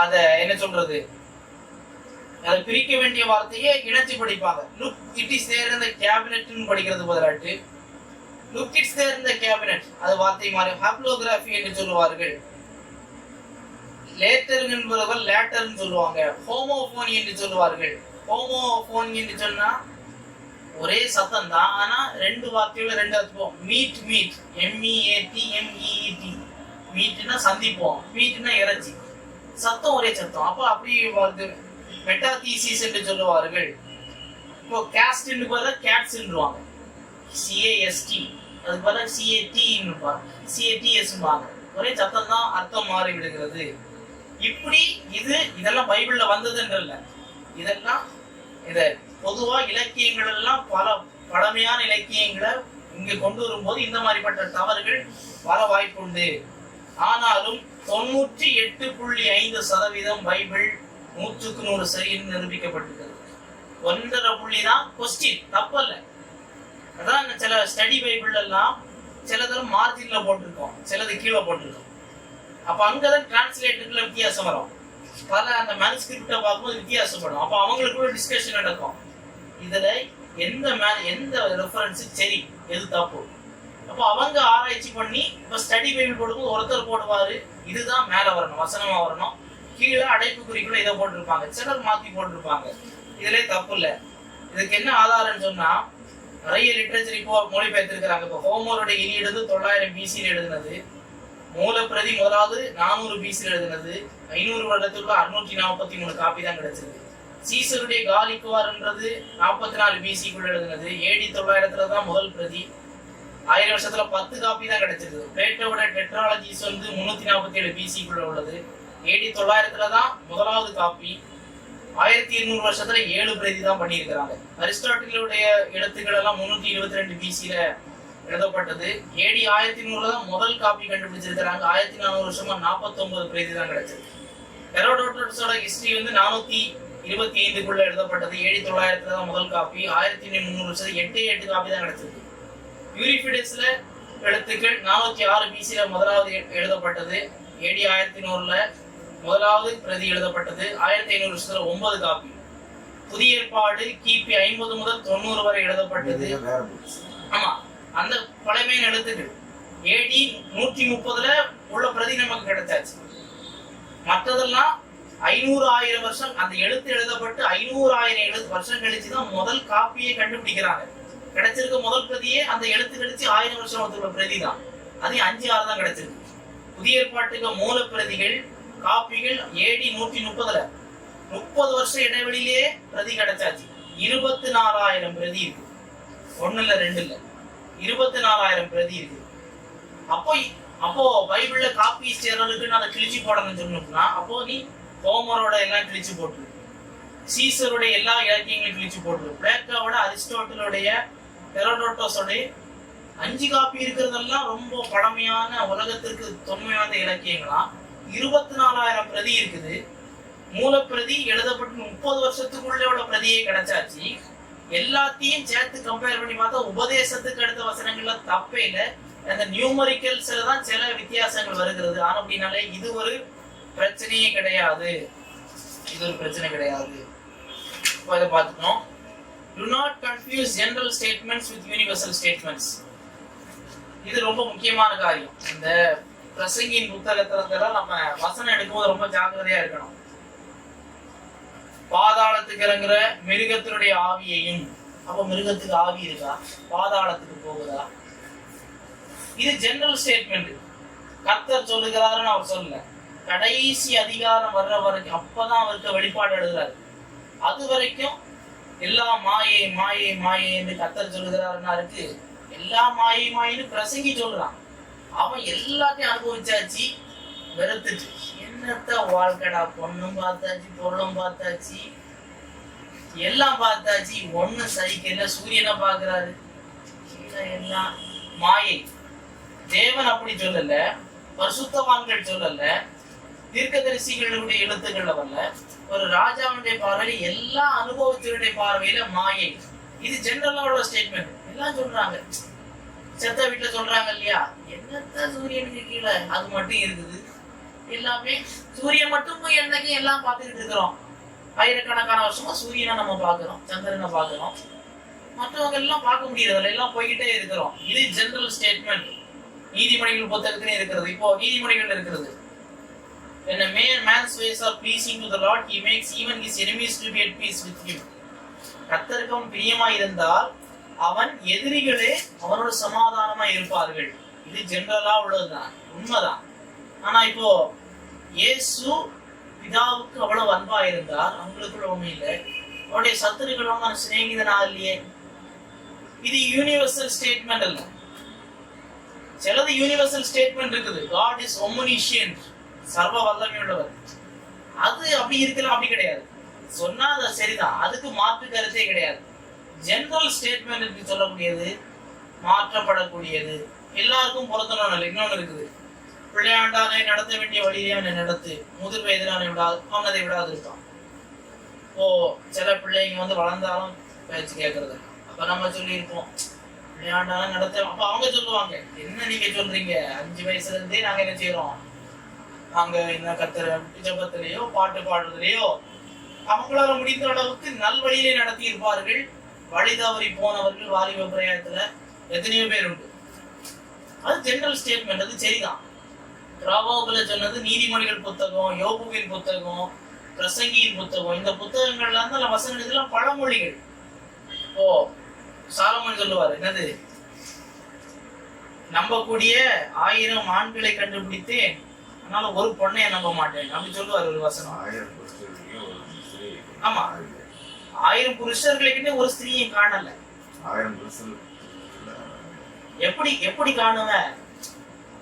Speaker 1: அத என்ன சொல்றது, அதை பிரிக்க வேண்டிய வார்த்தையை இணைச்சு படிப்பாங்க. லுக் இட் இஸ் தேர் இந்த கேபினெட்னு படிக்கிறது பதிலாட்டு லுக் இட்ஸ் தேர் இந்த கேபினெட், அது வார்த்தை மாறி. ஹாப்லோகிராஃபி என்று சொல்லுவார்கள். லேட்டர் என்பவர்கள் லேட்டர்னு சொல்லுவாங்க. ஹோமோபோனி என்று சொல்லுவார்கள். ஹோமோபோனி என்று சொன்னா ஒரே சத்தம் தான், ஆனா ரெண்டு வார்த்தையோட ரெண்டு அர்த்தம். மீட் மீட், MEAT மீட்னா சந்திப்போம், மீட்னா இறைச்சி, சத்தம் ஒரே சத்தம். அப்ப அப்படி வருது. மெட்டாதீசிஸ் என்று சொல்லுவார்கள். இப்போ கேஸ்ட்னு பதிலா கேட்ஸ்ன்றுவாங்க, CAST, அதுக்கு பதிலா CATS, ஒரே சத்தம் தான், அர்த்தம் மாறி விடுகிறது. இப்படி இதெல்லாம் பைபிள்ல வந்ததுன்றல்ல, இதெல்லாம் இத பொதுவா இலக்கியங்கள் எல்லாம் பல பழமையான இலக்கியங்களை இங்க கொண்டு வரும்போது இந்த மாதிரிப்பட்ட தவறுகள் வர வாய்ப்புண்டு. ஆனாலும் 98.5% பைபிள் 100க்கு 100 சரின்னு நிரூபிக்கப்பட்டிருக்கிறது. 1.5 தான் கொஸ்டின், தப்பல்ல. அதான் சில ஸ்டடி பைபிள் எல்லாம் சிலதெல்லாம் மார்ஜின்ல போட்டிருக்கோம், சிலது கீழே போட்டிருக்கோம். அப்ப அங்கதான் டிரான்ஸ்லேட்டர்ல வித்தியாசம் வரும். பல அந்த மேனுஸ்கிரிப்ட பார்க்கும்போது வித்தியாசப்படும். அப்ப அவங்களுக்குள்ள டிஸ்கஷன் நடக்கும், இதுல எந்த ரெஃபரன்ஸ் சரி, எது தப்பு. அப்ப அவங்க ஆராய்ச்சி பண்ணி, இப்ப ஸ்டடி பைபிள் போடும்போது ஒருத்தர் போடுவாரு, இதுதான் மேல வரணும், வசனமா வரணும், கீழே அடைப்புக்குறிக்குள்ள இதை போட்டிருப்பாங்க, சிலர் மாத்தி போட்டிருப்பாங்க. இதுல தப்பு இல்ல. இதுக்கு என்ன ஆதாரம்னு சொன்னா, நிறைய லிட்ரேச்சர் இப்போ மொழிபெயர்த்திருக்கிறாங்க. இப்போ ஹோமருடைய இனியெழுது 900 BC எழுதுனது, மூலப்பிரதி முதலாவது 400 BC எழுதுனது, 500 வருடத்துக்குள்ள 643 காப்பி தான் கிடைச்சிருக்கு. சீசருடைய காலிக்குவார்ன்றது 44 BC-க்குள்ள எழுதுனது, AD 900 தான் முதல் பிரதி, 1000 வருஷத்துல 10 காப்பி தான் கிடைச்சிருக்கு. பிளேட்டோட டெட்ராலஜிஸ் 347 BC-க்குள்ள உள்ளது, AD 900 தான் முதலாவது காப்பி, 1200 வருஷத்துல 7 பிரதி தான் பண்ணியிருக்கிறாங்க. அரிஸ்டாட்டிலுடைய எழுத்துக்கள் எல்லாம் 322 BC-ல எழுதப்பட்டது. AD 1100 தான் முதல் காப்பி கண்டுபிடிச்சிருக்கிறாங்க. 1400 வருஷமா 49 பிரதி தான் கிடைச்சிருக்கு. ஹெரோடோட்டஸோட ஹிஸ்டரி 425க்குள்ள எழுதப்பட்டது. AD 900 தான் முதல் காப்பி, 1300 வருஷத்துல 8 காப்பி தான் கிடைச்சிருக்கு. யூரிபிடஸ்ல எழுத்துக்கள் 406 BC-ல முதலாவது எழுதப்பட்டது, AD 1100ல முதலாவது பிரதி எழுதப்பட்டது, 1500 வருஷத்துல 9 காப்பி. புதிய ஏற்பாடு கிபி 50 முதல் 90 வரை எழுதப்பட்டது. ஆமா, அந்த பழமையான எழுத்துக்கள். AD 130ல உள்ள பிரதி நமக்கு கிடைச்சாச்சு. மற்றதெல்லாம் 500,000 வருஷம் அந்த எழுத்து எழுதப்பட்டு 500,000 வருஷம் கழிச்சுதான் முதல் காப்பியை கண்டுபிடிக்கிறாங்க. கிடைச்சிருக்க முதல் பிரதியே அந்த எழுத்து கழிச்சு 1000 வருஷம் உள்ள பிரதி தான், அது 5-6 தான் கிடைச்சிருக்கு. புதிய ஏற்பாட்டுக்கு மூல பிரதிகள் காப்பிகள் AD 130ல 30 வருஷம் இடைவெளியிலே பிரதி கிடைச்சாச்சு. 24,000 பிரதி இருக்கு, 1 இல்ல 2 இல்ல, 24,000 பிரதி இருக்கு. அப்போ பைபிள்ல காப்பி சேரலுக்கு அதை கிழிச்சு போடணும்னு சொன்னோம்னா, அப்போ நீ ஹோமரோட எல்லாம் கிழிச்சு போட்டு, சீசருடைய எல்லா இலக்கியங்களையும் கிழிச்சு போட்டு, பிளேட்டோட அரிஸ்டாட்டிலுடைய ஹெரோடோட்டஸோடைய 5 காப்பி இருக்கிறதெல்லாம் ரொம்ப பழமையான உலகத்திற்கு தொன்மையான இலக்கியங்களாம். 24,000 பிரதி இருக்குது. மூலப்பிரதி எழுதப்பட்டு 30 வருஷத்துக்குள்ள உள்ள பிரதியே கிடைச்சாச்சு. எல்லாத்தையும் சேர்த்து கம்பேர் பண்ணி பார்த்தா உபதேசத்துக்கு அடுத்த வசனங்கள்ல தப்பே இல்லை. அந்த நியூமரிக்கல்ஸ்ல தான் சில வித்தியாசங்கள் வருகிறது. ஆனா அப்படின்னாலே இது ஒரு பிரச்சனையே கிடையாது, இது ஒரு பிரச்சனை கிடையாது. இதை பார்த்துக்கணும். Do not confuse general statements with universal statements. இது ரொம்ப முக்கியமான காரியம். இந்த பிரசங்கியின் புத்தகத்துல நம்ம வசனம் எடுக்கும்போது ரொம்ப ஜாக்கிரதையா இருக்கணும். பாதாளத்துக்கு இறங்குற மிருகத்தினுடைய ஆவியையும், அப்ப மிருகத்துக்கு ஆவி இருக்கா, பாதாளத்துக்கு போகுதா, இது ஜெனரல் ஸ்டேட்மெண்ட். கர்த்தர் சொல்லுகிறாருன்னு அவர் சொல்லல, கடைசி அதிகாரம் வர்ற வரைக்கும் அப்பதான் அவருக்கு வெளிப்பாடு எழுதுறாரு. அது வரைக்கும் எல்லா மாயை மாயை மாயை என்று கர்த்தர் சொல்லுகிறாருன்னா இருக்கு, எல்லா மாயை மாயின்னு பிரசங்கி சொல்றான். அவன் எல்லாத்தையும் அனுபவிச்சாச்சு, வெறுத்துச்சு. என்னத்த வாழ்க்கடா, பொண்ணும் பார்த்தாச்சு, பொருளும் பார்த்தாச்சு, எல்லாம் பார்த்தாச்சு, ஒண்ணு சகிக்கல. சூரியனை பாக்குறாரு, எல்லாம் மாயை. தேவன் அப்படி சொல்லல, பரிசுத்தவான்கள் சொல்லல, தீர்க்கதரிசிகளுடைய எழுத்துக்கள் வரல. ஒரு ராஜாவுடைய பார்வையில, எல்லா அனுபவத்தினுடைய பார்வையில மாயை. இது ஜெனரலா உள்ள ஸ்டேட்மெண்ட். எல்லாம் சொல்றாங்க, செத்த வீட்டுல சொல்றாங்க இல்லையா, என்னத்த சூரியனுக்கு கீழே அது மட்டும் இருக்குது, எல்லாமே சூரியன் மட்டும் போய் என்னைக்கு எல்லாம் பார்த்துக்கிட்டு இருக்கிறோம். ஆயிரக்கணக்கான வருஷமா சூரியனை நம்ம பார்க்கிறோம், சந்திரனை பார்க்கிறோம், மற்றவங்க எல்லாம் பார்க்க முடியறதில்ல, எல்லாம் போய்கிட்டே இருக்கிறோம். இது ஜெனரல் ஸ்டேட்மெண்ட். நீதிமொழிகள் புத்தகத்திலே இருக்கிறது. இப்போ நீதிமொழிகள் இருக்கிறது, when a man's ways are pleasing to the Lord, he makes even his enemies to be at peace with him. கர்த்தருக்கு அவன் பிரியமாய் இருந்தால் அவன் எதிரிகளே அவனோட சமாதானமா இருப்பார்கள். இது ஜெனரலா உள்ளதுதான், உண்மைதான். ஆனா இப்போ இயேசு பிதாவுக்கு அவ்வளவு அன்பா இருந்தார், அவங்களுக்குள்ள ஒண்ணும் இல்லை. அவருடைய சத்துருக்களோட சிநேகிதனா இல்லையே. இது யூனிவர்சல் ஸ்டேட்மெண்ட் அல்ல. சிலது யூனிவர்சல் ஸ்டேட்மெண்ட் இருக்குது. God is omniscient, சர்வ வல்லமை உள்ளவர். அது அப்படி இருக்கலாம், அப்படி கிடையாது. சொன்னா அது சரிதான், அதுக்கு மாற்று கருத்தே கிடையாது. ஜெனரல் ஸ்டேட்மெண்ட் சொல்லக்கூடியது மாற்றப்படக்கூடியது, எல்லாருக்கும் பொருத்தணும் இல்லை. இன்னொன்னு இருக்குது, பிள்ளையாண்டானை நடத்த வேண்டிய வழியிலே அவனை நடத்து, முதிர் வயதிலான விடாது அவன் அதை விடாது இருக்கான். இப்போ சில பிள்ளைங்க வந்து வளர்ந்தாலும் பேச்சு கேட்கறது. அப்ப நம்ம சொல்லியிருப்போம், பிள்ளையாண்டாலும் நடத்த. அப்ப அவங்க சொல்லுவாங்க, என்ன நீங்க சொல்றீங்க, 5 வயசுல இருந்தே நாங்க என்ன செய்யறோம், நாங்க என்ன கத்துற ஜபத்திலேயோ பாட்டு பாடுறதுலயோ அவங்களால முடிந்த அளவுக்கு நல்வழியிலே நடத்தி இருப்பார்கள். வழி தவறி போனவர்கள் வாலிப பிரயாணத்துல எத்தனையோ பேர் உண்டு. அது ஜெனரல் ஸ்டேட்மெண்ட், அது சரிதான். ராவோபுல சொன்னது நீதிமொழிகள் புத்தகம், யோபுவின் புத்தகம், பிரசங்கியின் புத்தகம், இந்த புத்தகங்கள்ல இருந்து வசனம் இதெல்லாம் பழமொழிகள். ஓ சாலமன் சொல்லுவாரு, என்னது, நம்பக்கூடிய 1000 ஆண்களை கண்டுபிடித்தேன், அதனால ஒரு பொண்ணைய நம்ப மாட்டேன் அப்படி சொல்லுவாரு ஒரு வசனம். ஆமா, 1000 புருஷர்களுக்கு ஒரு ஸ்திரீயை காணல. எப்படி காணுவ?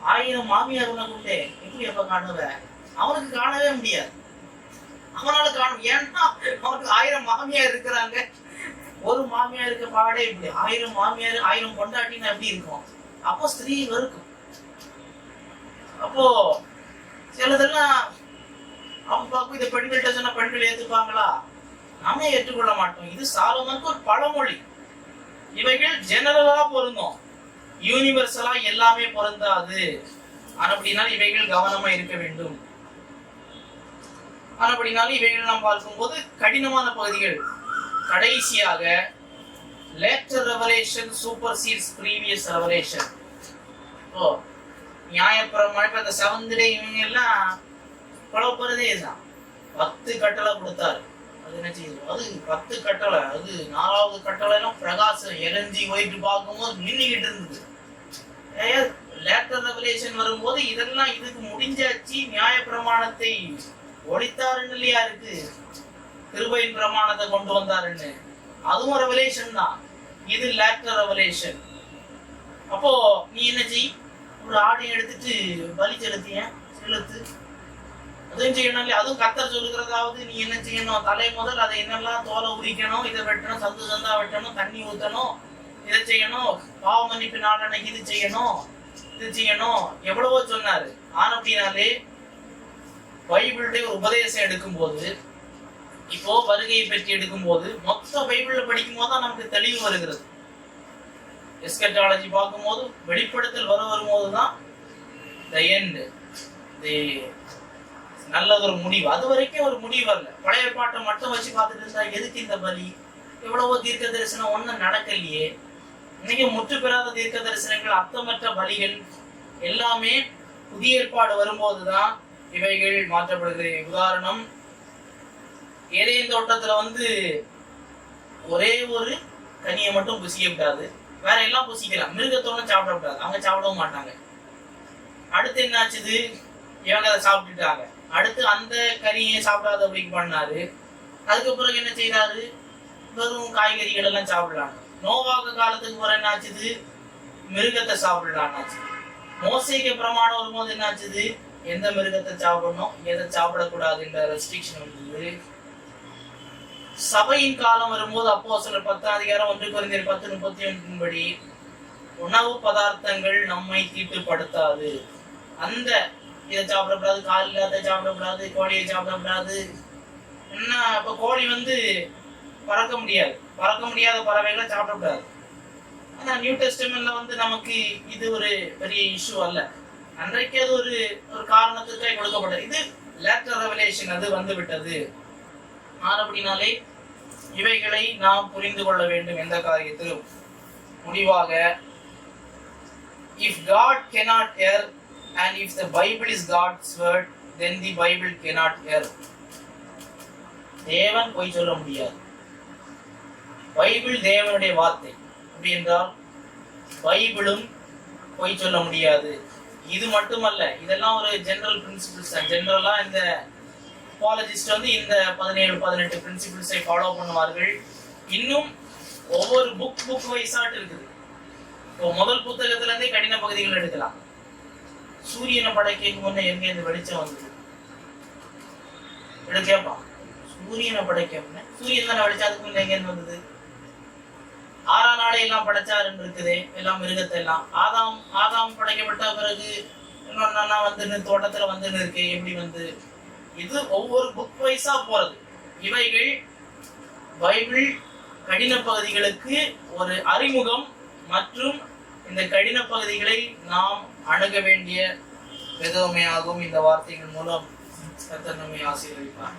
Speaker 1: 1000 மாமியார் உனக்குண்டே, எப்படி எப்ப காணுவ? அவனுக்கு காணவே முடியாது, அவனால காணும். ஏன்னா அவனுக்கு 1000 மாமியார் இருக்கிறாங்க. ஒரு மாமியார் இருக்க பாடே இப்படி, 1000 மாமியார் 1000 பொண்டாட்டின்னு எப்படி இருக்கும்? அப்போ ஸ்திரீ இருக்கும். அப்போ சிலதெல்லாம் அவங்க பார்க்கும், இதை பெண்கள்கிட்ட சொன்னா பெண்கள் ஏத்துப்பாங்களா? நாமே ஏற்றுக்கொள்ள மாட்டோம். இது சாலமனுக்கு ஒரு பழமொழி. இவைகள் ஜெனரலா பொருந்தும், யூனிவர்சலா எல்லாமே பொருந்தாது. அப்படினாலும் இவைகள் கவனமா இருக்க வேண்டும். அப்படினாலும் இவைகள் நாம் பார்க்கும்போது கடினமான பகுதிகள். கடைசியாக லேட்டர் ரெவலேஷன் சூப்பர்சீட்ஸ் ப்ரீவியஸ் ரெவலேஷன். ஓ நியாயப்பிரமாணம் அந்த 7th டே இவங்க எல்லாம் குழப்பறதே தான். 10 கட்டளை கொடுத்தாரு. அது என்ன செய்யுது, அது 10 கட்டளை. அது 4வது கட்டளை எல்லாம் பிரகாசம் எரிஞ்சி போயிட்டு பார்க்கும்போது மின்னிக்கிட்டு இருந்தது. லேட்டர் ரெவலேஷன் வரும்போது இதெல்லாம் இதுக்கு முடிஞ்சாச்சு, நியாயப்பிரமாணத்தை ஒழித்தாருன்னு இல்லையா இருக்கு, கிருபையின் பிரமாணத்தை கொண்டு வந்தாருன்னு. அதுவும் ரெவலேஷன் தான். இது லேட்டர் ரெவலேஷன். அப்போ நீ என்ன செய், ஒரு ஆடை எடுத்துட்டு பலி செலுத்து, அதுவும் செய்யணும் இல்லையா? அதுவும் கர்த்தர் சொல்லுகிறதாவது நீ என்ன செய்யணும், தலை முதல் அதை என்னெல்லாம் தோலை உரிக்கணும், இதை வெட்டணும், சந்தா வெட்டணும், தண்ணி ஊற்றணும், இதை செய்யணும், பாவ மன்னிப்பு நாளன்னைக்கு இது செய்யணும், எவ்வளவோ சொன்னாரு. ஆனா அப்படின்னாலே பைபிளுடைய ஒரு உபதேசம் எடுக்கும் போது, இப்போ வருகையை பற்றி எடுக்கும் போது, மொத்த பைபிள்ல படிக்கும் போது தான் நமக்கு தெளிவு வருகிறது. எஸ்கட்டாலஜி பார்க்கும் போது, வெளிப்படுத்தல் வரும்போதுதான் நல்லது ஒரு முடிவு. அது வரைக்கும் ஒரு முடிவு வரல. பழைய பாட்டை மட்டும் வச்சு பார்த்துட்டு இருந்தா எதுக்கு இந்த பலி, எவ்வளவோ தீர்க்க தரிசனம் ஒன்னும் நடக்கலையே. இன்னைக்கு முற்று பெறாத தீர்க்க தரிசனங்கள், அர்த்தமற்ற பலிகள் எல்லாமே புதிய ஏற்பாடு வரும்போதுதான் இவைகள் மாற்றப்படுகிறது. உதாரணம், ஏதேன் தோட்டத்துல ஒரே ஒரு கனியை மட்டும் புசிக்க விடாது, வேற எல்லாம் புசிக்கலாம். மிருகத்தோட சாப்பிட விடாது, அவங்க சாப்பிடவும் மாட்டாங்க. அடுத்து என்ன ஆச்சுது, இவங்க அதை சாப்பிட்டுட்டாங்க. அடுத்து அந்த கனியை சாப்பிடாதபடி பண்ணாரு. அதுக்கப்புறம் என்ன செய்யறாரு, வெறும் காய்கறிகள் எல்லாம் சாப்பிடலாம். நோவாக காலத்துக்கு பிறகு என்ன ஆச்சுது, மிருகத்தை சாப்பிடலாம் ஆச்சு. மோசேக்கு பிரமாணம் வரும்போது என்ன ஆச்சுது, எந்த மிருகத்தை சாப்பிடணும், எதை சாப்பிடக்கூடாதுன்ற ரெஸ்ட்ரிக்ஷன் வந்தது. சபையின் காலம் வரும்போது அப்போஸ்தலர் 10ஆம் அதிகாரம் 1 கொரிந்தியர் 10:31 படி உணவு பதார்த்தங்கள் நம்மை தீட்டுப்படுத்தாது. அந்த இதை சாப்பிடக்கூடாது, கால் இல்லாத சாப்பிடக்கூடாது, கோழியை சாப்பிடக்கூடாது. என்ன இப்ப கோழி வந்து பறக்க முடியாது, பறக்க முடியாத பறவைகளை சாப்பிடக்கூடாது. ஆனா நியூ டெஸ்டமெண்ட்ல வந்து நமக்கு இது ஒரு பெரிய இஷ்யூ அல்ல. அன்றைக்கு அது ஒரு ஒரு காரணத்துக்காக கொடுக்கப்பட்டது. இது லேட்டர் ரெவலேஷன், அது வந்து விட்டது. அப்படினாலே இவைகளை நாம் புரிந்து கொள்ள வேண்டும். எந்த காரியத்திலும் முடிவாக, if God cannot err and if the Bible is God's word, then the Bible cannot err. தேவன் பொய் சொல்ல முடியாது. பைபிள் தேவனுடைய வார்த்தை. அப்படி என்றால் பைபிளும் பொய் சொல்ல முடியாது. இது மட்டுமல்ல, இதெல்லாம் ஒரு ஜெனரல் பிரின்சிபிள்ஸ் தான். ஜெனரலா இந்த அப்பாலஜிஸ்ட் வந்து இந்த 17-18 பிரின்சிபிள்ஸை ஃபாலோ பண்ணுவார்கள். இன்னும் ஒவ்வொரு புக் வைஸாட்டு இருக்குது. இப்போ முதல் புத்தகத்துல இருந்தே கடின பகுதிகள் எடுக்கலாம். சூரியனை படைக்க முன்ன எங்க இந்த வெளிச்சம் வந்தது எடுக்கப்பா. சூரியனை படைக்க முன்ன சூரியன் தானே வெளிச்சம், அதுக்கு முன்ன எங்க வந்தது? 6ஆம் நாளை எல்லாம் படைச்சாருன்னு இருக்குது. எல்லாம் மிருகத்தை எல்லாம் ஆதாம் படைக்கப்பட்ட பிறகு இன்னொன்னா வந்து தோட்டத்துல வந்து இருக்கு. எப்படி வந்து இது ஒவ்வொரு புக் வைஸா போறது. இவைகள் பைபிள் கடின பகுதிகளுக்கு ஒரு அறிமுகம் மற்றும் இந்த கடின பகுதிகளை நாம் அணுக வேண்டிய விதமையாகும். இந்த வார்த்தைகள் மூலம் கர்த்தர் நம்மை ஆசீர்வதிப்பார்.